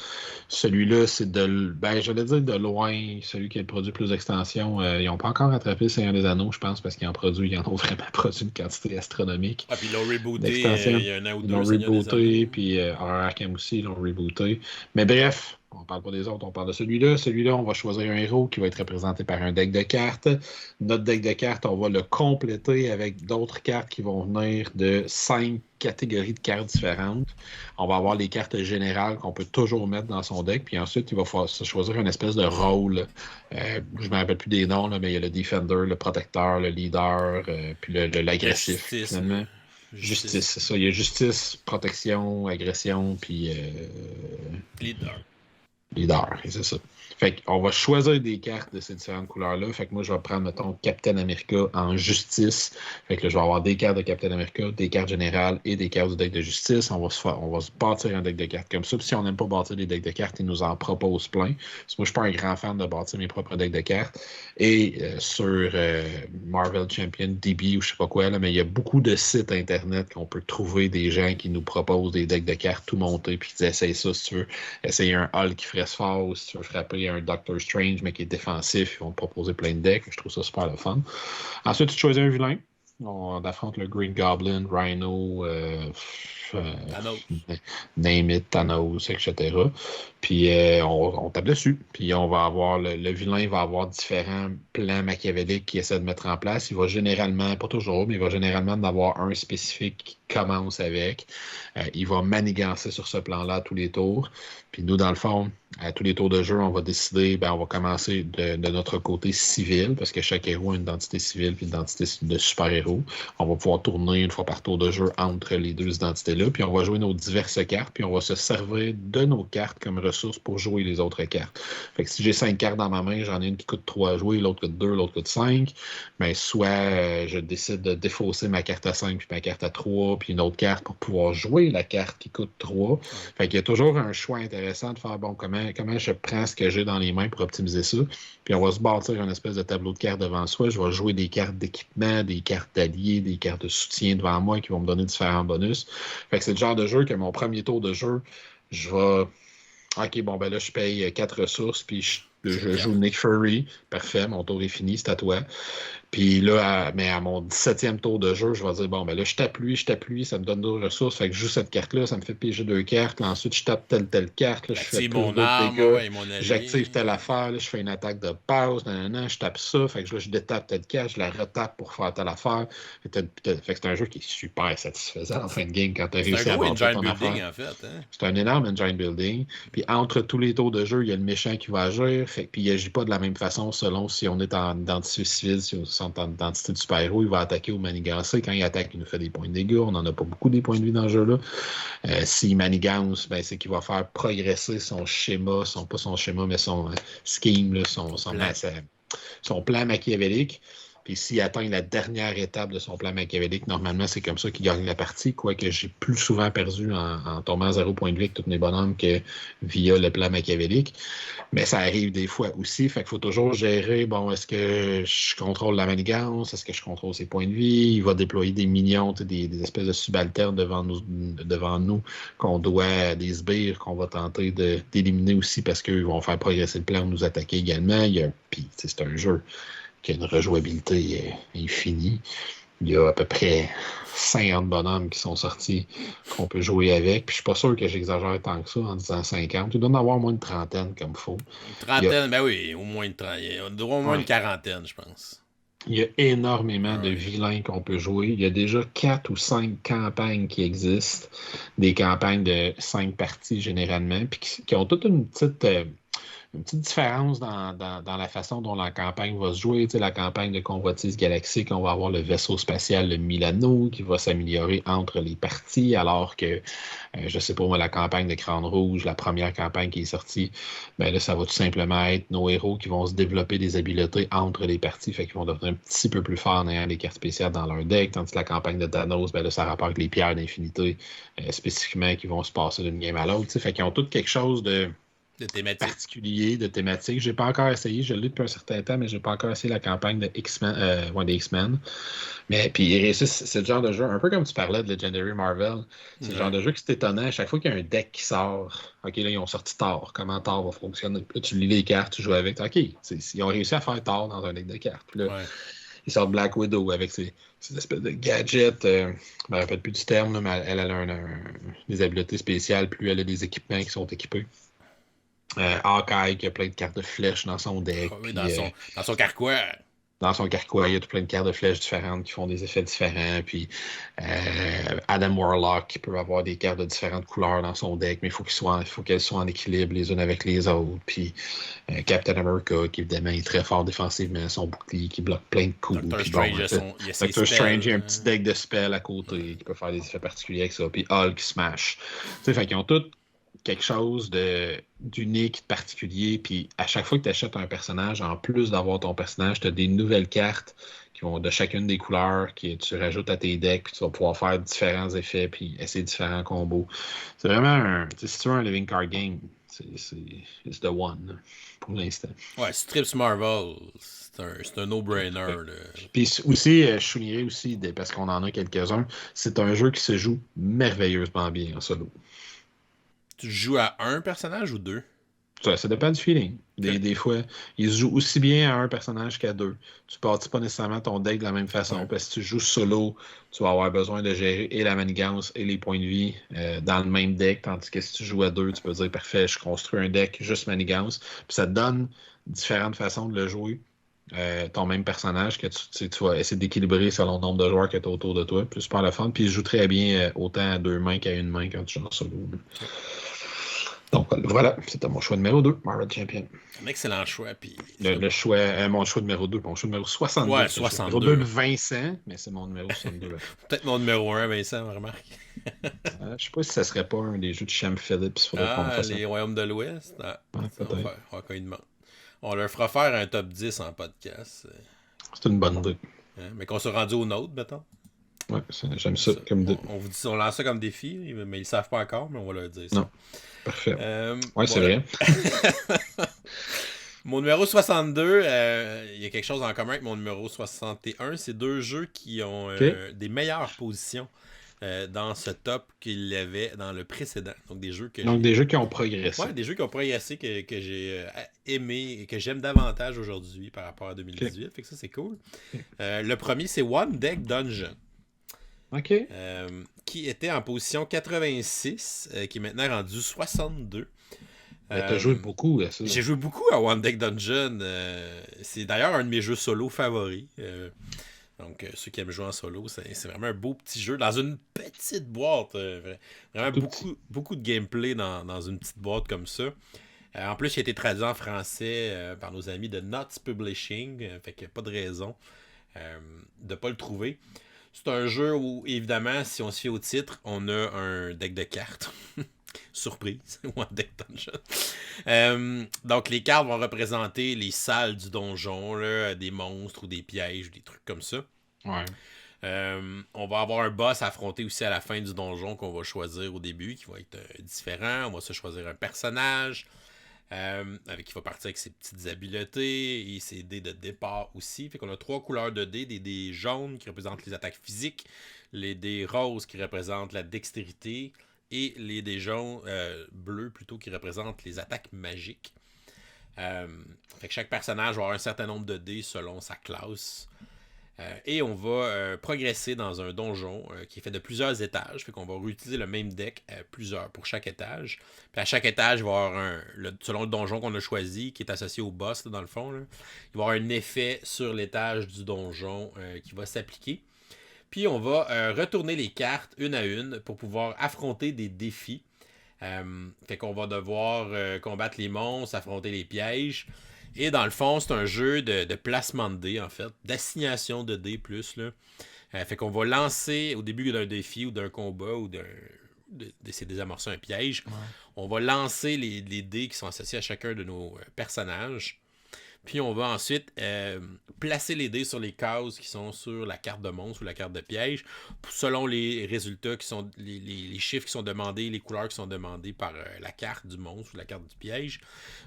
[SPEAKER 2] Celui-là, c'est j'allais dire de loin, celui qui a produit plus d'extensions. Ils n'ont pas encore rattrapé le Seigneur des Anneaux, je pense, parce qu'ils en ont vraiment produit une quantité astronomique.
[SPEAKER 1] Ah, puis ils l'ont rebooté il y a un an ou deux.
[SPEAKER 2] Ils l'ont rebooté, puis Horror Arkham aussi, ils l'ont rebooté. Mais bref, on parle pas des autres, on parle de celui-là. Celui-là, on va choisir un héros qui va être représenté par un deck de cartes. Notre deck de cartes, on va le compléter avec d'autres cartes qui vont venir de 5 catégories de cartes différentes. On va avoir les cartes générales qu'on peut toujours mettre dans son deck, puis ensuite, il va falloir se choisir une espèce de rôle. Je ne me rappelle plus des noms, là, mais il y a le Defender, le Protecteur, le Leader, puis l'agressif, finalement. Justice, c'est ça. Il y a justice, protection, agression, puis... Leader, c'est ça. Fait qu'on va choisir des cartes de ces différentes couleurs-là. Fait que moi, je vais prendre, mettons, Captain America en justice. Fait que là, je vais avoir des cartes de Captain America, des cartes générales et des cartes du deck de justice. On va se bâtir un deck de cartes comme ça. Puis si on n'aime pas bâtir des decks de cartes, ils nous en proposent plein. Parce que moi, je ne suis pas un grand fan de bâtir mes propres decks de cartes. Et sur Marvel Champion, DB ou je sais pas quoi, là, mais il y a beaucoup de sites Internet qu'on peut trouver des gens qui nous proposent des decks de cartes tout montés puis qui disent essaye ça si tu veux. Essayer un Hulk qui ferait fort ou si tu veux frapper un Doctor Strange mais qui est défensif, ils vont te proposer plein de decks. Je trouve ça super le fun. Ensuite, tu choisis un vilain. On affronte le Green Goblin, Rhino,
[SPEAKER 1] Thanos.
[SPEAKER 2] Name it, Thanos, etc. Puis on tape dessus. Puis on va avoir le vilain va avoir différents plans machiavéliques qu'il essaie de mettre en place. Il va généralement, pas toujours, mais il va généralement en avoir un spécifique qui commence avec. Il va manigancer sur ce plan-là à tous les tours. Puis nous, dans le fond, à tous les tours de jeu, on va décider, on va commencer de notre côté civil, parce que chaque héros a une identité civile puis une identité de super-héros. On va pouvoir tourner une fois par tour de jeu entre les deux identités-là, puis on va jouer nos diverses cartes, puis on va se servir de nos cartes comme ressources pour jouer les autres cartes. Fait que si j'ai 5 cartes dans ma main, j'en ai une qui coûte 3 à jouer, l'autre coûte 2, l'autre coûte 5, mais soit je décide de défausser ma carte à 5 puis ma carte à 3, puis une autre carte pour pouvoir jouer la carte qui coûte 3. Fait qu'il y a toujours un choix intéressant de faire, comment je prends ce que j'ai dans les mains pour optimiser ça. Puis on va se bâtir une espèce de tableau de cartes devant soi. Je vais jouer des cartes d'équipement, des cartes d'alliés, des cartes de soutien devant moi qui vont me donner différents bonus. Fait que c'est le genre de jeu que mon premier tour de jeu, je vais... OK, là, je paye 4 ressources, puis je joue Nick Fury. Parfait, mon tour est fini, c'est à toi. Puis là, à mon 17e tour de jeu, je vais dire, là, je tape lui, ça me donne 2 ressources. Fait que je joue cette carte-là, ça me fait piéger 2 cartes. Là, ensuite, je tape telle carte. Là, je fais
[SPEAKER 1] mon arme, ouais, mon allié.
[SPEAKER 2] J'active telle affaire. Là, je fais une attaque de pause. Je tape ça. Fait que là, je détape telle carte, je la retape pour faire telle affaire. Fait que c'est un jeu qui est super satisfaisant en fin de game quand tu as réussi à avoir ton affaire.
[SPEAKER 1] En fait, hein?
[SPEAKER 2] C'est un énorme engine building. Puis entre tous les tours de jeu, il y a le méchant qui va agir. Puis il agit pas de la même façon selon si on est en identité civile, si on est en identité de super-héros. Il va attaquer ou manigancer. Quand il attaque, il nous fait des points de dégâts. On n'en a pas beaucoup des points de vie dans ce jeu-là. S'il manigance, c'est qu'il va faire progresser son schéma, pas son schéma, mais son scheme, son plan machiavélique. Puis s'il atteint la dernière étape de son plan machiavélique, normalement, c'est comme ça qu'il gagne la partie, quoique j'ai plus souvent perdu en tombant à 0 point de vie avec tous mes bonhommes que via le plan machiavélique. Mais ça arrive des fois aussi, fait qu'il faut toujours gérer, bon, est-ce que je contrôle la manigance, est-ce que je contrôle ses points de vie, il va déployer des minions, des espèces de subalternes devant nous qu'on doit, des sbires qu'on va tenter d'éliminer aussi parce qu'ils vont faire progresser le plan ou nous attaquer également. Puis c'est un jeu qui a une rejouabilité infinie. Il y a à peu près 50 bonhommes qui sont sortis qu'on peut jouer avec. Puis je suis pas sûr que j'exagère tant que ça en disant 50. Il doit en avoir au moins une trentaine comme il faut.
[SPEAKER 1] Une trentaine, ben oui, au moins une trentaine. Il doit au moins une quarantaine, je pense.
[SPEAKER 2] Il y a énormément de vilains qu'on peut jouer. Il y a déjà 4 ou 5 campagnes qui existent. Des campagnes de 5 parties généralement, puis qui ont toute une petite différence dans la façon dont la campagne va se jouer. Tu sais, la campagne de Convoitise Galaxique, on va avoir le vaisseau spatial, le Milano, qui va s'améliorer entre les parties, alors que, je sais pas moi, la campagne de Crâne Rouge, la première campagne qui est sortie, ben là, ça va tout simplement être nos héros qui vont se développer des habiletés entre les parties, fait qu'ils vont devenir un petit peu plus forts en ayant des cartes spéciales dans leur deck, tandis que la campagne de Danos, ben là, ça rapporte les pierres d'infinité, spécifiquement, qui vont se passer d'une game à l'autre. Tu sais, fait qu'ils ont toutes quelque chose de particulier, de thématique. J'ai pas encore essayé, je l'ai depuis un certain temps, mais j'ai pas encore essayé la campagne de X-Men, des X-Men. Mais puis ils réussissent, c'est le genre de jeu, un peu comme tu parlais de Legendary Marvel, c'est le genre de jeu qui c'est étonnant, à chaque fois qu'il y a un deck qui sort, ok, là ils ont sorti Thor, comment Thor va fonctionner? Là, tu lis les cartes, tu joues avec, ok, ils ont réussi à faire Thor dans un deck de cartes. Puis là, ils sortent Black Widow avec ces espèces de gadgets, je me rappelle plus du terme, là, mais elle a des habiletés spéciales, plus elle a des équipements qui sont équipés. Hawkeye qui a plein de cartes de flèches dans son deck.
[SPEAKER 1] Oui,
[SPEAKER 2] puis,
[SPEAKER 1] dans son carquois.
[SPEAKER 2] Dans son carquois, il y a tout plein de cartes de flèches différentes qui font des effets différents. Puis Adam Warlock qui peut avoir des cartes de différentes couleurs dans son deck, mais il faut qu'elles soient en équilibre les unes avec les autres. Puis Captain America qui évidemment est très fort défensivement, son bouclier qui bloque plein de coups.
[SPEAKER 1] Doctor Strange,
[SPEAKER 2] Doctor Strange, il y a un petit deck de spells à côté qui peut faire des effets particuliers avec ça. Puis Hulk Smash. Tu sais, fait qu'ils ont tous quelque chose d'unique, de particulier, puis à chaque fois que tu achètes un personnage, en plus d'avoir ton personnage, tu as des nouvelles cartes qui vont de chacune des couleurs que tu rajoutes à tes decks, puis tu vas pouvoir faire différents effets, puis essayer différents combos. C'est vraiment si tu veux un living card game, c'est the one, pour l'instant.
[SPEAKER 1] Ouais, Strips Marvel, c'est un no-brainer.
[SPEAKER 2] Puis aussi, je soulignerais aussi, parce qu'on en a quelques-uns, c'est un jeu qui se joue merveilleusement bien en solo.
[SPEAKER 1] Tu joues à un personnage ou deux?
[SPEAKER 2] Ça dépend du feeling. Des fois, il se joue aussi bien à un personnage qu'à deux. Tu bâtis pas nécessairement ton deck de la même façon, parce que si tu joues solo, tu vas avoir besoin de gérer et la manigance et les points de vie dans le même deck, tandis que si tu joues à deux, tu peux dire, parfait, je construis un deck juste manigance. Puis ça te donne différentes façons de le jouer. Ton même personnage que tu vas essayer d'équilibrer selon le nombre de joueurs que tu as autour de toi. Puis super le fun. Puis il joue très bien autant à deux mains qu'à une main quand tu joues en solo. Donc voilà, c'était mon choix numéro 2, Marvel Champion.
[SPEAKER 1] Un excellent choix. Puis...
[SPEAKER 2] Le choix, mon choix numéro 2, mon choix numéro 62.
[SPEAKER 1] Ouais, 62.
[SPEAKER 2] Numéro 2 de Vincent, mais c'est mon numéro 62.
[SPEAKER 1] Peut-être mon numéro 1, Vincent, remarque.
[SPEAKER 2] Je sais pas si ça serait pas un des jeux de Shem Phillips.
[SPEAKER 1] Les Royaumes de l'Ouest. On demande. On leur fera faire un top 10 en podcast.
[SPEAKER 2] C'est une bonne idée.
[SPEAKER 1] Mais qu'on soit rendu au nôtre, mettons.
[SPEAKER 2] Ouais, j'aime ça comme idée.
[SPEAKER 1] On lance ça comme défi, mais ils ne savent pas encore, mais on va leur dire ça.
[SPEAKER 2] Non. Parfait. Ouais, c'est vrai.
[SPEAKER 1] Mon numéro 62, il y a quelque chose en commun avec mon numéro 61. C'est deux jeux qui ont des meilleures positions dans ce top qu'il y avait dans le précédent. Donc des jeux
[SPEAKER 2] qui ont progressé.
[SPEAKER 1] Ouais, des jeux qui ont progressé que j'ai aimé et que j'aime davantage aujourd'hui par rapport à 2018. Fait que ça, c'est cool. Le premier, c'est One Deck Dungeon.
[SPEAKER 2] OK.
[SPEAKER 1] Qui était en position 86, qui est maintenant rendu 62.
[SPEAKER 2] T'as joué beaucoup à ça.
[SPEAKER 1] J'ai joué beaucoup à One Deck Dungeon. C'est d'ailleurs un de mes jeux solo favoris. Donc, ceux qui aiment jouer en solo, c'est vraiment un beau petit jeu dans une petite boîte. Vraiment beaucoup de gameplay dans une petite boîte comme ça. En plus, il a été traduit en français par nos amis de Nuts Publishing. Fait qu'il n'y a pas de raison de ne pas le trouver. C'est un jeu où, évidemment, si on se fie au titre, on a un deck de cartes. Surprise, One Deck Dungeon. Donc, les cartes vont représenter les salles du donjon, là, des monstres ou des pièges, des trucs comme ça.
[SPEAKER 2] Ouais.
[SPEAKER 1] On va avoir un boss à affronter aussi à la fin du donjon qu'on va choisir au début, qui va être différent. On va se choisir un personnage qui va partir avec ses petites habiletés et ses dés de départ aussi. Fait qu'on a 3 couleurs de dés, des dés jaunes qui représentent les attaques physiques, les dés roses qui représentent la dextérité et les dés jaunes, bleus plutôt, qui représentent les attaques magiques. Fait que chaque personnage va avoir un certain nombre de dés selon sa classe. Et on va progresser dans un donjon qui est fait de plusieurs étages. Fait qu'on va réutiliser le même deck plusieurs pour chaque étage. Puis à chaque étage, il va y avoir selon le donjon qu'on a choisi, qui est associé au boss, là, dans le fond, là, il va y avoir un effet sur l'étage du donjon qui va s'appliquer. Puis on va retourner les cartes une à une pour pouvoir affronter des défis. Fait qu'on va devoir combattre les monstres, affronter les pièges. Et dans le fond, c'est un jeu de placement de dés, en fait, d'assignation de dés plus. Là. Fait qu'on va lancer au début d'un défi ou d'un combat ou d'essayer de désamorcer un piège. Ouais. On va lancer les dés qui sont associés à chacun de nos personnages. Puis on va ensuite placer les dés sur les cases qui sont sur la carte de monstre ou la carte de piège, selon les résultats qui sont les chiffres qui sont demandés, les couleurs qui sont demandées par la carte du monstre ou la carte du piège.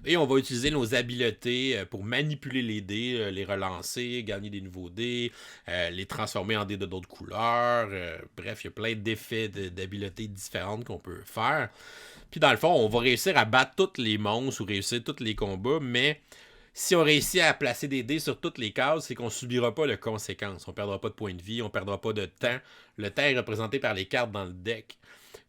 [SPEAKER 1] Et on va utiliser nos habiletés pour manipuler les dés, les relancer, gagner des nouveaux dés, les transformer en dés de d'autres couleurs. Bref, il y a plein d'effets d'habiletés différentes qu'on peut faire. Puis dans le fond, on va réussir à battre tous les monstres ou réussir tous les combats, mais si on réussit à placer des dés sur toutes les cases, c'est qu'on ne subira pas de conséquences. On ne perdra pas de points de vie, on ne perdra pas de temps. Le temps est représenté par les cartes dans le deck.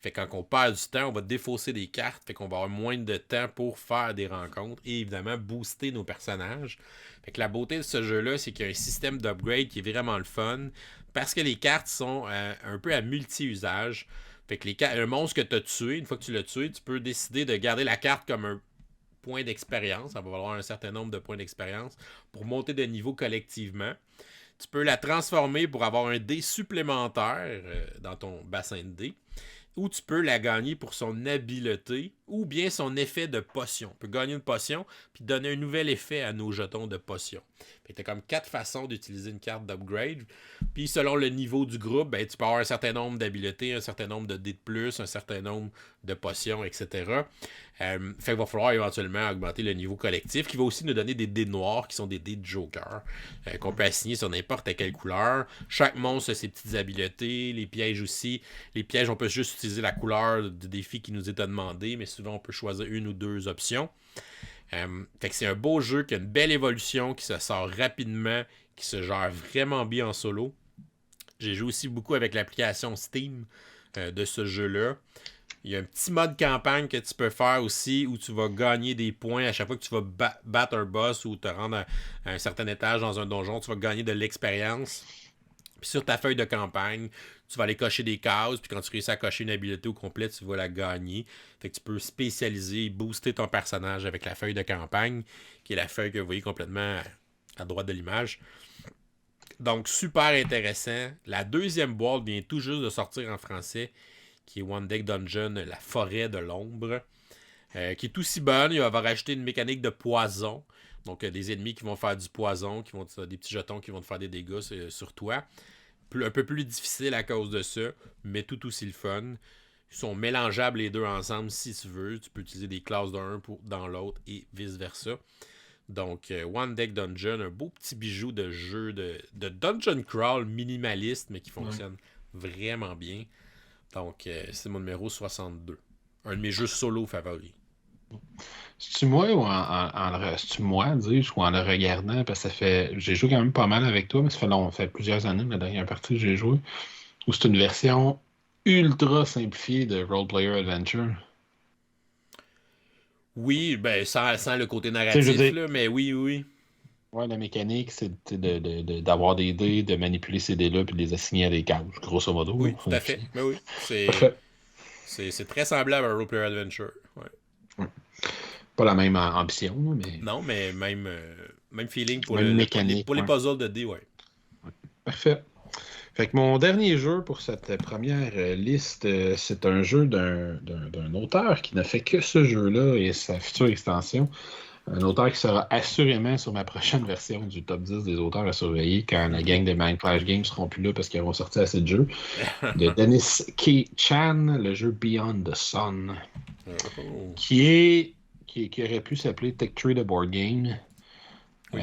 [SPEAKER 1] Fait que quand on perd du temps, on va défausser des cartes. Fait qu'on va avoir moins de temps pour faire des rencontres et évidemment booster nos personnages. Fait que la beauté de ce jeu-là, c'est qu'il y a un système d'upgrade qui est vraiment le fun parce que les cartes sont un peu à multi-usage. Fait que un monstre que tu as tué, une fois que tu l'as tué, tu peux décider de garder la carte comme un point d'expérience. Ça va valoir un certain nombre de points d'expérience pour monter de niveau collectivement. Tu peux la transformer pour avoir un dé supplémentaire dans ton bassin de dés. Ou tu peux la gagner pour son habileté ou bien son effet de potion. Tu peux gagner une potion puis donner un nouvel effet à nos jetons de potion. Tu as comme 4 façons d'utiliser une carte d'upgrade. Puis selon le niveau du groupe, tu peux avoir un certain nombre d'habiletés, un certain nombre de dés de plus, un certain nombre de potions, etc. Fait qu'il va falloir éventuellement augmenter le niveau collectif qui va aussi nous donner des dés noirs qui sont des dés de joker qu'on peut assigner sur n'importe quelle couleur. Chaque monstre a ses petites habiletés, les pièges aussi. Les pièges, on peut juste utiliser la couleur du défi qui nous est demandé, mais souvent on peut choisir une ou deux options. Fait que c'est un beau jeu qui a une belle évolution, qui se sort rapidement, qui se gère vraiment bien en solo. J'ai joué aussi beaucoup avec l'application Steam de ce jeu-là. Il y a un petit mode campagne que tu peux faire aussi où tu vas gagner des points à chaque fois que tu vas battre un boss ou te rendre à un certain étage dans un donjon. Tu vas gagner de l'expérience. Puis sur ta feuille de campagne, tu vas aller cocher des cases. Puis quand tu réussis à cocher une habileté au complet, tu vas la gagner. Fait que tu peux spécialiser, booster ton personnage avec la feuille de campagne, qui est la feuille que vous voyez complètement à droite de l'image. Donc super intéressant. La deuxième boîte vient tout juste de sortir en français, qui est One Deck Dungeon, la forêt de l'ombre, qui est aussi bonne. Il va rajouter une mécanique de poison. Donc, des ennemis qui vont faire du poison, des petits jetons qui vont te faire des dégâts sur toi. Un peu plus difficile à cause de ça, mais tout aussi le fun. Ils sont mélangeables les deux ensemble si tu veux. Tu peux utiliser des classes d'un dans l'autre et vice-versa. Donc, One Deck Dungeon, un beau petit bijou de jeu de dungeon crawl minimaliste, mais qui fonctionne vraiment bien. Donc, c'est mon numéro 62. Un de mes jeux solo favoris.
[SPEAKER 2] C'est-tu moi ou c'est-tu moi, dis-je, ou en le regardant, parce que j'ai joué quand même pas mal avec toi, mais ça fait plusieurs années, la dernière partie que j'ai joué, où c'est une version ultra simplifiée de Role Player Adventure.
[SPEAKER 1] Oui, ben sans le côté narratif, là, mais oui.
[SPEAKER 2] Ouais, la mécanique, c'est d'avoir des dés, de manipuler ces dés-là puis de les assigner à des cases, grosso modo.
[SPEAKER 1] Oui, tout à fait. Mais oui, c'est très semblable à Role Player Adventure. Ouais.
[SPEAKER 2] Pas la même ambition, mais...
[SPEAKER 1] Non, mais même feeling pour,
[SPEAKER 2] mécanique,
[SPEAKER 1] pour les puzzles de dés, ouais.
[SPEAKER 2] Parfait. Fait que mon dernier jeu pour cette première liste, c'est un jeu d'un auteur qui n'a fait que ce jeu-là et sa future extension. Un auteur qui sera assurément sur ma prochaine version du top 10 des auteurs à surveiller quand la gang de Mind Flash Games seront plus là parce qu'ils auront sorti assez de jeux. De Dennis K. Chan, le jeu Beyond the Sun,
[SPEAKER 1] Oh.
[SPEAKER 2] qui aurait pu s'appeler Tech Tree The Board Game.
[SPEAKER 1] Oui.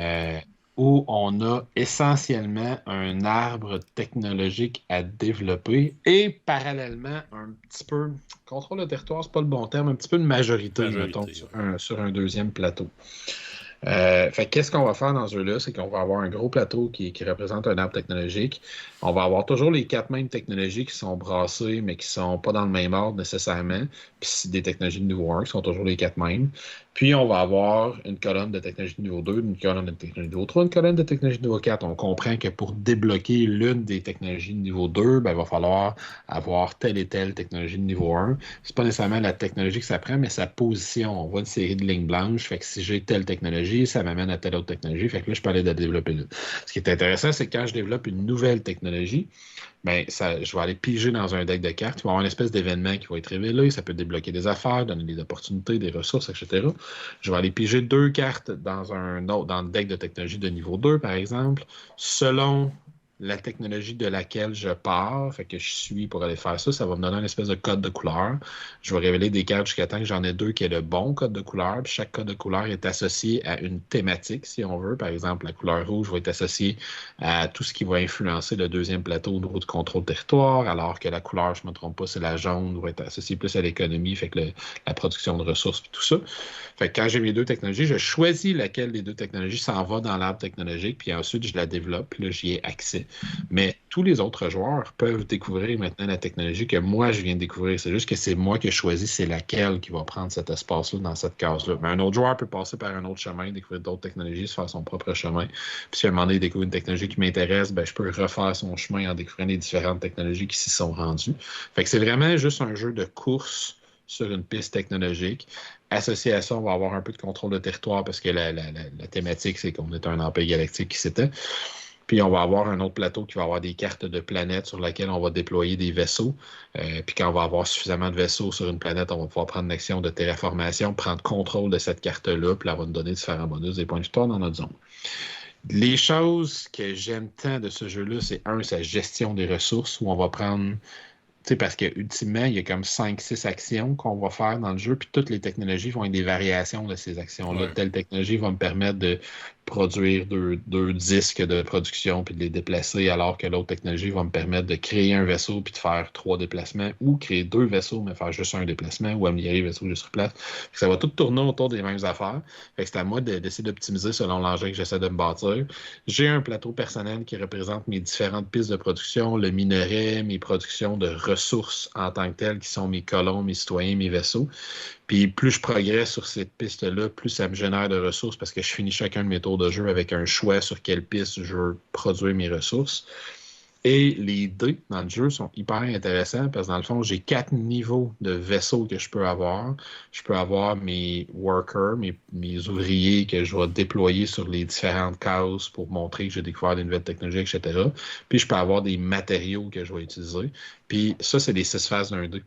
[SPEAKER 2] Où on a essentiellement un arbre technologique à développer et parallèlement un petit peu, contrôle de territoire, c'est pas le bon terme, un petit peu de majorité, mettons, sur un deuxième plateau. Fait qu'est-ce qu'on va faire dans ce jeu-là? C'est qu'on va avoir un gros plateau qui représente un arbre technologique. On va avoir toujours les 4 mêmes technologies qui sont brassées, mais qui ne sont pas dans le même ordre nécessairement. Puis des technologies de niveau 1 qui sont toujours les 4 mêmes. Puis on va avoir une colonne de technologie de niveau 2, une colonne de technologie de niveau 3, une colonne de technologie de niveau 4. On comprend que pour débloquer l'une des technologies de niveau 2, ben, il va falloir avoir telle et telle technologie de niveau 1. C'est pas nécessairement la technologie que ça prend, mais sa position. On voit une série de lignes blanches. Fait que si j'ai telle technologie, ça m'amène à telle autre technologie. Fait que là, je peux aller la développer là. Ce qui est intéressant, c'est que quand je développe une nouvelle technologie, ben, je vais aller piger dans un deck de cartes. Il va y avoir une espèce d'événement qui va être révélé. Ça peut débloquer des affaires, donner des opportunités, des ressources, etc. Je vais aller piger 2 cartes dans le deck de technologie de niveau 2, par exemple, selon la technologie de laquelle je pars, fait que je suis pour aller faire ça, ça va me donner une espèce de code de couleur. Je vais révéler des cartes jusqu'à temps que j'en ai 2 qui est le bon code de couleur. Puis chaque code de couleur est associé à une thématique, si on veut. Par exemple, la couleur rouge va être associée à tout ce qui va influencer le deuxième plateau au niveau du contrôle territoire, alors que la couleur, je ne me trompe pas, c'est la jaune, va être associée plus à l'économie, fait que la production de ressources et tout ça. Fait que quand j'ai mes 2 technologies, je choisis laquelle des 2 technologies s'en va dans l'arbre technologique, puis ensuite je la développe, puis là j'y ai accès. Mais tous les autres joueurs peuvent découvrir maintenant la technologie que moi je viens de découvrir. C'est juste que c'est moi qui choisis c'est laquelle qui va prendre cet espace-là dans cette case-là. Mais un autre joueur peut passer par un autre chemin, découvrir d'autres technologies, se faire son propre chemin. Puis si à un moment donné, il découvre une technologie qui m'intéresse, ben, je peux refaire son chemin en découvrant les différentes technologies qui s'y sont rendues. Fait que c'est vraiment juste un jeu de course sur une piste technologique. Associé à ça, on va avoir un peu de contrôle de territoire parce que la thématique, c'est qu'on est un empire galactique qui s'éteint. Puis on va avoir un autre plateau qui va avoir des cartes de planètes sur lesquelles on va déployer des vaisseaux. Puis quand on va avoir suffisamment de vaisseaux sur une planète, on va pouvoir prendre une action de terraformation, prendre contrôle de cette carte-là, puis elle va nous donner différents bonus, des points de victoire dans notre zone. Les choses que j'aime tant de ce jeu-là, c'est sa gestion des ressources, où on va prendre... Parce qu'ultimement, il y a comme 5-6 actions qu'on va faire dans le jeu, puis toutes les technologies vont être des variations de ces actions-là.
[SPEAKER 1] Ouais.
[SPEAKER 2] Telle technologie va me permettre de produire deux disques de production puis de les déplacer, alors que l'autre technologie va me permettre de créer un vaisseau puis de faire 3 déplacements, ou créer 2 vaisseaux mais faire juste un déplacement, ou améliorer le vaisseau juste sur place. Ça va tout tourner autour des mêmes affaires. Fait que c'est à moi d'essayer d'optimiser selon l'engin que j'essaie de me bâtir. J'ai un plateau personnel qui représente mes différentes pistes de production, le minerai, mes productions de ressources en tant que telles, qui sont mes colons, mes citoyens, mes vaisseaux. Puis plus je progresse sur cette piste-là, plus ça me génère de ressources parce que je finis chacun de mes tours de jeu avec un choix sur quelle piste je veux produire mes ressourses. Et les dés dans le jeu sont hyper intéressants parce que dans le fond, j'ai 4 niveaux de vaisseaux que je peux avoir. Je peux avoir mes workers, mes ouvriers que je vais déployer sur les différentes cases pour montrer que j'ai découvert des nouvelles technologies, etc. Puis je peux avoir des matériaux que je vais utiliser. Puis ça, c'est les 6 phases d'un dé.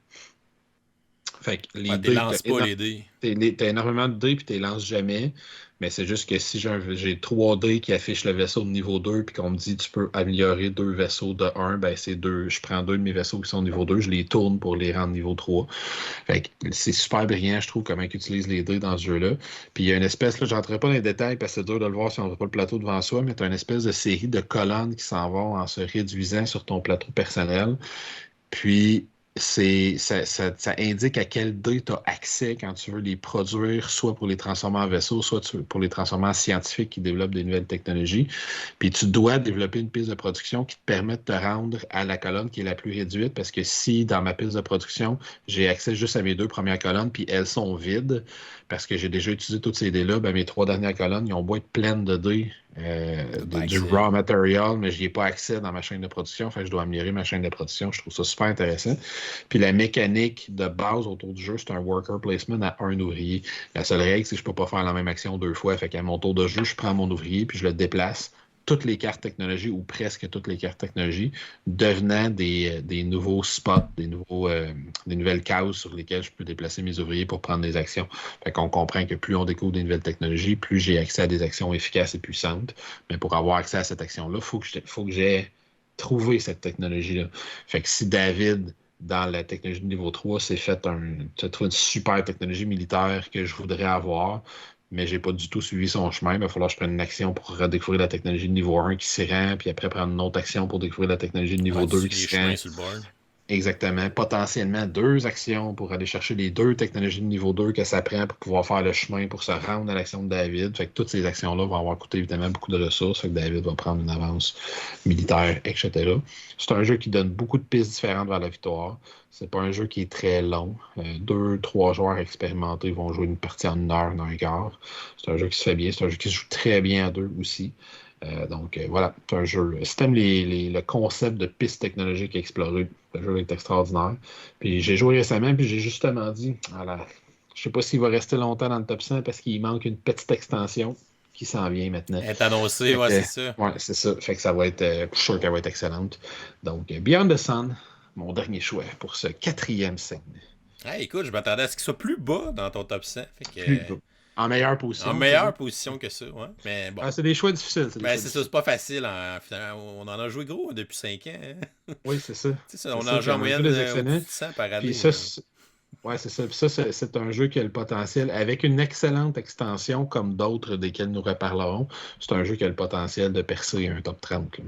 [SPEAKER 2] Fait que les dés,
[SPEAKER 1] T'élances pas les dés.
[SPEAKER 2] t'as énormément de dés puis tu les lances jamais. Mais c'est juste que si j'ai 3 dés qui affichent le vaisseau de niveau 2 puis qu'on me dit tu peux améliorer 2 vaisseaux de 1, ben c'est 2. Je prends 2 de mes vaisseaux qui sont niveau 2, je les tourne pour les rendre niveau 3. Fait que c'est super brillant, je trouve, comment ils utilisent les dés dans ce jeu-là. Puis il y a une espèce, là, j'entrerai pas dans les détails parce que c'est dur de le voir si on n'a pas le plateau devant soi, mais tu as une espèce de série de colonnes qui s'en vont en se réduisant sur ton plateau personnel. Puis, ça indique à quel dé tu as accès quand tu veux les produire, soit pour les transformer en vaisseaux, soit pour les transformer en scientifiques qui développent des nouvelles technologies. Puis, tu dois développer une piste de production qui te permet de te rendre à la colonne qui est la plus réduite, parce que si, dans ma piste de production, j'ai accès juste à mes 2 premières colonnes, puis elles sont vides, parce que j'ai déjà utilisé toutes ces dés-là, ben mes 3 dernières colonnes, ils ont beau être pleines de dés, du raw material, mais je n'y ai pas accès dans ma chaîne de production. Fait que je dois améliorer ma chaîne de production. Je trouve ça super intéressant. Puis la mécanique de base autour du jeu, c'est un worker placement à un ouvrier. La seule règle, c'est que je ne peux pas faire la même action 2 fois. Fait qu'à mon tour de jeu, je prends mon ouvrier puis je le déplace toutes les cartes technologies ou presque toutes les cartes technologies devenant des nouveaux spots, des nouvelles cases sur lesquelles je peux déplacer mes ouvriers pour prendre des actions. Fait qu'on comprend que plus on découvre des nouvelles technologies, plus j'ai accès à des actions efficaces et puissantes. Mais pour avoir accès à cette action-là, il faut que j'ai trouvé cette technologie-là. Fait que si David, dans la technologie de niveau 3, s'est trouvé une super technologie militaire que je voudrais avoir, mais j'ai pas du tout suivi son chemin. Il va falloir que je prenne une action pour redécouvrir la technologie de niveau 1 qui s'y rend, puis après prendre une autre action pour découvrir la technologie de niveau 2 qui s'y rend.
[SPEAKER 1] Sur le board.
[SPEAKER 2] Exactement. Potentiellement 2 actions pour aller chercher les 2 technologies de niveau 2 que ça prend pour pouvoir faire le chemin pour se rendre à l'action de David. Fait que toutes ces actions-là vont avoir coûté évidemment beaucoup de ressources. Fait que David va prendre une avance militaire, etc. C'est un jeu qui donne beaucoup de pistes différentes vers la victoire. C'est pas un jeu qui est très long. 2-3 joueurs expérimentés vont jouer une partie en 1 heure, 1 heure et quart. C'est un jeu qui se fait bien. C'est un jeu qui se joue très bien à 2 aussi. Donc voilà, c'est un jeu. Si t'aimes le concept de piste technologique à explorer, le jeu est extraordinaire. Puis j'ai joué récemment, puis j'ai justement dit, voilà, je sais pas s'il va rester longtemps dans le top 100 parce qu'il manque une petite extension qui s'en vient maintenant.
[SPEAKER 1] Elle est annoncée, ouais, c'est ça.
[SPEAKER 2] Ouais, c'est ça. Fait que ça va être, je suis sûr qu'elle va être excellente. Donc, Beyond the Sun, mon dernier choix pour ce 4e segment.
[SPEAKER 1] Hey, écoute, je m'attendais à ce qu'il soit plus bas dans ton top 100. Fait que,
[SPEAKER 2] Plus bas. En meilleure position.
[SPEAKER 1] En meilleure position que ça, ouais. Mais bon.
[SPEAKER 2] C'est des choix difficiles.
[SPEAKER 1] C'est ça, c'est pas facile. Finalement, on en a joué gros depuis 5 ans. Hein?
[SPEAKER 2] Oui, c'est ça.
[SPEAKER 1] On en joue en moyenne de 100 par année.
[SPEAKER 2] Puis ça, c'est ça. Puis ça, c'est un jeu qui a le potentiel, avec une excellente extension, comme d'autres desquels nous reparlerons, c'est un jeu qui a le potentiel de percer un top 30. Là.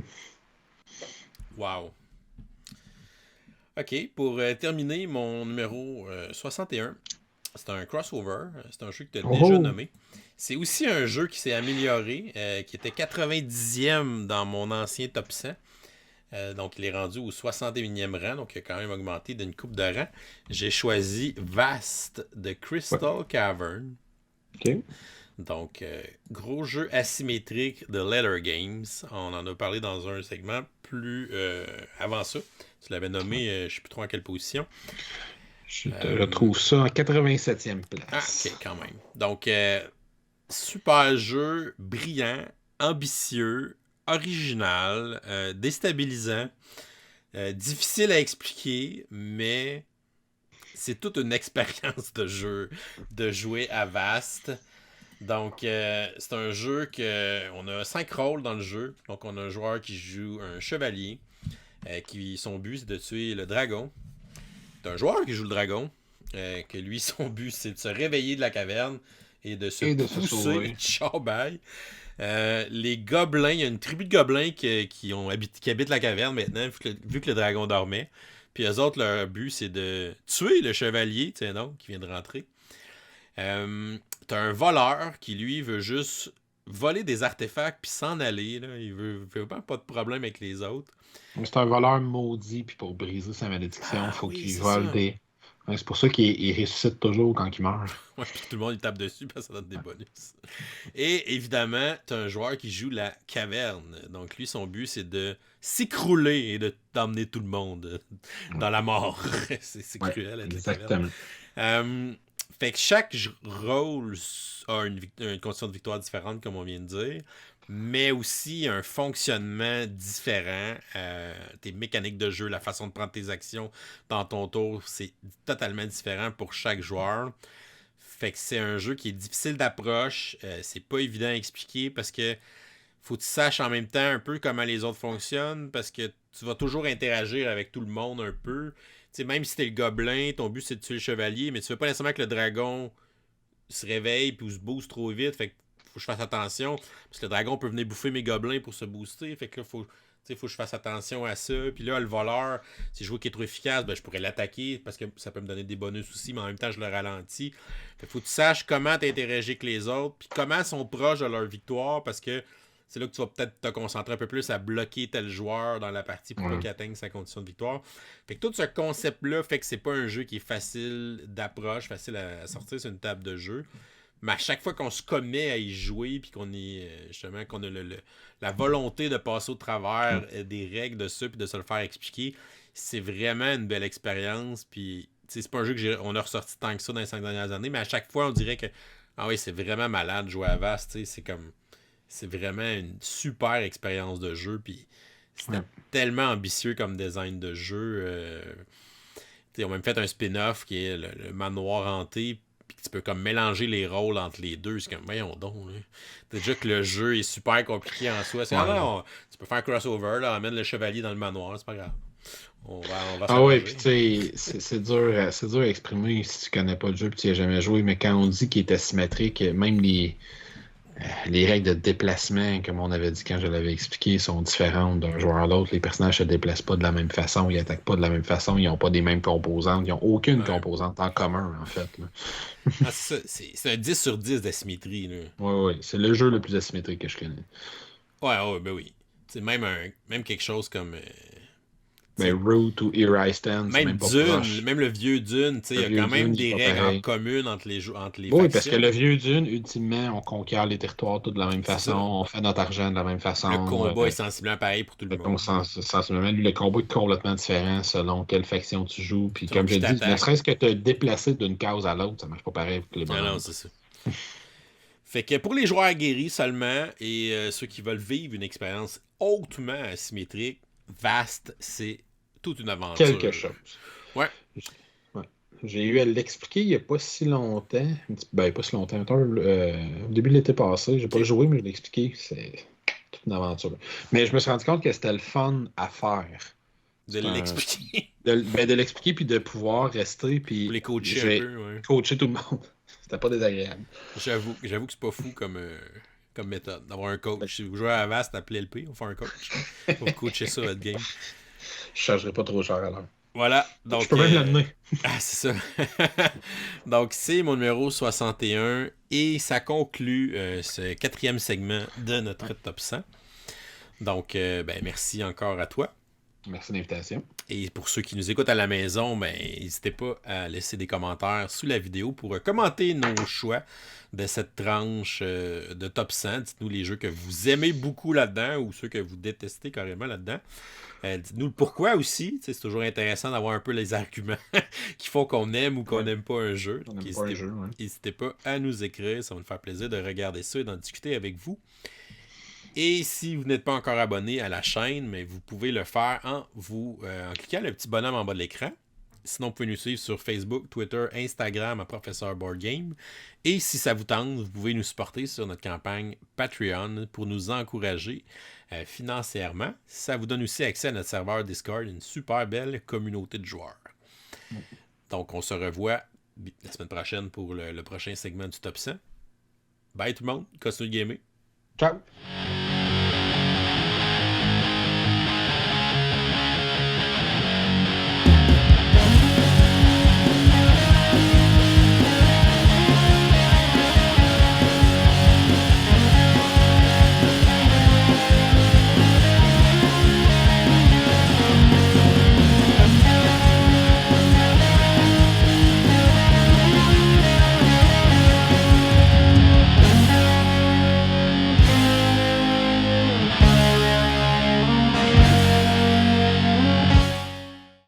[SPEAKER 1] Wow. OK, pour terminer, mon numéro 61, c'est un crossover. C'est un jeu que tu as déjà nommé. C'est aussi un jeu qui s'est amélioré, qui était 90e dans mon ancien top 100. Donc, il est rendu au 61e rang, donc il a quand même augmenté d'une coupe de rang. J'ai choisi Vast de Crystal Cavern.
[SPEAKER 2] OK.
[SPEAKER 1] Donc, gros jeu asymétrique de Letter Games. On en a parlé dans un segment plus avant ça. Tu l'avais nommé, je ne sais plus trop en quelle position.
[SPEAKER 2] Je te retrouve ça en 87e place.
[SPEAKER 1] Ah, ok, quand même. Donc, super jeu, brillant, ambitieux, original, déstabilisant, difficile à expliquer, mais c'est toute une expérience de jeu, de jouer à Vast. Donc, c'est un jeu on a 5 rôles dans le jeu. Donc, on a un joueur qui joue un chevalier, son but, c'est de tuer le dragon. C'est un joueur qui joue le dragon, que lui, son but, c'est de se réveiller de la caverne et de se pousser. Ciao, bye. Les gobelins, il y a une tribu de gobelins qui habitent la caverne maintenant, vu que le dragon dormait. Puis eux autres, leur but, c'est de tuer le chevalier, donc, qui vient de rentrer. T'as un voleur qui, lui, veut juste voler des artefacts puis s'en aller. Là. Il veut vraiment pas de problème avec les autres.
[SPEAKER 2] C'est un voleur maudit, puis pour briser sa malédiction, il faut qu'il vole des... Ouais, c'est pour ça qu'il ressuscite toujours quand il meurt.
[SPEAKER 1] Ouais, puis tout le monde il tape dessus parce que ça donne des bonus. Et évidemment, tu as un joueur qui joue la caverne. Donc lui, son but, c'est de s'écrouler et d'emmener tout le monde dans la mort. c'est cruel être
[SPEAKER 2] exactement.
[SPEAKER 1] La caverne. Fait que chaque rôle a une condition de victoire différente, comme on vient de dire, mais aussi un fonctionnement différent. Tes mécaniques de jeu, la façon de prendre tes actions dans ton tour, c'est totalement différent pour chaque joueur. Fait que c'est un jeu qui est difficile d'approche. C'est pas évident à expliquer parce que faut que tu saches en même temps un peu comment les autres fonctionnent parce que tu vas toujours interagir avec tout le monde un peu. T'sais, même si t'es le gobelin, ton but c'est de tuer le chevalier, mais tu veux pas nécessairement que le dragon se réveille puis se booste trop vite. Fait que faut que je fasse attention. Parce que le dragon peut venir bouffer mes gobelins pour se booster. Fait que là, faut que je fasse attention à ça. Puis là, le voleur, si je vois qu'il est trop efficace, ben, je pourrais l'attaquer parce que ça peut me donner des bonus aussi, mais en même temps, je le ralentis. Fait que faut que tu saches comment t'interagir avec les autres, puis comment ils sont proches de leur victoire, parce que c'est là que tu vas peut-être te concentrer un peu plus à bloquer tel joueur dans la partie pour qu'il atteigne sa condition de victoire. Fait que tout ce concept-là fait que c'est pas un jeu qui est facile d'approche, facile à sortir sur une table de jeu. Mais à chaque fois qu'on se commet à y jouer, puis qu'on est justement qu'on a la volonté de passer au travers des règles de ça, puis de se le faire expliquer, c'est vraiment une belle expérience. Puis c'est pas un jeu qu'on a ressorti tant que ça dans les 5 dernières années, mais à chaque fois on dirait que ah oui, c'est vraiment malade de jouer à Vast. C'est comme c'est vraiment une super expérience de jeu. Puis c'était
[SPEAKER 2] Ouais.
[SPEAKER 1] tellement ambitieux comme design de jeu. Ils ont même fait un spin-off qui est le manoir hanté. Puis tu peux comme mélanger les rôles entre les deux. C'est comme, voyons donc. Là. Déjà que le jeu est super compliqué en soi. C'est, ah
[SPEAKER 2] Ouais.
[SPEAKER 1] non, tu peux faire un crossover, là, amène le chevalier dans le manoir, c'est pas grave. On va
[SPEAKER 2] Ah ouais, puis
[SPEAKER 1] s'arranger.
[SPEAKER 2] tu sais, c'est dur à exprimer si tu connais pas le jeu et tu n'y as jamais joué, mais quand on dit qu'il est asymétrique, même les règles de déplacement, comme on avait dit quand je l'avais expliqué, sont différentes d'un joueur à l'autre. Les personnages se déplacent pas de la même façon, ils attaquent pas de la même façon, ils n'ont pas des mêmes composantes, ils n'ont aucune
[SPEAKER 1] Ouais.
[SPEAKER 2] composante en commun, en fait. Là.
[SPEAKER 1] Ah, c'est ça. C'est un 10 sur 10 d'asymétrie. Là.
[SPEAKER 2] Ouais, ouais, c'est le jeu le plus asymétrique que je connais.
[SPEAKER 1] Ouais, ouais, ben oui. C'est même quelque chose comme.
[SPEAKER 2] Mais Root ou Here I Stand, c'est
[SPEAKER 1] Même
[SPEAKER 2] même pas
[SPEAKER 1] Dune,
[SPEAKER 2] proche.
[SPEAKER 1] même le vieux Dune, il
[SPEAKER 2] Le
[SPEAKER 1] y a
[SPEAKER 2] vieux
[SPEAKER 1] quand même
[SPEAKER 2] Dune, c'est
[SPEAKER 1] des
[SPEAKER 2] pas
[SPEAKER 1] règles en
[SPEAKER 2] pareil.
[SPEAKER 1] commun entre les
[SPEAKER 2] Oui, parce que
[SPEAKER 1] factions.
[SPEAKER 2] le vieux Dune, ultimement, on conquiert les territoires tous de la même
[SPEAKER 1] C'est
[SPEAKER 2] façon,
[SPEAKER 1] ça.
[SPEAKER 2] on fait notre argent de la même
[SPEAKER 1] Le
[SPEAKER 2] façon.
[SPEAKER 1] combat est sensiblement pareil pour tout le monde.
[SPEAKER 2] Sensiblement, lui, le combat est complètement différent selon quelle faction tu joues. Puis
[SPEAKER 1] Selon
[SPEAKER 2] comme je
[SPEAKER 1] qui
[SPEAKER 2] dis, ne
[SPEAKER 1] t'attaque.
[SPEAKER 2] serait-ce que te déplacer d'une case à l'autre, ça marche pas pareil pour les
[SPEAKER 1] Ah non,
[SPEAKER 2] bonhommes.
[SPEAKER 1] c'est ça. Fait que pour les joueurs aguerris seulement et ceux qui veulent vivre une expérience hautement asymétrique, vaste, c'est toute une
[SPEAKER 2] Quelque
[SPEAKER 1] aventure.
[SPEAKER 2] chose.
[SPEAKER 1] Ouais.
[SPEAKER 2] Ouais. J'ai eu à l'expliquer il n'y a pas si longtemps. Ben, pas si longtemps. Au début de l'été passé, j'ai pas
[SPEAKER 1] Ok.
[SPEAKER 2] joué, mais je l'ai expliqué. C'est toute une aventure. Mais je me suis rendu compte que c'était le fun à faire.
[SPEAKER 1] De
[SPEAKER 2] C'est un,
[SPEAKER 1] l'expliquer.
[SPEAKER 2] de l'expliquer puis de pouvoir rester.
[SPEAKER 1] Pour
[SPEAKER 2] Puis
[SPEAKER 1] les coacher un
[SPEAKER 2] j'ai
[SPEAKER 1] peu, ouais.
[SPEAKER 2] coaché tout le monde. C'était pas désagréable.
[SPEAKER 1] J'avoue que c'est pas fou comme méthode. D'avoir un coach. Si vous jouez à Avast, appelez LP, on fait un coach. Pour vous coacher ça, votre game.
[SPEAKER 2] Je chargerai pas trop cher à l'heure.
[SPEAKER 1] Voilà,
[SPEAKER 2] Je
[SPEAKER 1] donc...
[SPEAKER 2] peux même l'amener.
[SPEAKER 1] Ah, c'est ça. Donc, c'est mon numéro 61 et ça conclut ce quatrième segment de notre top 100. Donc, ben, merci encore à toi.
[SPEAKER 2] Merci de l'invitation.
[SPEAKER 1] Et pour ceux qui nous écoutent à la maison, ben, n'hésitez pas à laisser des commentaires sous la vidéo pour commenter nos choix de cette tranche de top 100. Dites-nous les jeux que vous aimez beaucoup là-dedans ou ceux que vous détestez carrément là-dedans. Dites-nous le pourquoi aussi. C'est toujours intéressant d'avoir un peu les arguments qui font qu'on aime ou qu'on n'aime pas un jeu.
[SPEAKER 2] On
[SPEAKER 1] Donc,
[SPEAKER 2] n'aime pas un jeu, ouais.
[SPEAKER 1] n'hésitez pas à nous écrire. Ça va nous faire plaisir de regarder ça et d'en discuter avec vous. Et si vous n'êtes pas encore abonné à la chaîne, mais vous pouvez le faire en cliquant le petit bonhomme en bas de l'écran. Sinon, vous pouvez nous suivre sur Facebook, Twitter, Instagram à Professeur Board Game. Et si ça vous tente, vous pouvez nous supporter sur notre campagne Patreon pour nous encourager financièrement. Ça vous donne aussi accès à notre serveur Discord, une super belle communauté de joueurs. Donc, on se revoit la semaine prochaine pour le prochain segment du Top 100. Bye tout le monde, continue de gamer.
[SPEAKER 2] Ciao!